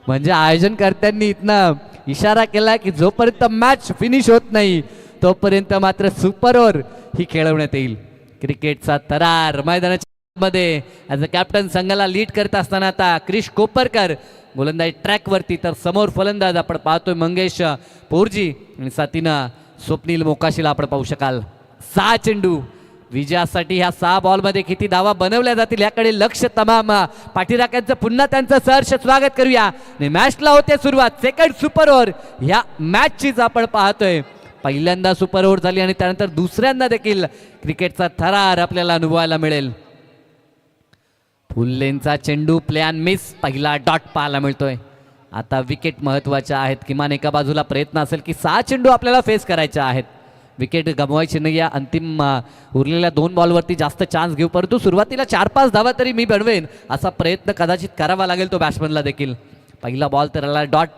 म्हणजे आयोजनकर्त्यांनी इथनं इशारा केला की जोपर्यंत मॅच फिनिश होत नाही तोपर्यंत मात्र सुपर ओव्हर ही खेळवण्यात येईल. क्रिकेटचा थरार मैदानाच्या मध्ये ॲज अ कॅप्टन संघाला लीड करत असताना आता क्रिश कोपरकर गोलंदाजी ट्रॅकवरती. तर समोर फलंदाज आपण पाहतोय मंगेश पोरजी आणि साथीनं स्वप्नील मोकाशीला आपण पाहू शकाल. 6 चेंडू विजयासाठी ह्या 6 बॉलमध्ये किती धावा बनवल्या जातील याकडे लक्ष तमाम पाठीराख्यांचं. पुन्हा त्यांचं सहर्ष स्वागत करूया आणि मॅचला होते सुरुवात. सेकंड सुपर ओव्हर ह्या मॅचचीच आपण पाहतोय. पहिल्यांदा सुपर ओव्हर झाली आणि त्यानंतर दुसऱ्यांदा देखील क्रिकेटचा थरार आपल्याला अनुभवायला मिळेल. फुल लेनचा चेंडू प्लॅन मिस, पहिला डॉट पाहायला मिळतोय. आता विकेट महत्वाच्या आहेत. किमान एका बाजूला प्रयत्न असेल की 6 चेंडू आपल्याला फेस करायचे आहेत. विकेट गमवायची नाही. या अंतिम उरलेल्या 2 बॉलवरती जास्त चान्स घेऊ, परंतु सुरुवातीला 4-5 धावा तरी मी बनवेन असा प्रयत्न कदाचित करावा लागेल तो बॅट्समनला देखील. पहिला बॉल तर आला डॉट.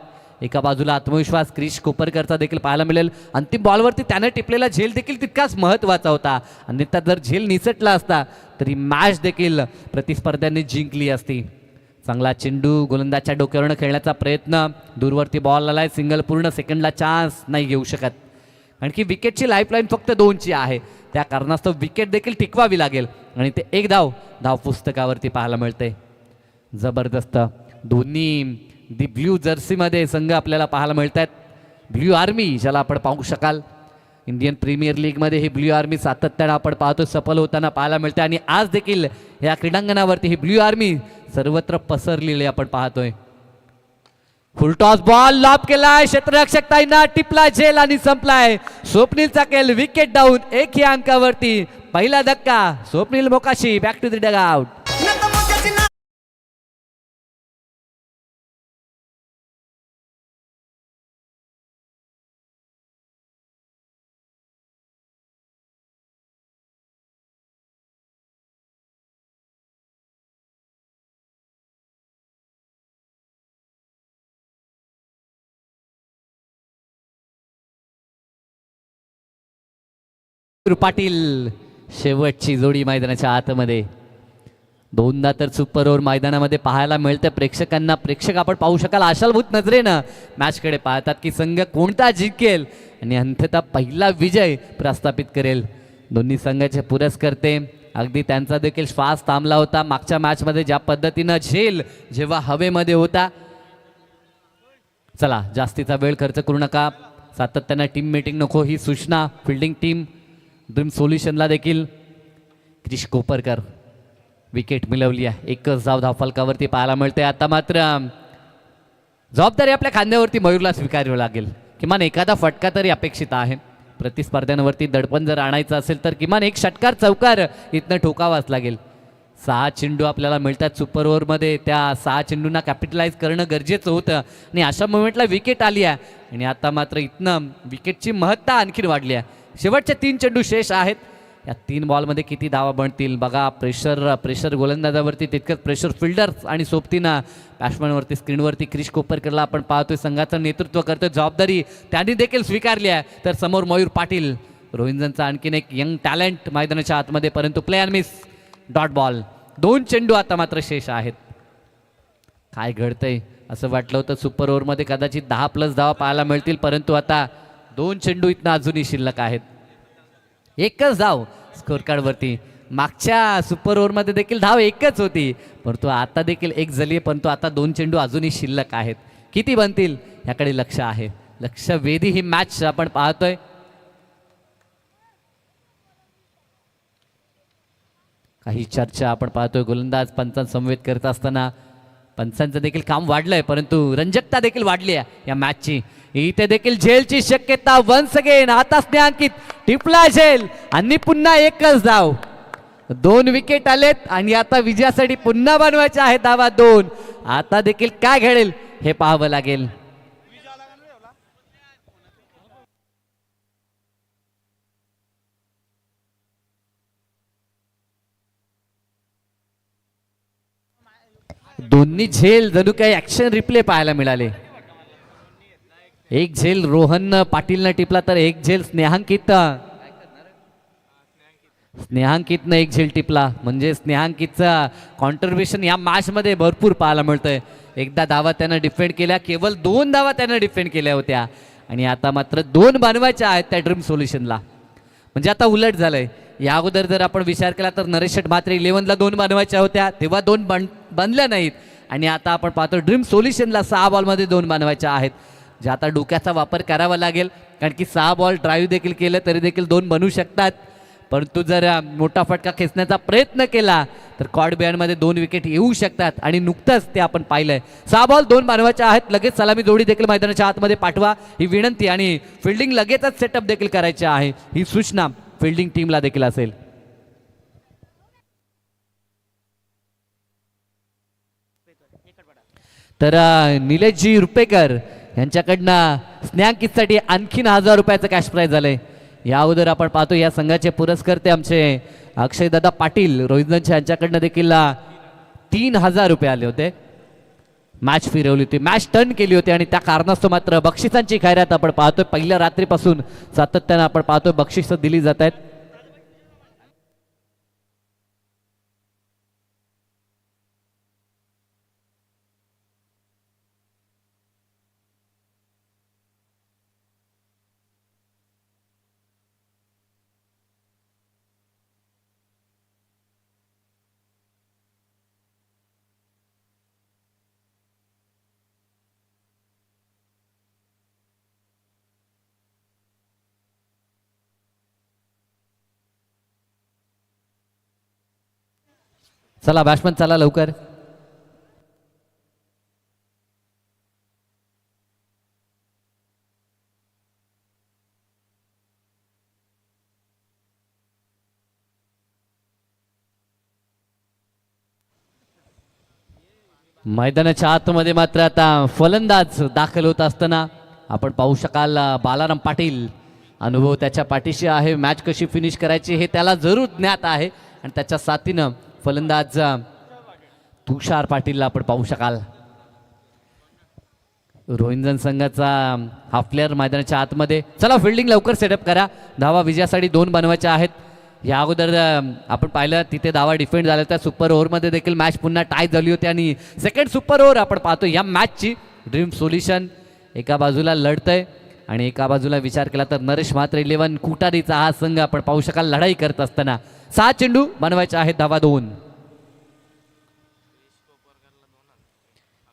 एका बाजूला आत्मविश्वास क्रिश कोपरकरचा देखील पाहायला मिळेल. अंतिम बॉलवरती त्याने टिपलेला झेल देखील तितकाच महत्त्वाचा होता. अन्यथा जर झेल निसटला असता तरी मॅच देखील प्रतिस्पर्ध्यांनी जिंकली असती. चांगला चेंडू गोलंदाजच्या डोक्यावरनं खेळण्याचा प्रयत्न. दूरवरती बॉल आलाय. सिंगल पूर्ण सेकंडला चान्स नाही घेऊ शकत, कारण की विकेटची लाईफलाईन फक्त 2ची आहे. त्या कारणास्तव विकेट देखील टिकवावी लागेल आणि ते एक धाव पुस्तकावरती पाहायला मिळते. जबरदस्त दोन्ही दी ब्ल्यू जर्सीमध्ये संघ आपल्याला पाहायला मिळत आहेत. ब्ल्यू आर्मी ज्याला आपण पाहू शकाल, इंडियन प्रीमियर लीगमध्ये ही ब्ल्यू आर्मी सातत्यानं आपण पाहतो सफल होताना पाहायला मिळते आणि आज देखील या क्रीडांगणावरती ही ब्ल्यू आर्मी सर्वत्र पसरलेली आपण पाहतोय. फुल टॉस बॉल लॉब केलाय. क्षेत्ररक्षक ताईंना टिपला झेल आणि संपलाय. स्वप्नीलचा केल विकेट डाऊन. 1 या अंकावरती पहिला धक्का. Swapnil Mokashi back to the dugout. Patil शेवटची जोडी मैदानाच्या आतमध्ये. 2दा तर सुपर ओव्हर मैदानामध्ये पाहायला मिळतं प्रेक्षकांना. प्रेक्षक आपण पाहू शकाल आशाभूत नजरेनं मॅचकडे पाहतात की संघ कोणता जिंकेल आणि अंततः पहिला विजय प्रस्थापित करेल. दोन्ही संघाचे पुरस्कर्ते अगदी त्यांचा देखील श्वास थांबला होता मागच्या मॅचमध्ये ज्या पद्धतीनं झेल जेव्हा हवेमध्ये होता. चला जास्तीचा वेळ खर्च करू नका. सातत्यानं टीम मीटिंग नको ही सूचना फिल्डिंग टीम ड्रीम सोल्युशनला देखील. क्रिश कोपरकर विकेट मिळवली आहे. 1च धावफलकावरती पाहायला मिळते. आता मात्र जबाबदारी आपल्या खांद्यावरती मयूरला स्वीकारावी लागेल. किमान एखादा फटका तरी अपेक्षित आहे. प्रतिस्पर्ध्यांवरती दडपण जर आणायचं असेल तर किमान 1 षटकार चौकार इथनं ठोकावाच लागेल. 6 चेंडू आपल्याला मिळतात सुपर ओव्हरमध्ये. त्या 6 चेंडूंना कॅपिटलाइज करणं गरजेचं होतं आणि अशा मोमेंटला विकेट आली आहे आणि आता मात्र इथनं विकेटची महत्ता आणखीन वाढली आहे. शेवटचे 3 चेंडू शेष आहेत. या 3 बॉलमध्ये किती धावा बनतील बघा. प्रेशर गोलंदाजावरती तितकंच प्रेशर फिल्डर्स आणि सोबतीनं बॅट्समॅनवरती. स्क्रीनवरती क्रिश कोपरकरला आपण पाहतोय संघाचं नेतृत्व करतोय. जबाबदारी त्यांनी देखील स्वीकारली आहे. तर समोर मयूर पाटील रोहिंजनचा आणखीन एक यंग टॅलेंट मैदानाच्या आतमध्ये, परंतु play and miss dot ball. 2 चेंडू आता मात्र शेष आहेत. काय घडतंय असं वाटलं होतं सुपर ओव्हरमध्ये कदाचित 10+ धावा पाहायला मिळतील, परंतु आता 2 चेंडू इथनं अजूनही शिल्लक आहेत. 1च धाव स्कोर कार्डवरती. मागच्या सुपर ओव्हरमध्ये देखील धाव 1च होती, परंतु आता देखील 1 झाली आहे, परंतु आता 2 चेंडू अजूनही शिल्लक आहेत. किती बनतील याकडे लक्ष आहे. लक्षवेधी ही मॅच आपण पाहतोय. काही चर्चा आपण पाहतोय. गोलंदाज पंचांसमवेत करत असताना पंचांचं देखील काम वाढलंय, परंतु रंजकता देखील वाढली आहे या मॅचची. इथे देखील झेलची शक्यता. वन्स अगेन आता स्नेहांकित टिपला झेल आणि पुन्हा 1च धाव. 2 विकेट आलेत आणि आता विजयासाठी पुन्हा बनवायचे आहेत धावा 2. आता देखील काय घडेल हे पाहावं लागेल. दोन्ही झेल जणू काही ऍक्शन रिप्ले पाहायला मिळाले. 1 झेल रोहन पाटीलनं टिपला तर 1 झेल स्नेहांकितनं 1 झेल टिपला. म्हणजे स्नेहांकितचं कॉन्ट्रीब्युशन या मॅचमध्ये भरपूर पाहायला मिळतंय. एकदा धावा त्यानं डिफेंड केल्या, केवळ 2 धावा त्यानं डिफेंड केल्या होत्या आणि आता मात्र 2 बनवायच्या आहेत त्या ड्रीम सोल्युशनला. म्हणजे आता उलट झालंय. या अगोदर जर आपण विचार केला तर नरेश शेठ म्हात्रे 11ला 2 बनवायच्या होत्या, तेव्हा 2 बनल्या नाहीत आणि आता आपण पाहतो ड्रीम सोल्युशनला 6 बॉलमध्ये 2 बनवायच्या आहेत. जे आता डोक्याचा वापर करावा लागेल, कारण की 6 बॉल ड्राईव्ह देखील केलं तरी देखील 2 बनवू शकतात. परंतु जर मोठा फटका खेचण्याचा प्रयत्न केला तर कॉड बिहाइंडमध्ये 2 विकेट येऊ शकतात आणि नुकतंच ते आपण पाहिलंय. 6 बॉल 2 बनवायचे आहेत. लगेच सलामी जोडी देखील मैदानाच्या आतमध्ये पाठवा ही विनंती आणि फिल्डिंग लगेचच सेटअप देखील करायचे आहे ही सूचना फिल्डिंग टीमला देखील असेल. तर निलेशजी रुपेकर यांच्याकडनं स्नॅकिससाठी आणखीन 1000 रुपयाचं कॅश प्राईज झालंय. या अगोदर आपण पाहतो या संघाचे पुरस्कर्ते आमचे अक्षयदादा पाटील रोहितदास यांच्याकडनं देखील 3000 रुपये आले होते. मॅच फिरवली होती, मॅच टर्न केली होती आणि त्या कारणास्तव मात्र बक्षिसांची खैरात आपण पाहतोय. पहिल्या रात्रीपासून सातत्यानं आपण पाहतोय बक्षिसं दिली जात आहेत. चला बॅट्समन चला लवकर. मैदानाच्या आतमध्ये मात्र आता फलंदाज दाखल होत असताना आपण पाहू शकाल बालाराम पाटील. अनुभव त्याच्या पाठीशी आहे. मॅच कशी फिनिश करायची हे त्याला जरूर ज्ञात आहे आणि त्याच्या साथीनं फलंदाज तुषार पाटीलला आपण पाहू शकाल. रोहिंजन संघाचा हा प्लेअर मैदानाच्या आतमध्ये. चला फिल्डिंग लवकर सेटअप करा. धावा विजयासाठी 2 बनवायच्या आहेत. या अगोदर आपण पाहिलं तिथे धावा डिफेंड झाल्या त्या सुपर ओव्हरमध्ये देखील मॅच पुन्हा टाय झाली होती आणि सेकंड सुपर ओव्हर आपण पाहतो या मॅचची. ड्रीम सोल्युशन एका बाजूला लढतंय आणि एका बाजूला विचार केला तर नरेश म्हात्रे 11 कुटारीचा हा संघ आपण पाहू शकाल लढाई करत असताना. 6 चेंडू बनवायचे आहेत, धावा 2.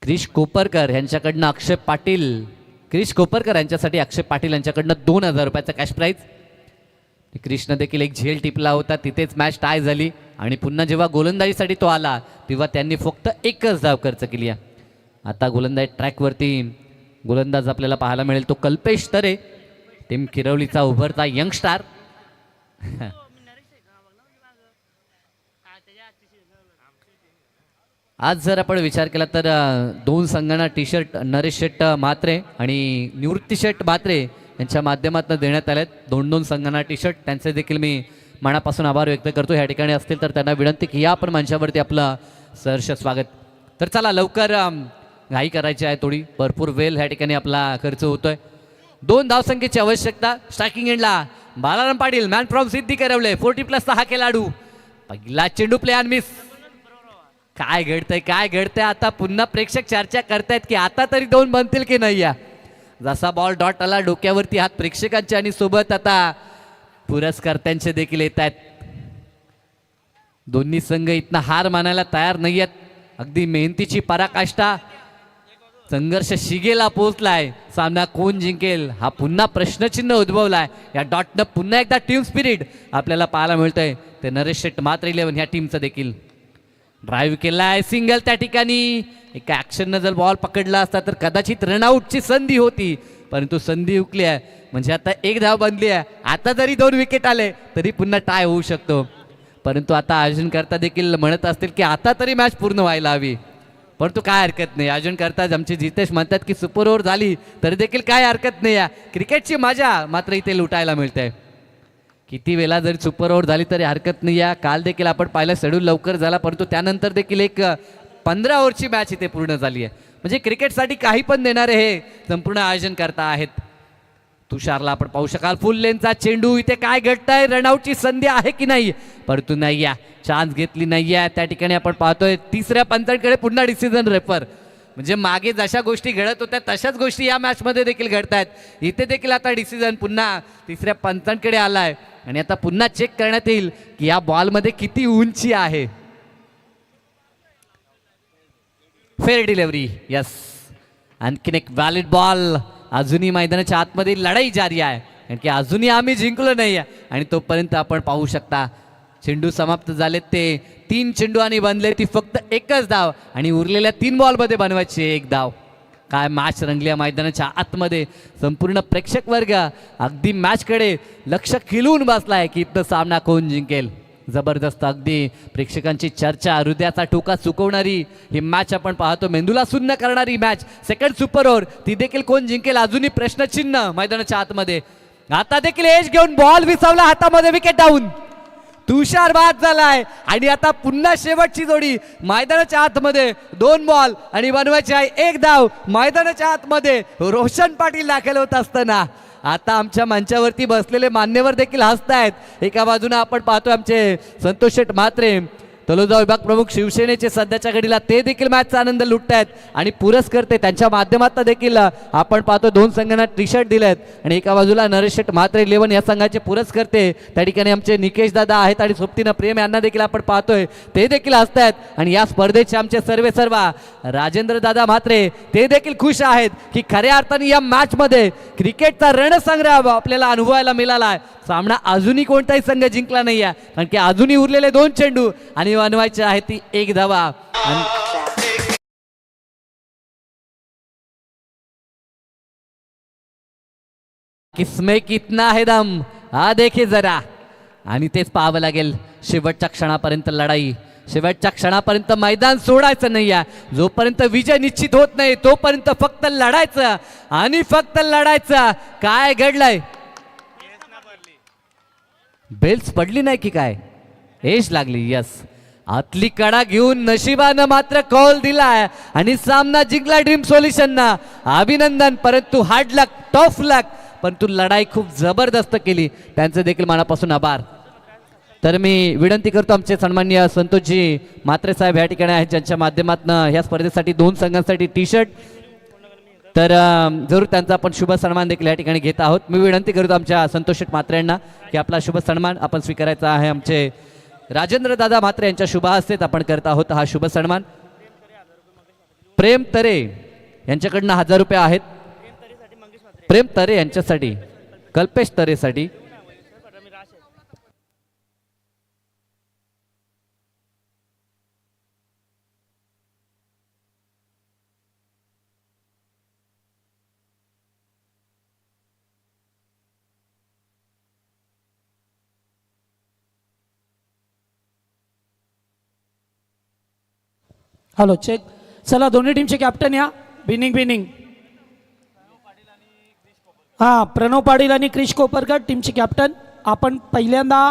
क्रिश कोपरकर यांच्याकडनं अक्षय पाटील. क्रिश कोपरकर यांच्यासाठी अक्षय पाटील यांच्याकडनं 2000 रुपयाचा कॅश प्राईज. क्रिशनं देखील एक झेल टिपला होता, तिथेच मॅच टाय झाली आणि पुन्हा जेव्हा गोलंदाजीसाठी तो आला तेव्हा त्यांनी फक्त 1च धाव खर्च केली आहे. आता गोलंदाजी ट्रॅकवरती गोलंदाज आपल्याला पाहायला मिळेल तो कल्पेश तरे, टीम किरवलीचा उभरता यंगस्टार. आज जर आपण विचार केला तर 2 संघांना टी शर्ट नरेश शेट म्हात्रे आणि निवृत्ती शेट म्हात्रे यांच्या माध्यमातून देण्यात आले आहेत. 2-2 संघांना टी शर्ट. त्यांचे देखील मी मनापासून आभार व्यक्त करतो. ह्या ठिकाणी असतील तर त्यांना विनंती की या आपण मंचावरती आपलं सहर्ष स्वागत. तर चला लवकर घाई करायची आहे थोडी. भरपूर वेळ ह्या ठिकाणी आपला खर्च होतोय. 2 धावसंख्येची आवश्यकता. स्ट्रायकिंग एंडला बालाराम पाटील, मॅन फ्रॉम सिद्धी करवले 40+ हा खेळाडू. पहिला चेंडू प्ले अँड मिस. काय घडतंय आता पुन्हा प्रेक्षक चर्चा करतायत की आता तरी 2 बनतील की नाही. या जसा बॉल डॉट आला डोक्यावरती हात प्रेक्षकांचे आणि सोबत आता पुरस्कर्त्यांचे देखील येत आहेत. दोन्ही संघ इथनं हार मानायला तयार नाही आहेत. अगदी मेहनतीची पराकाष्ठा. संघर्ष शिगेला पोहोचलाय. सामना कोण जिंकेल हा पुन्हा प्रश्नचिन्ह उद्भवलाय. या डॉटनं पुन्हा एकदा टीम स्पिरिट आपल्याला पाहायला मिळतंय. ते नरेश शेट म्हात्रे 11 ह्या टीमचं देखील. ड्राईव्ह केलाय, सिंगल त्या ठिकाणी. एका ॲक्शननं जर बॉल पकडला असता तर कदाचित रनआउटची संधी होती, परंतु संधी हुकली आहे. म्हणजे आता 1 धाव बनली आहे. आता जरी 2 विकेट आले तरी पुन्हा टाय होऊ शकतो. परंतु आता आयोजनकर्ता देखील म्हणत असतील की आता तरी मॅच पूर्ण व्हायला हवी. परंतु काय हरकत नाही. आयोजनकर्ता आमचे जितेश म्हणतात की सुपर ओव्हर झाली तरी देखील काय हरकत नाही. या क्रिकेटची मजा मात्र इथे लुटायला मिळते. किती वेळा जरी सुपर ओव्हर झाली तरी हरकत नाही. या काल देखील आपण पाहिलं शेड्यूल लवकर झाला, परंतु त्यानंतर देखील एक 15 ओव्हरची मॅच इथे पूर्ण झाली आहे. म्हणजे क्रिकेटसाठी काही पण देणारे हे संपूर्ण आयोजन करता आहेत. तुषारला आपण पाहू शकाल फुल लेनचा चेंडू. इथे काय घडतंय, रनआउटची संधी आहे की नाही, परंतु नाही. या चान्स घेतली नाही आहे. त्या ठिकाणी आपण पाहतोय 3ऱ्या पंचांकडे पुन्हा डिसिजन रेफर. म्हणजे मागे जशा गोष्टी घडत होत्या तशाच गोष्टी या मॅचमध्ये देखील घडत आहेत. इथे देखील आता डिसिजन पुन्हा 3ऱ्या पंचांकडे आलाय आणि आता पुन्हा चेक करण्यात येईल की या बॉलमध्ये किती उंची आहे. Fair delivery. यस, आणखीन एक व्हॅलिड बॉल. अजूनही मैदानाच्या आतमध्ये लढाई जारी आहे. कारण की अजूनही आम्ही जिंकलो नाही आणि तोपर्यंत आपण पाहू शकता चेंडू समाप्त झालेत ते 3 चेंडू आणि बनले ती फक्त एकच धाव आणि उरलेल्या 3 बॉलमध्ये बनवायची एक धाव. काय मॅच रंगली मैदानाच्या आतमध्ये. संपूर्ण प्रेक्षक वर्ग अगदी मॅचकडे लक्ष खिलून बसलाय की इथं सामना कोण जिंकेल. जबरदस्त अगदी प्रेक्षकांची चर्चा, हृदयाचा ठोका चुकवणारी ही मॅच आपण पाहतो. मेंदूला सुन्न करणारी मॅच. सेकंड सुपर ओव्हर ती देखील कोण जिंकेल अजूनही प्रश्नचिन्ह मैदानाच्या आतमध्ये. आता देखील एज घेऊन बॉल विसावला हातामध्ये, विकेट डाऊन. तुषार बाद झालाय आणि आता पुन्हा शेवटची जोडी मैदानाच्या आतमध्ये. 2 बॉल आणि बनवायची आहे एक धाव. मैदानाच्या आतमध्ये रोशन पाटील दाखल होत असताना आता आमच्या मंचावरती बसलेले मान्यवर देखील हसतायत. एका बाजूने आपण पाहतोय आमचे संतोष शेठ म्हात्रे, तलोजा विभाग प्रमुख शिवसेनेचे सध्याच्या घडीला, ते देखील मॅचचा आनंद लुटतायत आणि पुरस्कर्ते त्यांच्या माध्यमातून देखील आपण पाहतो 2 संघांना टी शर्ट दिलेत. आणि एका बाजूला नरेश शेठ म्हात्रे 11 या संघाचे पुरस्कर्ते त्या ठिकाणी आमचे निकेश दादा आहेत आणि सोबतीनं प्रेम यांना देखील आपण पाहतोय ते देखील असतायत. आणि या स्पर्धेचे आमचे सर्व राजेंद्र दादा म्हात्रे ते देखील खुश आहेत की खऱ्या अर्थाने या मॅचमध्ये क्रिकेटचा रणसंग्राम आपल्याला अनुभवायला मिळाला आहे. सामना अजूनही कोणताही संघ जिंकला नाही आहे कारण की अजूनही उरलेले 2 चेंडू आणि बनवायची आहे ती एक धावा. किसमे कितना है दम हा देखील जरा. आणि तेच पाहावं लागेल. शेवटच्या क्षणापर्यंत लढाई, शेवटच्या क्षणापर्यंत मैदान सोडायचं नाही आहे. जोपर्यंत विजय निश्चित होत नाही तोपर्यंत फक्त लढायचं आणि फक्त लढायचं. काय घडलंय? बेल्स पडली नाही की काय? एज लागली. यस, आतली कडा घेऊन नशिबानं मात्र कॉल दिलाय आणि सामना जिंकला ड्रीम सोल्युशनना. अभिनंदन. परंतु हार्ड लक, टफ लक, पण तू लढाई खूप जबरदस्त केली. त्यांचे देखील मनापासून आभार. तर मी विनंती करतो आमचे सन्माननीय संतोषजी म्हात्रे साहेब या ठिकाणी आहेत ज्यांच्या माध्यमातून ह्या स्पर्धेसाठी 2 संघांसाठी टी शर्ट, तर जरूर त्यांचा आपण शुभ सन्मान देखील या ठिकाणी घेत आहोत. मी विनंती करतो आमच्या संतोष म्हात्रे यांना की आपला शुभ सन्मान आपण स्वीकारायचा आहे. आमचे राजेंद्र दादा म्हात्रे यांच्या शुभ हस्तेत आपण करत आहोत हा शुभ सन्मान. प्रेम तरे यांच्याकडनं 1000 रुपये आहेत. प्रेम तरे यांच्यासाठी, कल्पेश तरेसाठी. Hello, check. चला दोन्ही टीमचे कॅप्टन या. बिनिंग. हां, प्रणव पाटील आणि क्रिश कोपरकर टीमचे कॅप्टन. आपण पहिल्यांदा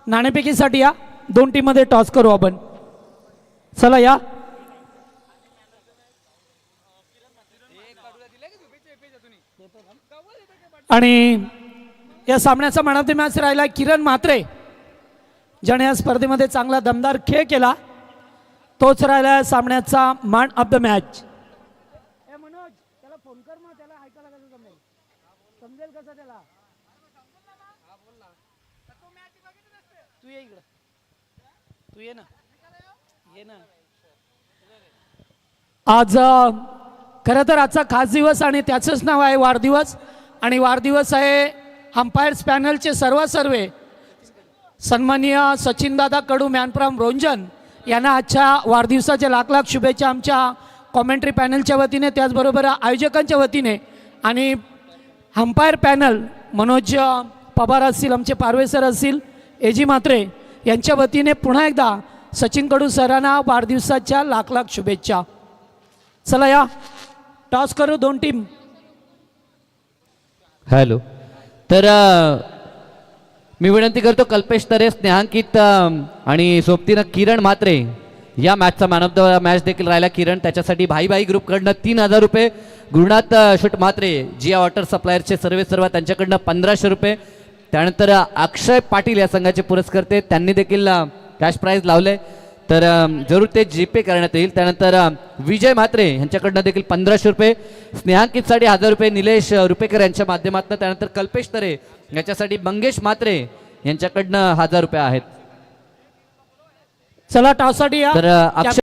नाणेफेकीसाठी या. 2 टीममध्ये टॉस करू आपण. चला या. आणि या सामन्याचा मॅन ऑफ द मॅच राहिला किरण म्हात्रे, ज्याने या स्पर्धेमध्ये चांगला दमदार खेळ केला. तोच राहिला सामन्याचा मॅन ऑफ द मॅच. आज खरं तर आजचा खास दिवस आणि त्याचंच नाव आहे वाढदिवस. आणि वाढदिवस आहे अंपायर्स पॅनलचे सर्व सन्माननीय सचिनदादा कडू, मॅन फ्रॉम रोंजन यांना आजच्या वाढदिवसाच्या लाख शुभेच्छा आमच्या कॉमेंट्री पॅनलच्या वतीने, त्याचबरोबर आयोजकांच्या वतीने. आणि अंपायर पॅनल मनोज पवार असतील, आमचे पारवे सर असतील, एजी म्हात्रे यांच्या वतीने पुन्हा एकदा सचिन कडू सरांना वाढदिवसाच्या लाख शुभेच्छा. चला या, टॉस करू 2 टीम. हॅलो, तर मी विनंती करतो कल्पेश तरे, स्नेहांकित आणि सोबतीनं किरण म्हात्रे. या मॅचचा मॅन ऑफ द मॅच देखील राहिला किरण. त्याच्यासाठी भाई ग्रुपकडनं 3000 रुपये. गुरुनाथ शेठ म्हात्रे, जिया वॉटर सप्लायरचे सर्व त्यांच्याकडनं 1500 रुपये. त्यानंतर अक्षय पाटील या संघाचे पुरस्कर्ते, त्यांनी देखील कॅश प्राईज लावले, तर जरूर ते जीपे करण्यात येईल. त्यानंतर विजय म्हात्रे यांच्याकडनं देखील 1500 रुपये. स्नेहांकितसाठी 1000 रुपये निलेश रुपेकर यांच्या माध्यमातून. त्यानंतर कल्पेश तरे याच्यासाठी मंगेश म्हात्रे यांच्याकडनं 1000 रुपये आहेत. चला टॉससाठी या. तर अक्षय